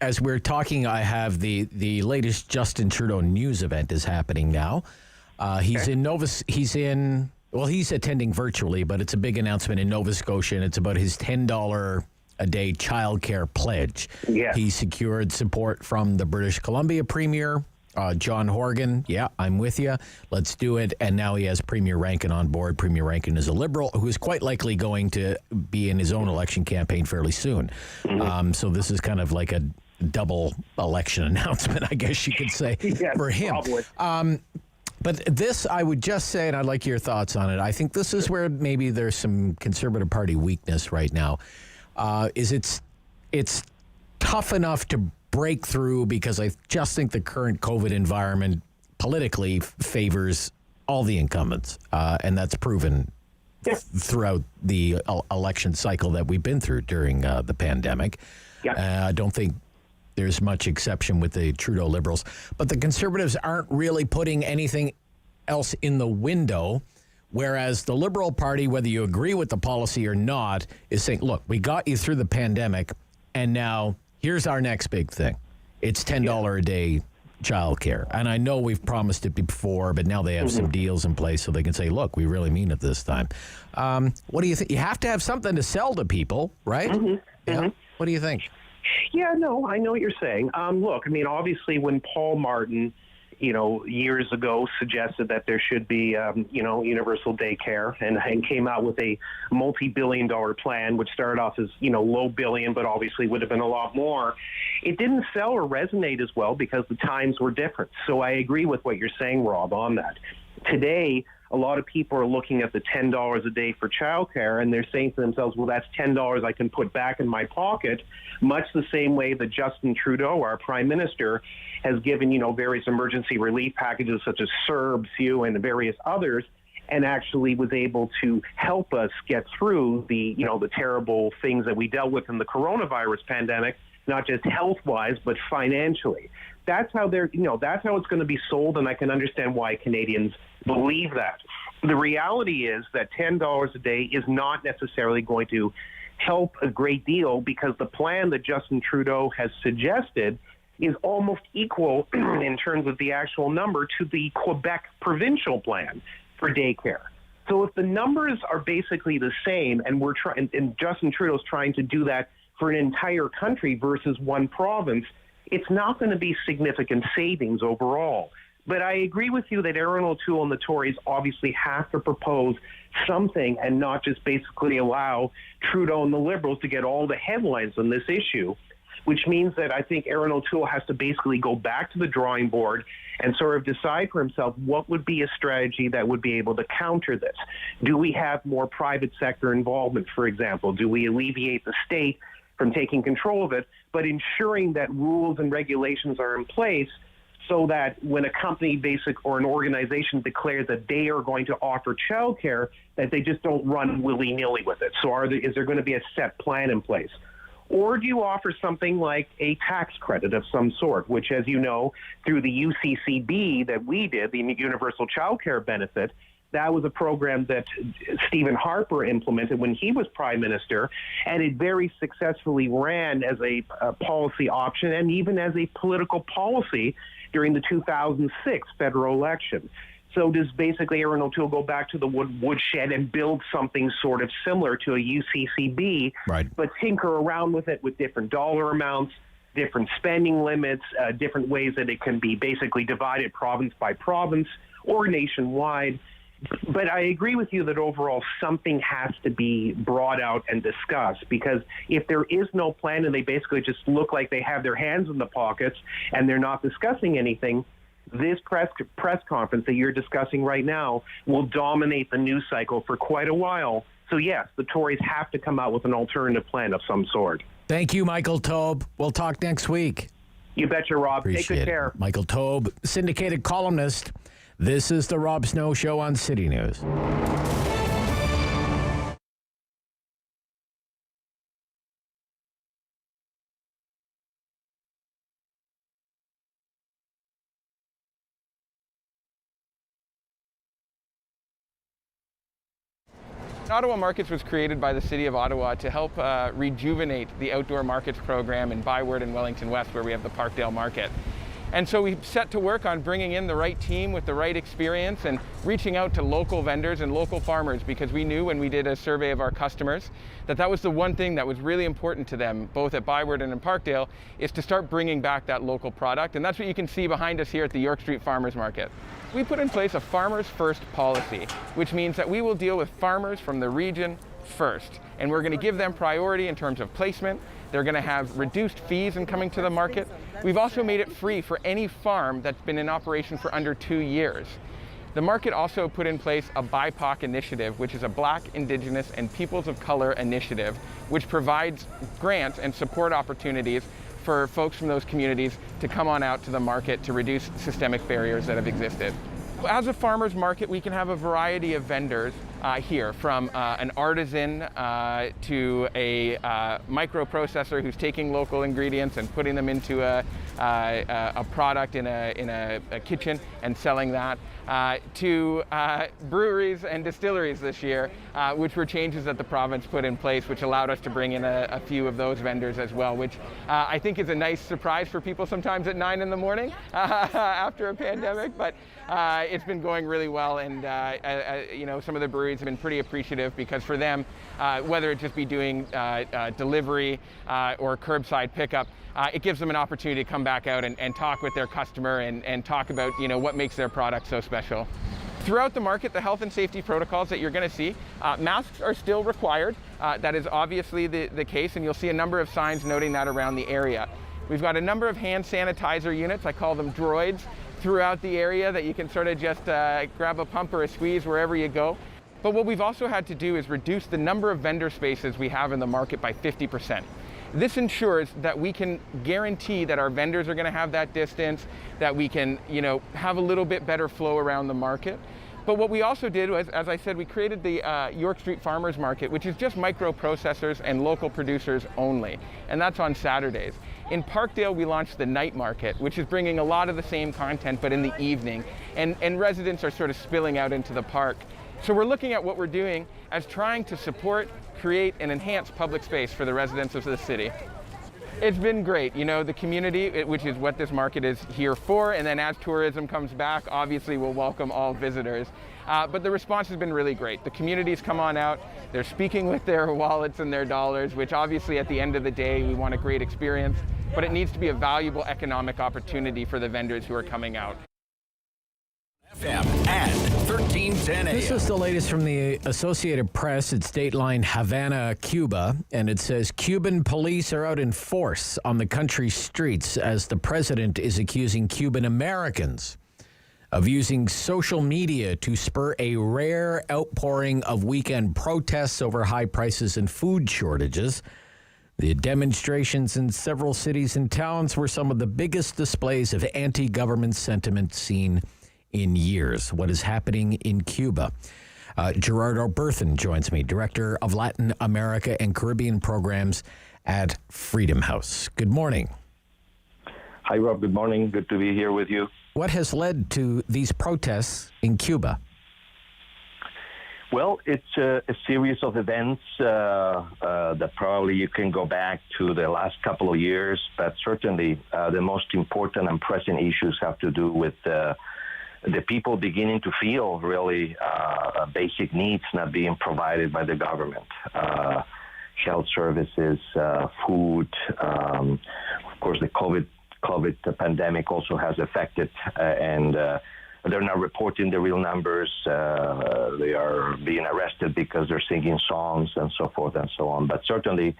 As we're talking, I have the latest Justin Trudeau news event is happening now. He's attending virtually, but it's a big announcement in Nova Scotia, and it's about his $10 a day childcare pledge. Yeah. He secured support from the British Columbia Premier, John Horgan. Yeah, I'm with you. Let's do it. And now he has Premier Rankin on board. Premier Rankin is a Liberal who is quite likely going to be in his own election campaign fairly soon. Mm-hmm. So this is kind of like a double election announcement, I guess you could say, for him. But this, I would just say, and I'd like your thoughts on it, I think this is where maybe there's some Conservative Party weakness right now, it's tough enough to break through, because I just think the current COVID environment politically favors all the incumbents, and that's proven throughout the election cycle that we've been through during the pandemic. I don't think there's much exception with the Trudeau Liberals, but the Conservatives aren't really putting anything else in the window, whereas the Liberal Party, whether you agree with the policy or not, is saying, look, we got you through the pandemic, and now here's our next big thing. It's $10 a day childcare. And I know we've promised it before, but now they have some deals in place so they can say, look, we really mean it this time. What do you think? You have to have something to sell to people, right? Mm-hmm. Yeah. What do you think? Yeah, no, I know what you're saying. Look, I mean, obviously when Paul Martin, years ago suggested that there should be, universal daycare and came out with a multi-billion-dollar plan, which started off as, low billion, but obviously would have been a lot more. It didn't sell or resonate as well because the times were different. So I agree with what you're saying, Rob, on that. Today, a lot of people are looking at the $10 a day for childcare, and they're saying to themselves, well, that's $10 I can put back in my pocket, much the same way that Justin Trudeau, our prime minister, has given, various emergency relief packages such as CERB, CU, and various others, and actually was able to help us get through the, the terrible things that we dealt with in the coronavirus pandemic, not just health-wise, but financially. That's how that's how it's going to be sold, and I can understand why Canadians believe that. The reality is that $10 a day is not necessarily going to help a great deal because the plan that Justin Trudeau has suggested is almost equal in terms of the actual number to the Quebec provincial plan for daycare. So if the numbers are basically the same, and and Justin Trudeau's trying to do that for an entire country versus one province, it's not going to be significant savings overall. But I agree with you that Erin O'Toole and the Tories obviously have to propose something and not just basically allow Trudeau and the Liberals to get all the headlines on this issue, which means that I think Erin O'Toole has to basically go back to the drawing board and sort of decide for himself what would be a strategy that would be able to counter this. Do we have more private sector involvement, for example? Do we alleviate the state from taking control of it, but ensuring that rules and regulations are in place so that when a company or an organization declares that they are going to offer childcare, that they just don't run willy-nilly with it. So is there going to be a set plan in place? Or do you offer something like a tax credit of some sort, which, as you know, through the UCCB that we did, the Universal Child Care Benefit, that was a program that Stephen Harper implemented when he was Prime Minister, and it very successfully ran as a policy option and even as a political policy during the 2006 federal election. So does basically Erin O'Toole go back to the woodshed and build something sort of similar to a UCCB, right, but tinker around with it with different dollar amounts, different spending limits, different ways that it can be basically divided province by province or nationwide? But I agree with you that overall something has to be brought out and discussed, because if there is no plan and they basically just look like they have their hands in the pockets and they're not discussing anything, this press conference that you're discussing right now will dominate the news cycle for quite a while. So yes, the Tories have to come out with an alternative plan of some sort. Thank you, Michael Taube. We'll talk next week. You betcha, Rob. Appreciate Take good care. it. Michael Taube, syndicated columnist. This is the Rob Snow Show on City News. Ottawa Markets was created by the City of Ottawa to help rejuvenate the outdoor markets program in Byward and Wellington West, where we have the Parkdale Market. And so we set to work on bringing in the right team with the right experience and reaching out to local vendors and local farmers, because we knew when we did a survey of our customers that was the one thing that was really important to them, both at Byward and in Parkdale, is to start bringing back that local product. And that's what you can see behind us here at the York Street Farmers Market. We put in place a Farmers First policy, which means that we will deal with farmers from the region first. And we're going to give them priority in terms of placement. They're going to have reduced fees in coming to the market. We've also made it free for any farm that's been in operation for under 2 years. The market also put in place a BIPOC initiative, which is a Black, Indigenous, and Peoples of Color initiative, which provides grants and support opportunities for folks from those communities to come on out to the market to reduce systemic barriers that have existed. As a farmer's market, we can have a variety of vendors here, from an artisan to a microprocessor who's taking local ingredients and putting them into a product in a kitchen and selling that, to breweries and distilleries this year, which were changes that the province put in place, which allowed us to bring in a few of those vendors as well, which I think is a nice surprise for people sometimes at 9 in the morning after a pandemic. But it's been going really well, and you know, some of the breweries categories have been pretty appreciative because for them, whether it just be doing delivery or curbside pickup, it gives them an opportunity to come back out and talk with their customer and talk about what makes their product so special. Throughout the market, the health and safety protocols that you're going to see, masks are still required. That is obviously the case, and you'll see a number of signs noting that around the area. We've got a number of hand sanitizer units, I call them droids, throughout the area that you can sort of just grab a pump or a squeeze wherever you go. But what we've also had to do is reduce the number of vendor spaces we have in the market by 50%. This ensures that we can guarantee that our vendors are going to have that distance, that we can, have a little bit better flow around the market. But what we also did was, as I said, we created the York Street Farmers Market, which is just microprocessors and local producers only, and that's on Saturdays. In Parkdale, we launched the night market, which is bringing a lot of the same content, but in the evening, and residents are sort of spilling out into the park. So we're looking at what we're doing as trying to support, create, and enhance public space for the residents of the city. It's been great, the community, which is what this market is here for, and then as tourism comes back, obviously we'll welcome all visitors. But the response has been really great. The community's come on out, they're speaking with their wallets and their dollars, which obviously at the end of the day, we want a great experience, but it needs to be a valuable economic opportunity for the vendors who are coming out. FM and 1310 AM. This is the latest from the Associated Press. It's Dateline Havana, Cuba, and it says Cuban police are out in force on the country's streets as the president is accusing Cuban Americans of using social media to spur a rare outpouring of weekend protests over high prices and food shortages. The demonstrations in several cities and towns were some of the biggest displays of anti-government sentiment seen in years. What is happening in Cuba? Gerardo Berthin joins me, Director of Latin America and Caribbean Programs at Freedom House. Good morning. Hi, Rob. Good morning. Good to be here with you. What has led to these protests in Cuba? Well, it's a series of events that probably you can go back to the last couple of years, but certainly the most important and pressing issues have to do with the people beginning to feel really basic needs not being provided by the government. Health services, food, of course the COVID pandemic also has affected, and they're not reporting the real numbers. They are being arrested because they're singing songs and so forth and so on. But certainly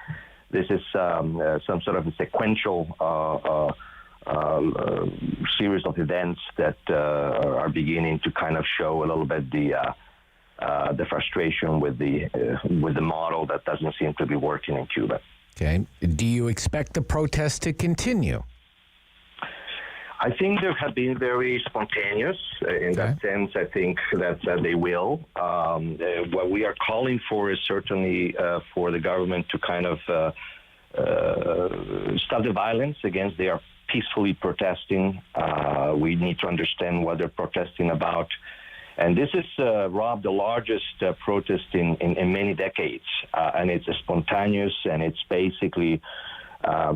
this is some sort of a sequential series of events that are beginning to kind of show a little bit the frustration with the model that doesn't seem to be working in Cuba. Okay. Do you expect the protests to continue? I think they have been very spontaneous. In that sense, I think that they will. What we are calling for is certainly for the government to kind of stop the violence against their peacefully protesting. We need to understand what they're protesting about. And this is, Rob, the largest protest in many decades. And it's spontaneous, and it's basically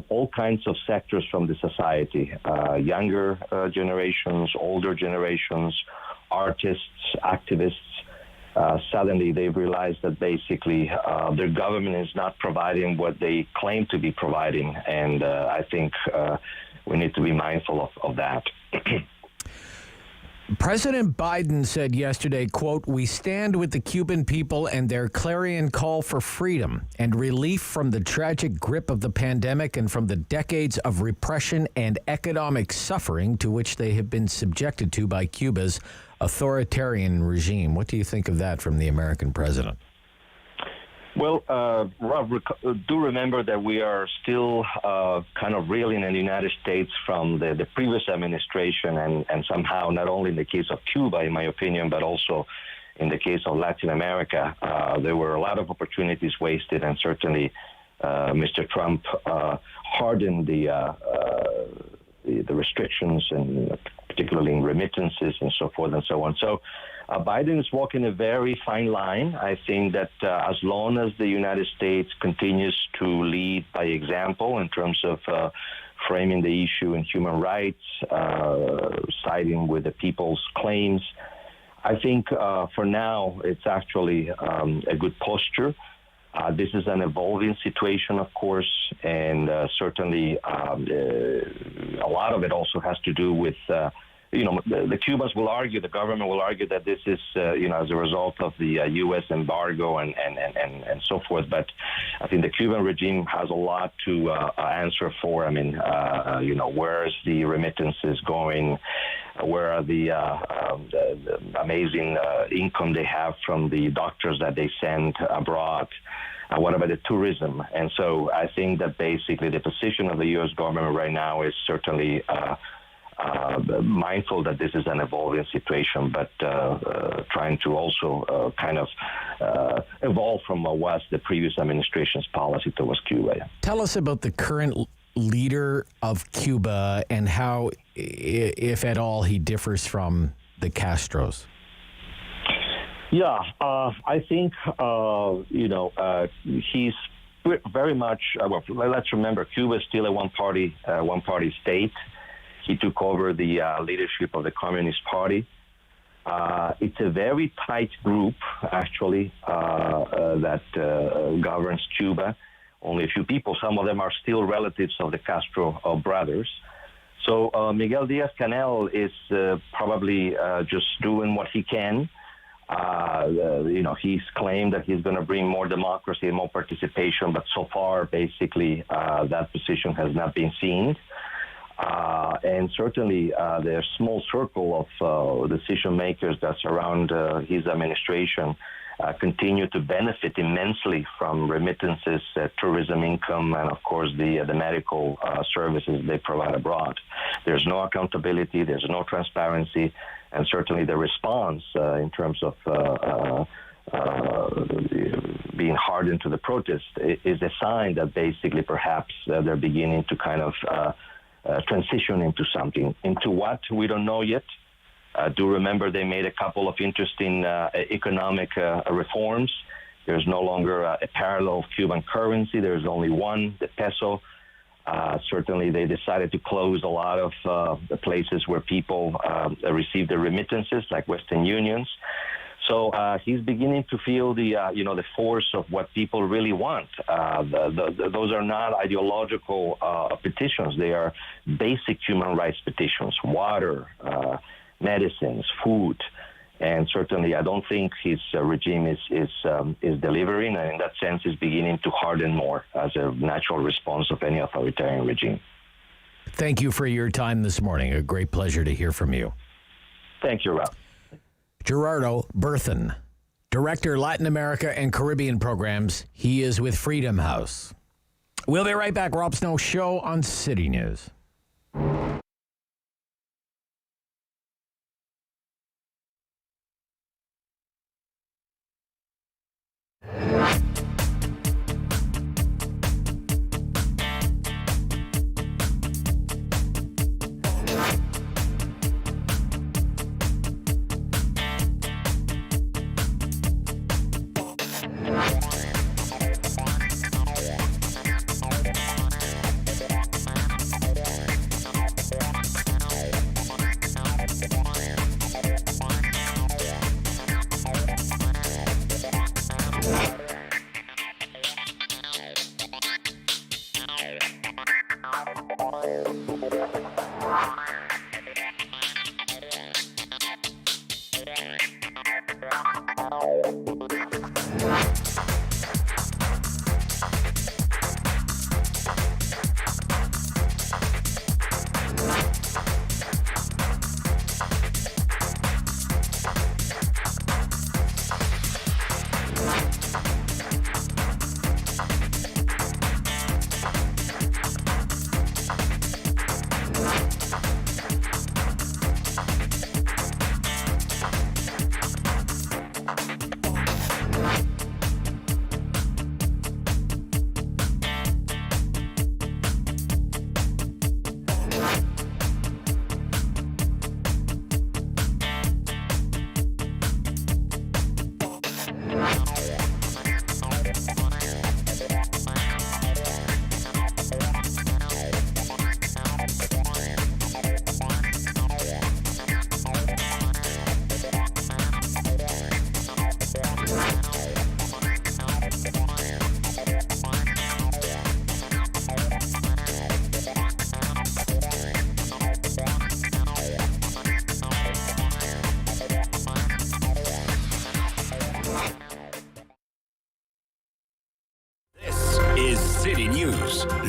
all kinds of sectors from the society, younger generations, older generations, artists, activists. Suddenly they've realized that basically their government is not providing what they claim to be providing. And I think we need to be mindful of that. President Biden said yesterday, quote, "We stand with the Cuban people and their clarion call for freedom and relief from the tragic grip of the pandemic and from the decades of repression and economic suffering to which they have been subjected to by Cuba's authoritarian regime." What do you think of that from the American president? Well, Rob, do remember that we are still kind of reeling in the United States from the previous administration, and somehow not only in the case of Cuba, in my opinion, but also in the case of Latin America. There were a lot of opportunities wasted, and certainly Mr. Trump hardened the restrictions, and particularly in remittances and so forth and so on. So Biden is walking a very fine line. I think that as long as the United States continues to lead by example in terms of framing the issue in human rights, siding with the people's claims, I think for now it's actually a good posture. This is an evolving situation, of course, and certainly a lot of it also has to do with, the Cubans will argue, the government will argue that this is, as a result of the U.S. embargo and so forth. But I think the Cuban regime has a lot to answer for. I mean, where is the remittances going? Where are the amazing income they have from the doctors that they send abroad? What about the tourism? And so I think that basically the position of the U.S. government right now is certainly mindful that this is an evolving situation, but trying to also kind of evolve from what was the previous administration's policy towards Cuba. Tell us about the current leader of Cuba and how, if at all, he differs from the Castros. Yeah, I think, he's very much, let's remember, Cuba is still a one-party state. He took over the leadership of the Communist Party. It's a very tight group, actually, that governs Cuba. Only a few people. Some of them are still relatives of the Castro brothers. So Miguel Díaz-Canel is probably just doing what he can. He's claimed that he's going to bring more democracy and more participation, but so far, basically, that position has not been seen. And certainly, the small circle of decision makers that surround his administration continue to benefit immensely from remittances, tourism income, and of course the medical services they provide abroad. There's no accountability, there's no transparency, and certainly the response in terms of being hardened to the protest is a sign that basically perhaps they're beginning to kind of transition into something. Into what? We don't know yet. Do remember they made a couple of interesting economic reforms. There's no longer a parallel Cuban currency. There's only one, the peso. Certainly they decided to close a lot of the places where people receive the remittances, like Western Unions. So he's beginning to feel the force of what people really want. Those are not ideological petitions. They are basic human rights petitions: water, medicines, food, and certainly I don't think his regime is delivering, and in that sense is beginning to harden more as a natural response of any authoritarian regime. Thank you for your time this morning. A great pleasure to hear from you. Thank you, Rob. Gerardo Berthin, Director, Latin America and Caribbean Programs. He is with Freedom House. We'll be right back. Rob Snow Show on City News.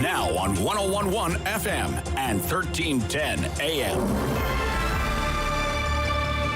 Now on 101.1 FM and 1310 AM.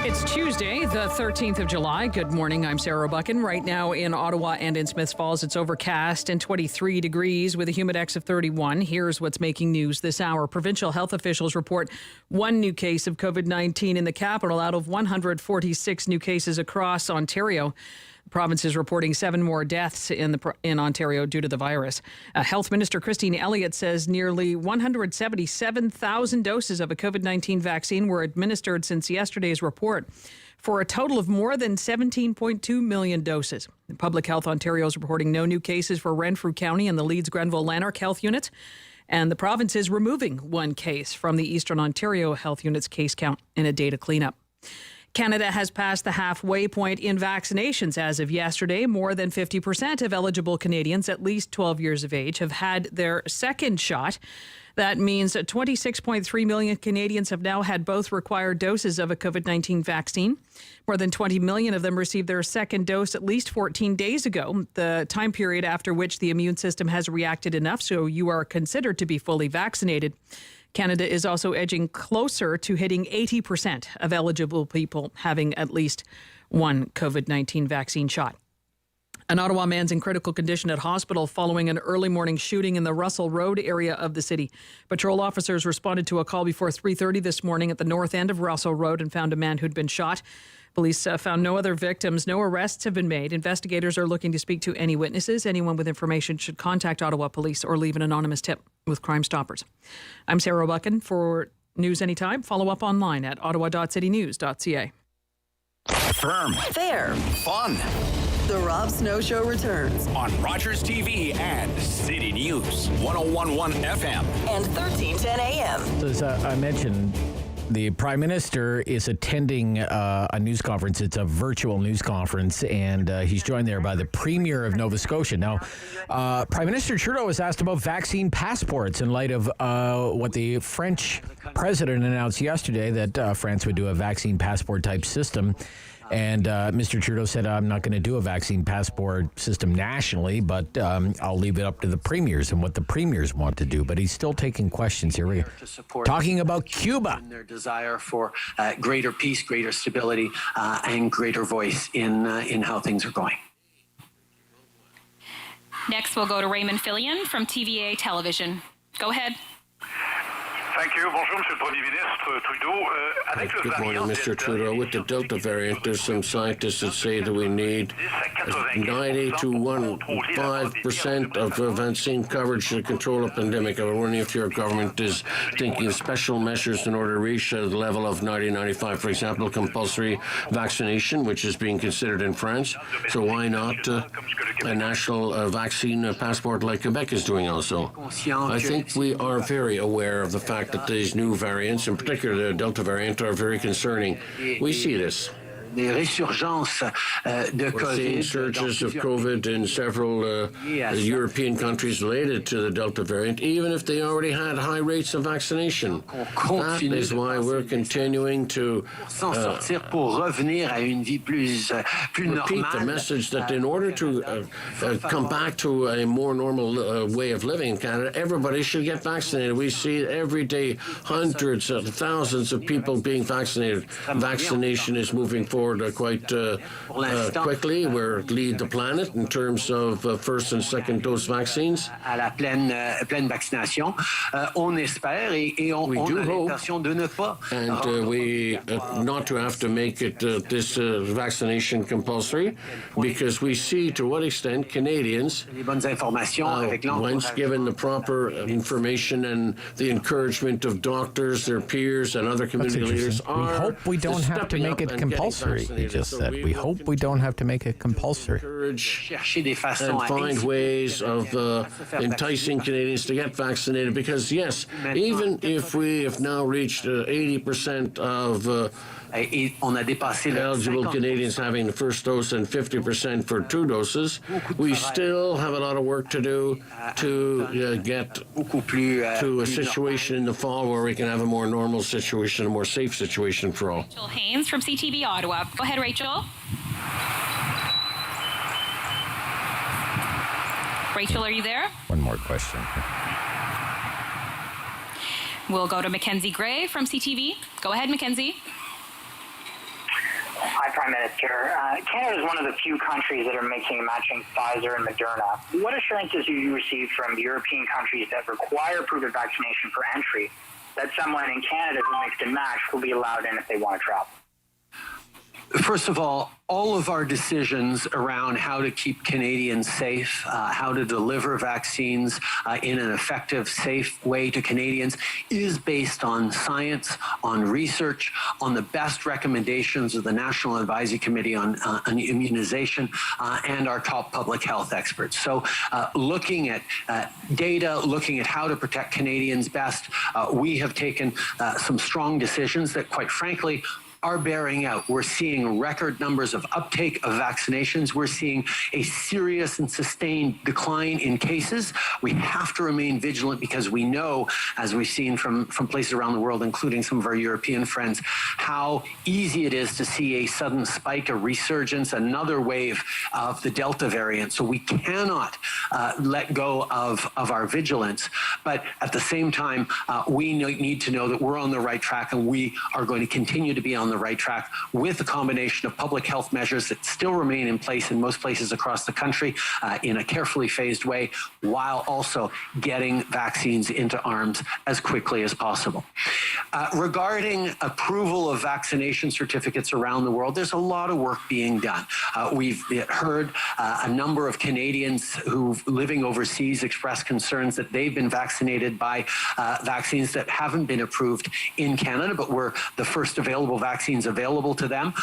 It's Tuesday, the 13th of July. Good morning. I'm Sarah Buchan. Right now in Ottawa and in Smiths Falls, it's overcast and 23 degrees with a humidex of 31. Here's what's making news this hour. Provincial health officials report one new case of COVID-19 in the capital out of 146 new cases across Ontario. The province is reporting 7 more deaths in Ontario due to the virus. Health Minister Christine Elliott says nearly 177,000 doses of a COVID-19 vaccine were administered since yesterday's report, for a total of more than 17.2 million doses. Public Health Ontario is reporting no new cases for Renfrew County and the Leeds-Grenville-Lanark Health Unit, and the province is removing 1 case from the Eastern Ontario Health Unit's case count in a data cleanup. Canada has passed the halfway point in vaccinations as of yesterday. More than 50% of eligible Canadians at least 12 years of age have had their second shot. That means 26.3 million Canadians have now had both required doses of a COVID-19 vaccine. More than 20 million of them received their second dose at least 14 days ago, the time period after which the immune system has reacted enough so you are considered to be fully vaccinated. Canada is also edging closer to hitting 80% of eligible people having at least one COVID-19 vaccine shot. An Ottawa man's in critical condition at hospital following an early morning shooting in the Russell Road area of the city. Patrol officers responded to a call before 3:30 this morning at the north end of Russell Road and found a man who'd been shot. Police found no other victims. No arrests have been made. Investigators are looking to speak to any witnesses. Anyone with information should contact Ottawa Police or leave an anonymous tip with Crime Stoppers. I'm Sarah Buchan. For News Anytime, follow up online at ottawa.citynews.ca. Firm. Fair. Fun. The Rob Snow Show returns On Rogers TV and City News. 101.1 FM. and 1310 AM. So as I mentioned, the Prime Minister is attending a news conference. It's a virtual news conference, and he's joined there by the Premier of Nova Scotia. Now, Prime Minister Trudeau was asked about vaccine passports in light of what the French president announced yesterday, that France would do a vaccine passport type system. And Mr. Trudeau said, I'm not going to do a vaccine passport system nationally, but I'll leave it up to the premiers and what the premiers want to do. But he's still taking questions here. We're talking about Cuba. And their desire for greater peace, greater stability, and greater voice in how things are going. Next, we'll go to Raymond Fillion from TVA Television. Go ahead. Thank you. Bonjour, Monsieur le Premier Ministre Trudeau. Good morning, Mr. Trudeau. With the Delta variant, there's some scientists that say that we need 90 to 1.5% of vaccine coverage to control a pandemic. I'm wondering if your government is thinking of special measures in order to reach the level of 90-95. For example, compulsory vaccination, which is being considered in France. So why not a national vaccine passport like Quebec is doing also? I think we are very aware of the fact that these new variants, in particular the Delta variant, are very concerning. We see this. We're seeing surges of COVID in several European countries related to the Delta variant, even if they already had high rates of vaccination. That is why we're continuing to repeat the message that in order to come back to a more normal way of living in Canada, everybody should get vaccinated. We see every day hundreds of thousands of people being vaccinated. Vaccination is moving forward quite quickly. We're lead the planet in terms of first and second dose vaccines. We do hope, and we not to have to make it this vaccination compulsory, because we see to what extent Canadians, once given the proper information and the encouragement of doctors, their peers, and other community leaders, we hope we don't have to make it compulsory. He just said, we hope we don't have to make it compulsory. And find ways of enticing Canadians to get vaccinated, because yes, even if we have now reached 80% of eligible Canadians having the first dose and 50% for 2 doses, we still have a lot of work to do to get to a situation in the fall where we can have a more normal situation, a more safe situation for all. Rachel Haynes from CTV Ottawa. Go ahead, Rachel. Rachel, are you there? One more question. We'll go to Mackenzie Gray from CTV. Go ahead, Mackenzie. Hi, Prime Minister. Canada is one of the few countries that are mixing and matching Pfizer and Moderna. What assurances do you receive from European countries that require proof of vaccination for entry that someone in Canada who mixed and matched will be allowed in if they want to travel? First of all of our decisions around how to keep Canadians safe, how to deliver vaccines in an effective, safe way to Canadians is based on science, on research, on the best recommendations of the National Advisory Committee on Immunization and our top public health experts. So looking at data, looking at how to protect Canadians best, we have taken some strong decisions that, quite frankly, are bearing out. We're seeing record numbers of uptake of vaccinations. We're seeing a serious and sustained decline in cases. We have to remain vigilant because we know, as we've seen from places around the world, including some of our European friends, how easy it is to see a sudden spike, a resurgence, another wave of the Delta variant. So we cannot let go of our vigilance. But at the same time, we need to know that we're on the right track, and we are going to continue to be on the right track with a combination of public health measures that still remain in place in most places across the country in a carefully phased way, while also getting vaccines into arms as quickly as possible. Regarding approval of vaccination certificates around the world, there's a lot of work being done. We've heard a number of Canadians who living overseas express concerns that they've been vaccinated by vaccines that haven't been approved in Canada, but were the first available vaccines available to them.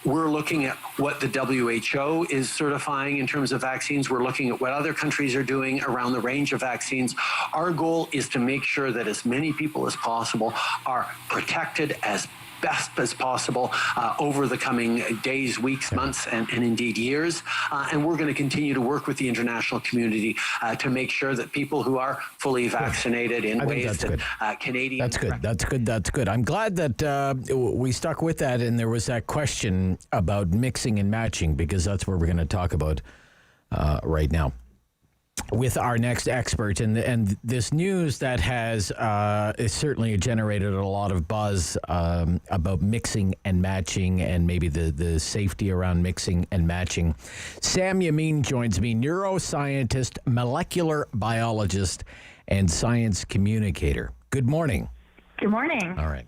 We're looking at what the WHO is certifying in terms of vaccines. We're looking at what other countries are doing around the range of vaccines. Our goal is to make sure that as many people as possible are protected as best as possible over the coming days, weeks, months, and indeed years. And we're going to continue to work with the international community to make sure that people who are fully vaccinated in ways that Canadians... That's good. I'm glad that we stuck with that, and there was that question about mixing and matching, because that's what we're going to talk about right now with our next expert. And this news that has certainly generated a lot of buzz about mixing and matching, and maybe the safety around mixing and matching. Sam Yammine joins me, neuroscientist, molecular biologist, and science communicator. Good morning. Good morning. All right.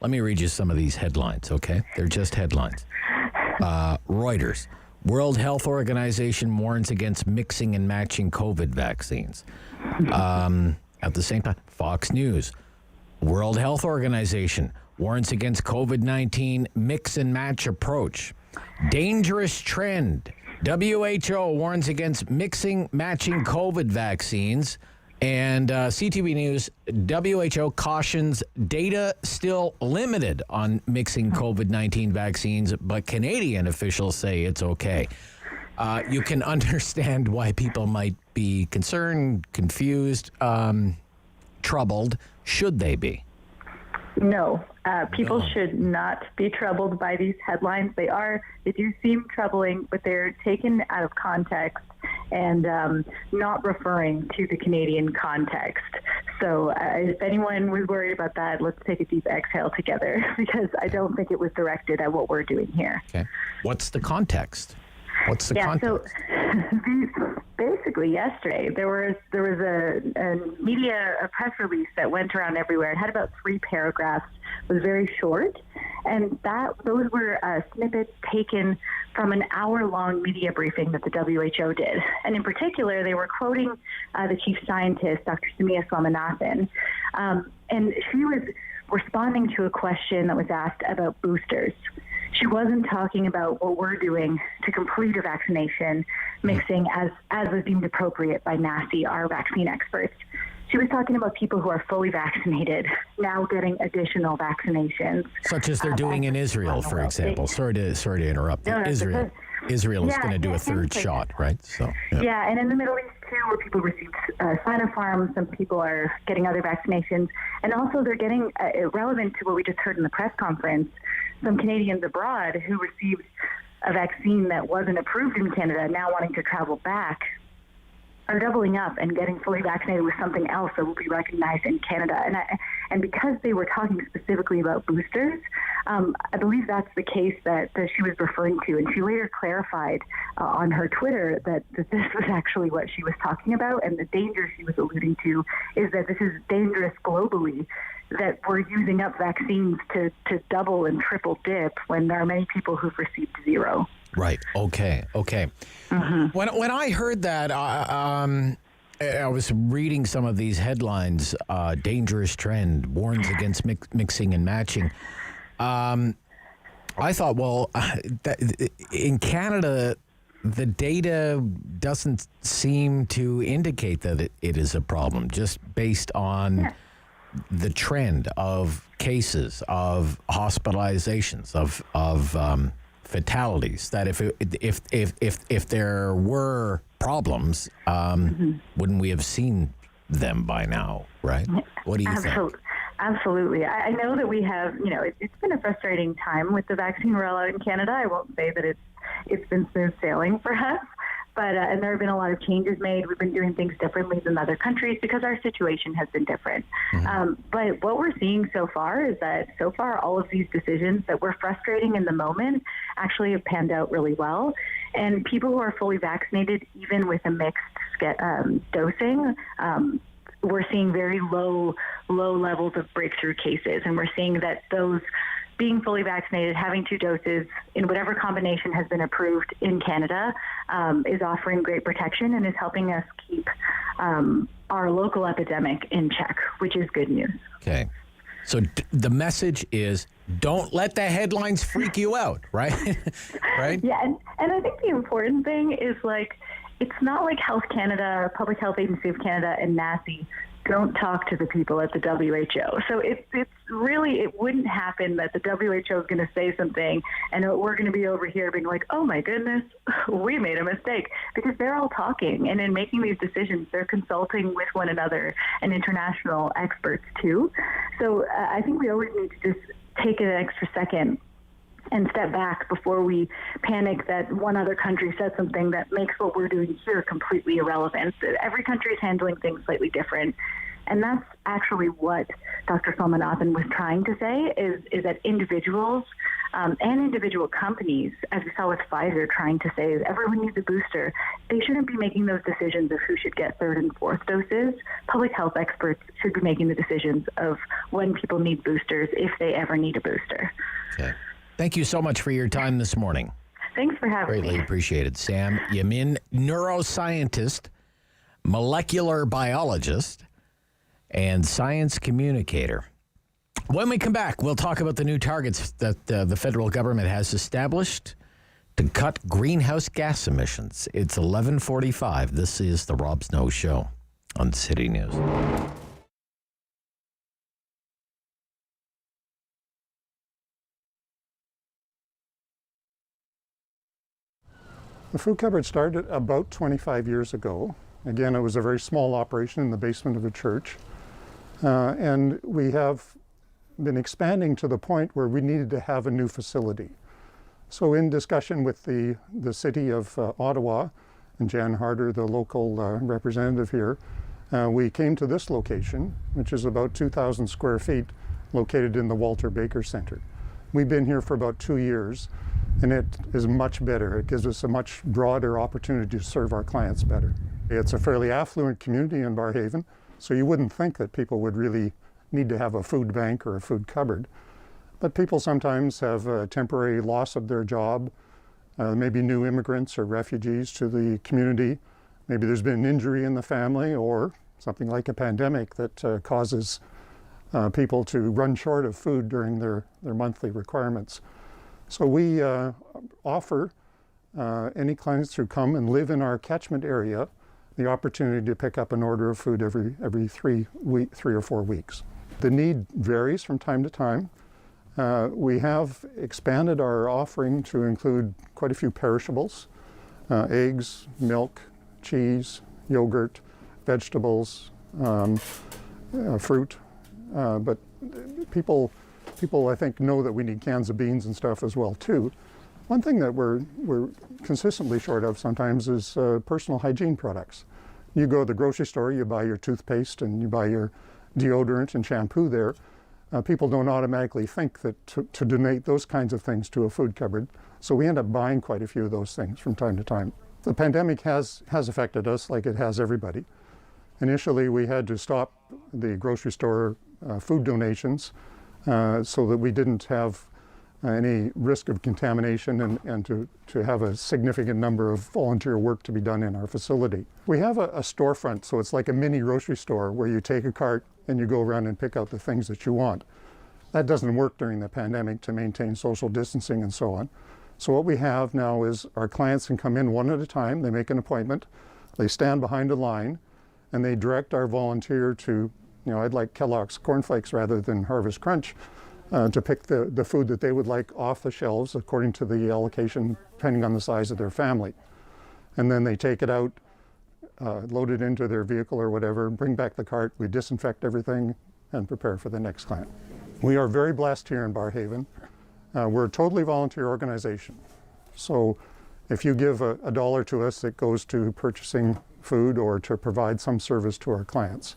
Let me read you some of these headlines, okay? They're just headlines. Reuters. World Health Organization warns against mixing and matching COVID vaccines. At the same time, Fox News. World Health Organization warns against COVID-19 mix and match approach. Dangerous trend. WHO warns against mixing, matching COVID vaccines. And CTV News, WHO cautions data still limited on mixing COVID-19 vaccines, but Canadian officials say it's okay. You can understand why people might be concerned, confused, troubled. Should they be? No. People should not be troubled by these headlines. They do seem troubling, but they're taken out of context and not referring to the Canadian context. So if anyone was worried about that, let's take a deep exhale together, because I don't think it was directed at what we're doing here. Okay. What's the context? Context? So basically yesterday there was a press release that went around everywhere. It had about 3 paragraphs. It was very short, and those were snippets taken from an hour-long media briefing that the WHO did. And in particular, they were quoting the chief scientist, Dr. Samia Swaminathan, and she was responding to a question that was asked about boosters. She wasn't talking about what we're doing to complete a vaccination, mixing as was deemed appropriate by NACI, our vaccine experts. She was talking about people who are fully vaccinated now getting additional vaccinations, such as they're doing in Israel, for example. Sorry to interrupt. No, Israel is going to do a third shot, right? So yeah, and in the Middle East too, where people received Sinopharm, some people are getting other vaccinations, and also they're getting relevant to what we just heard in the press conference. Some Canadians abroad who received a vaccine that wasn't approved in Canada now wanting to travel back are doubling up and getting fully vaccinated with something else that will be recognized in Canada. And because they were talking specifically about boosters, I believe that's the case that she was referring to. And she later clarified on her Twitter that this was actually what she was talking about. And the danger she was alluding to is that this is dangerous globally, that we're using up vaccines to double and triple dip when there are many people who've received zero. Right. Okay. Mm-hmm. When I heard that, I was reading some of these headlines. Dangerous trend warns against mixing and matching. I thought, well, in Canada, the data doesn't seem to indicate that it is a problem, just based on the trend of cases, of hospitalizations, of fatalities. That if there were problems, wouldn't we have seen them by now, right? What do you think? Absolutely. I know that we have, it's been a frustrating time with the vaccine rollout in Canada. I won't say that it's been smooth sailing for us, but and there have been a lot of changes made. We've been doing things differently than other countries because our situation has been different. But what we're seeing so far is that all of these decisions that were frustrating in the moment actually have panned out really well. And people who are fully vaccinated, even with a mixed dosing, we're seeing very low levels of breakthrough cases. And we're seeing that those being fully vaccinated, having 2 doses in whatever combination has been approved in Canada, is offering great protection and is helping us keep our local epidemic in check, which is good news. Okay. So the message is, don't let the headlines freak you out, right? Right? Yeah, and I think the important thing is, it's not like Health Canada, Public Health Agency of Canada, and NACI don't talk to the people at the WHO. So it's really, it wouldn't happen that the WHO is going to say something and we're going to be over here being like, oh my goodness, we made a mistake, because they're all talking. And in making these decisions, they're consulting with one another and international experts too. So I think we always need to just take an extra second and step back before we panic that one other country said something that makes what we're doing here completely irrelevant. Every country is handling things slightly different. And that's actually what Dr. Swaminathan was trying to say, is that individuals and individual companies, as we saw with Pfizer trying to say everyone needs a booster, they shouldn't be making those decisions of who should get 3rd and 4th doses. Public health experts should be making the decisions of when people need boosters, if they ever need a booster. Okay. Thank you so much for your time this morning. Thanks for having me. Greatly appreciated. Sam Yammine, neuroscientist, molecular biologist, and science communicator. When we come back, we'll talk about the new targets that the federal government has established to cut greenhouse gas emissions. It's 11:45. This is the Rob Snow Show on City News. The food cupboard started about 25 years ago. Again, it was a very small operation in the basement of a church. And we have been expanding to the point where we needed to have a new facility. So in discussion with the city of Ottawa and Jan Harder, the local representative here, we came to this location, which is about 2,000 square feet, located in the Walter Baker Center. We've been here for about 2 years, and it is much better. It gives us a much broader opportunity to serve our clients better. It's a fairly affluent community in Barrhaven, so you wouldn't think that people would really need to have a food bank or a food cupboard. But people sometimes have a temporary loss of their job, maybe new immigrants or refugees to the community. Maybe there's been an injury in the family or something like a pandemic that causes people to run short of food during their monthly requirements. So we offer any clients who come and live in our catchment area the opportunity to pick up an order of food every 3 or 4 weeks. The need varies from time to time. We have expanded our offering to include quite a few perishables, eggs, milk, cheese, yogurt, vegetables, fruit. But people I think know that we need cans of beans and stuff as well too. One thing that we're consistently short of sometimes is personal hygiene products. You go to the grocery store, you buy your toothpaste and you buy your deodorant and shampoo there. People don't automatically think that to donate those kinds of things to a food cupboard. So we end up buying quite a few of those things from time to time. The pandemic has affected us like it has everybody. Initially, we had to stop the grocery store food donations so that we didn't have any risk of contamination and to have a significant number of volunteer work to be done in our facility. We have a storefront, so it's like a mini grocery store where you take a cart and you go around and pick out the things that you want. That doesn't work during the pandemic to maintain social distancing and so on. So what we have now is our clients can come in one at a time, they make an appointment, they stand behind a line, and they direct our volunteer to, I'd like Kellogg's cornflakes rather than Harvest Crunch, to pick the food that they would like off the shelves according to the allocation, depending on the size of their family. And then they take it out, load it into their vehicle or whatever, bring back the cart, we disinfect everything, and prepare for the next client. We are very blessed here in Barrhaven. We're a totally volunteer organization. So if you give a dollar to us, it goes to purchasing food or to provide some service to our clients.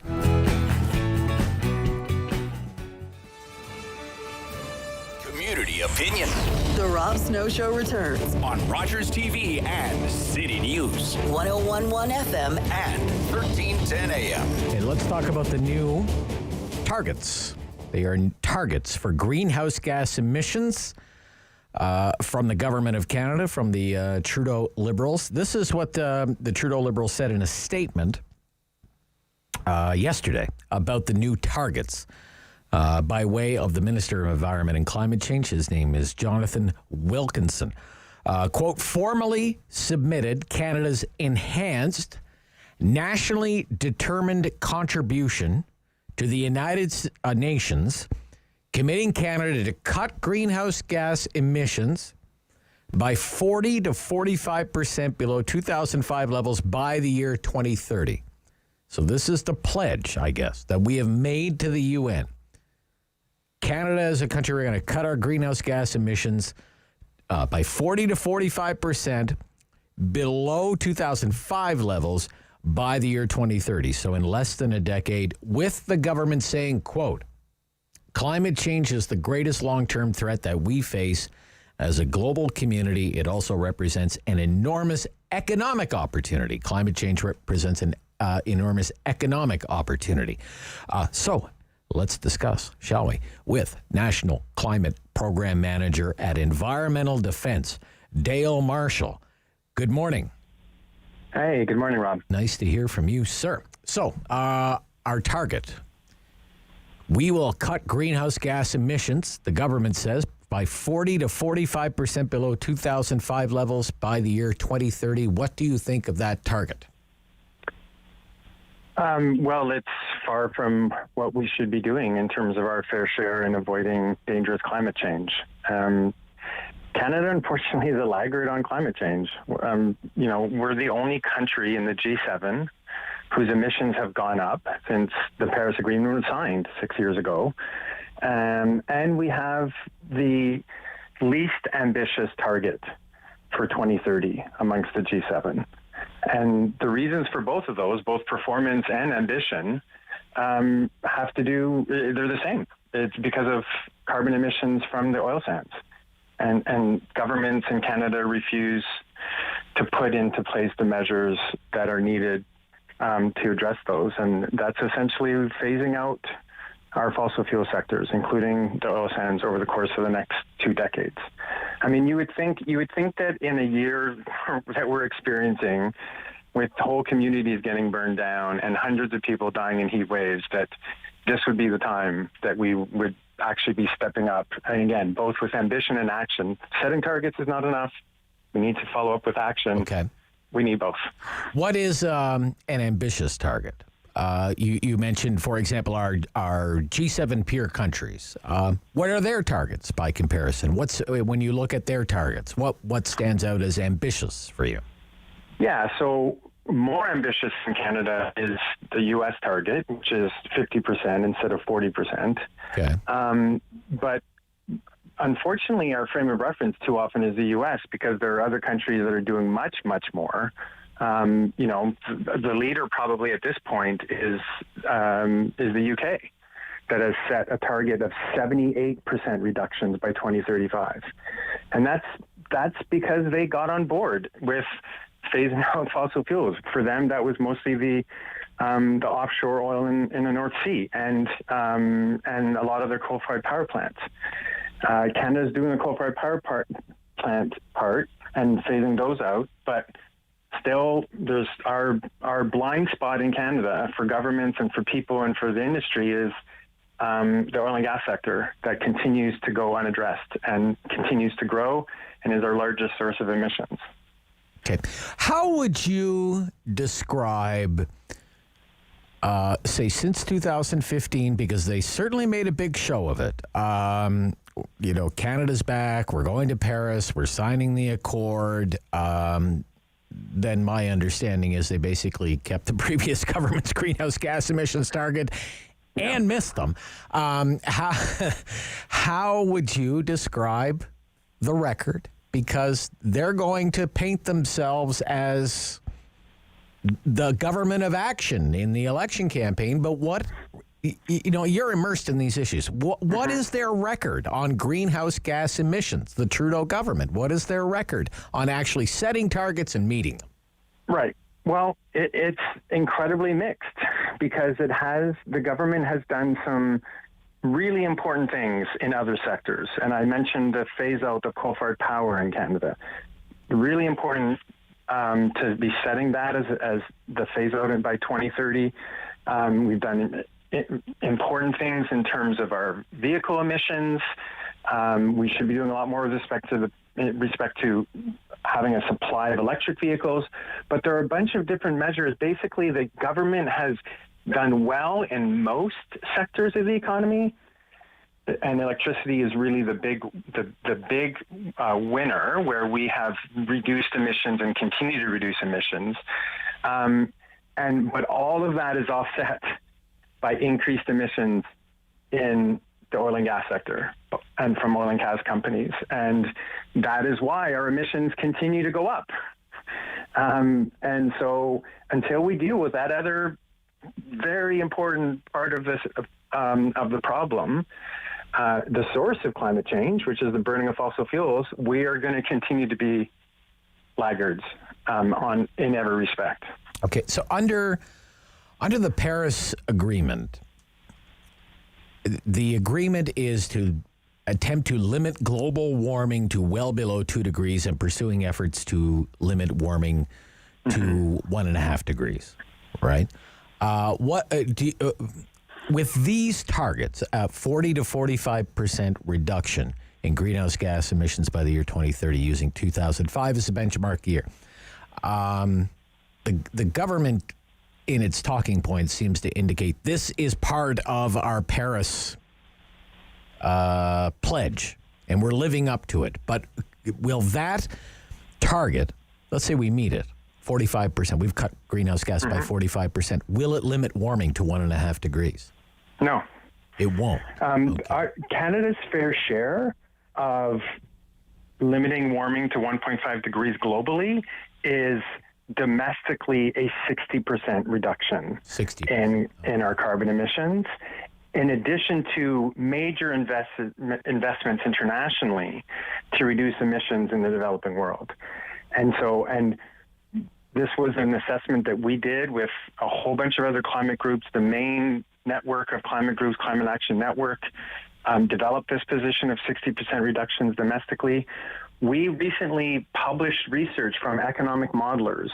Community opinion. The Rob Snow Show returns On Rogers TV and City News. 101.1 FM and 1310 AM. Okay, let's talk about the new targets. They are targets for greenhouse gas emissions from the Government of Canada, from the Trudeau Liberals. This is what the Trudeau Liberals said in a statement yesterday about the new targets by way of the Minister of Environment and Climate Change. His name is Jonathan Wilkinson. Quote, formally submitted Canada's enhanced, nationally determined contribution to the United Nations, committing Canada to cut greenhouse gas emissions by 40 to 45% below 2005 levels by the year 2030. So this is the pledge, I guess, that we have made to the UN. Canada as a country, we're going to cut our greenhouse gas emissions by 40 to 45% below 2005 levels by the year 2030, so in less than a decade, with the government saying, quote, climate change is the greatest long-term threat that we face as a global community. It also represents an enormous economic opportunity. Climate change represents an enormous economic opportunity. So let's discuss, shall we, with National Climate Program Manager at Environmental Defense, Dale Marshall. Good morning. Hey, good morning, Rob. Nice to hear from you, sir. So, our target, we will cut greenhouse gas emissions, the government says, by 40 to 45% below 2005 levels by the year 2030. What do you think of that target? Well, it's far from what we should be doing in terms of our fair share in avoiding dangerous climate change. Canada, unfortunately, is a laggard on climate change. We're the only country in the G7 whose emissions have gone up since the Paris Agreement was signed 6 years ago. And we have the least ambitious target for 2030 amongst the G7. And the reasons for both of those, both performance and ambition, have to do, they're the same. It's because of carbon emissions from the oil sands. And governments in Canada refuse to put into place the measures that are needed to address those. And that's essentially phasing out our fossil fuel sectors, including the oil sands, over the course of the next 2 decades. I mean, you would think that in a year that we're experiencing, with whole communities getting burned down and hundreds of people dying in heat waves, that this would be the time that we would actually be stepping up. And again, both with ambition and action. Setting targets is not enough. We need to follow up with action. Okay. We need both. What is an ambitious target? You mentioned, for example, our G7 peer countries. What are their targets by comparison? When you look at their targets, what stands out as ambitious for you? Yeah, so more ambitious in Canada is the U.S. target, which is 50% instead of 40%. Okay. But unfortunately, our frame of reference too often is the U.S. because there are other countries that are doing much, much more. The leader probably at this point is the UK, that has set a target of 78% reductions by 2035, and that's because they got on board with phasing out fossil fuels. For them, that was mostly the offshore oil in the North Sea and a lot of their coal-fired power plants. Canada's doing the coal-fired power plant part and phasing those out, but still there's our blind spot in Canada for governments and for people and for the industry is the oil and gas sector that continues to go unaddressed and continues to grow and is our largest source of emissions. Okay. How would you describe, say, since 2015, because they certainly made a big show of it, Canada's back, we're going to Paris, we're signing the accord, then my understanding is they basically kept the previous government's greenhouse gas emissions target and missed them. How would you describe the record? Because they're going to paint themselves as the government of action in the election campaign. But what, you're immersed in these issues. What is their record on greenhouse gas emissions, the Trudeau government? What is their record on actually setting targets and meeting them? Right. Well, it's incredibly mixed because the government has done some really important things in other sectors. And I mentioned the phase out of coal-fired power in Canada. Really important to be setting that as the phase out by 2030. We've done important things in terms of our vehicle emissions. We should be doing a lot more with respect to having a supply of electric vehicles. But there are a bunch of different measures. Basically, the government has done well in most sectors of the economy, and electricity is really the big winner, where we have reduced emissions and continue to reduce emissions. But all of that is offset by increased emissions in the oil and gas sector and from oil and gas companies, and that is why our emissions continue to go up. And so until we deal with that other very important part of this of the problem, the source of climate change, which is the burning of fossil fuels, we are going to continue to be laggards in every respect. Okay, so under the Paris Agreement, the agreement is to attempt to limit global warming to well below 2 degrees and pursuing efforts to limit warming to 1.5 degrees, right? With these targets, 40 to 45% reduction in greenhouse gas emissions by the year 2030, using 2005 as a benchmark year, the government, in its talking points, seems to indicate this is part of our Paris pledge, and we're living up to it. But will that target, let's say we meet it, 45%, we've cut greenhouse gas by 45%, will it limit warming to 1.5 degrees? No. It won't. Canada's fair share of limiting warming to 1.5 degrees globally is domestically a 60% reduction in our carbon emissions, in addition to major investments internationally to reduce emissions in the developing world. And this was an assessment that we did with a whole bunch of other climate groups. The main network of climate groups, Climate Action Network, developed this position of 60% reductions domestically. We recently published research from economic modelers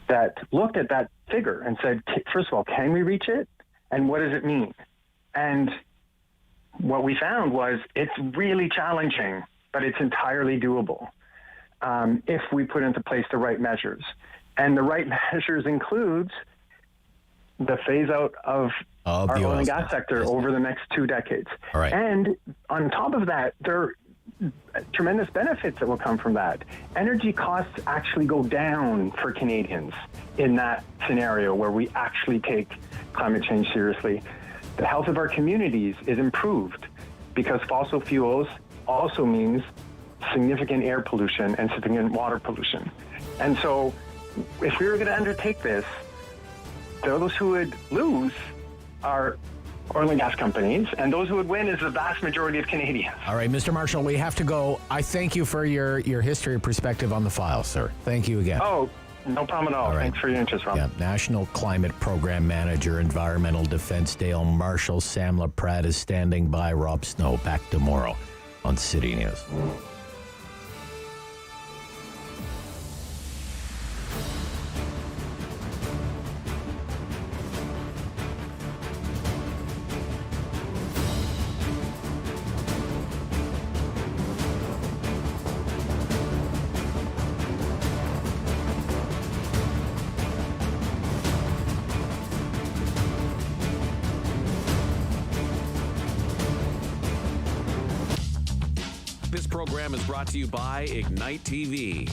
that looked at that figure and said, first of all, can we reach it? And what does it mean? And what we found was it's really challenging, but it's entirely doable if we put into place the right measures. And the right measures includes the phase out of our oil and gas sector over the next 2 decades. All right. And on top of that, there are tremendous benefits that will come from that. Energy costs actually go down for Canadians in that scenario where we actually take climate change seriously. The health of our communities is improved because fossil fuels also means significant air pollution and significant water pollution. And so if we were going to undertake this, those who would lose are oil and gas companies, and those who would win is the vast majority of Canadians. All right, Mr. Marshall, we have to go. I thank you for your history perspective on the file, sir. Thank you again. Oh, no problem at all. Thanks for your interest, Rob. Yeah, National Climate Program Manager, Environmental Defense Dale Marshall. Sam LaPrade is standing by. Rob Snow back tomorrow on City News. This program is brought to you by Ignite TV.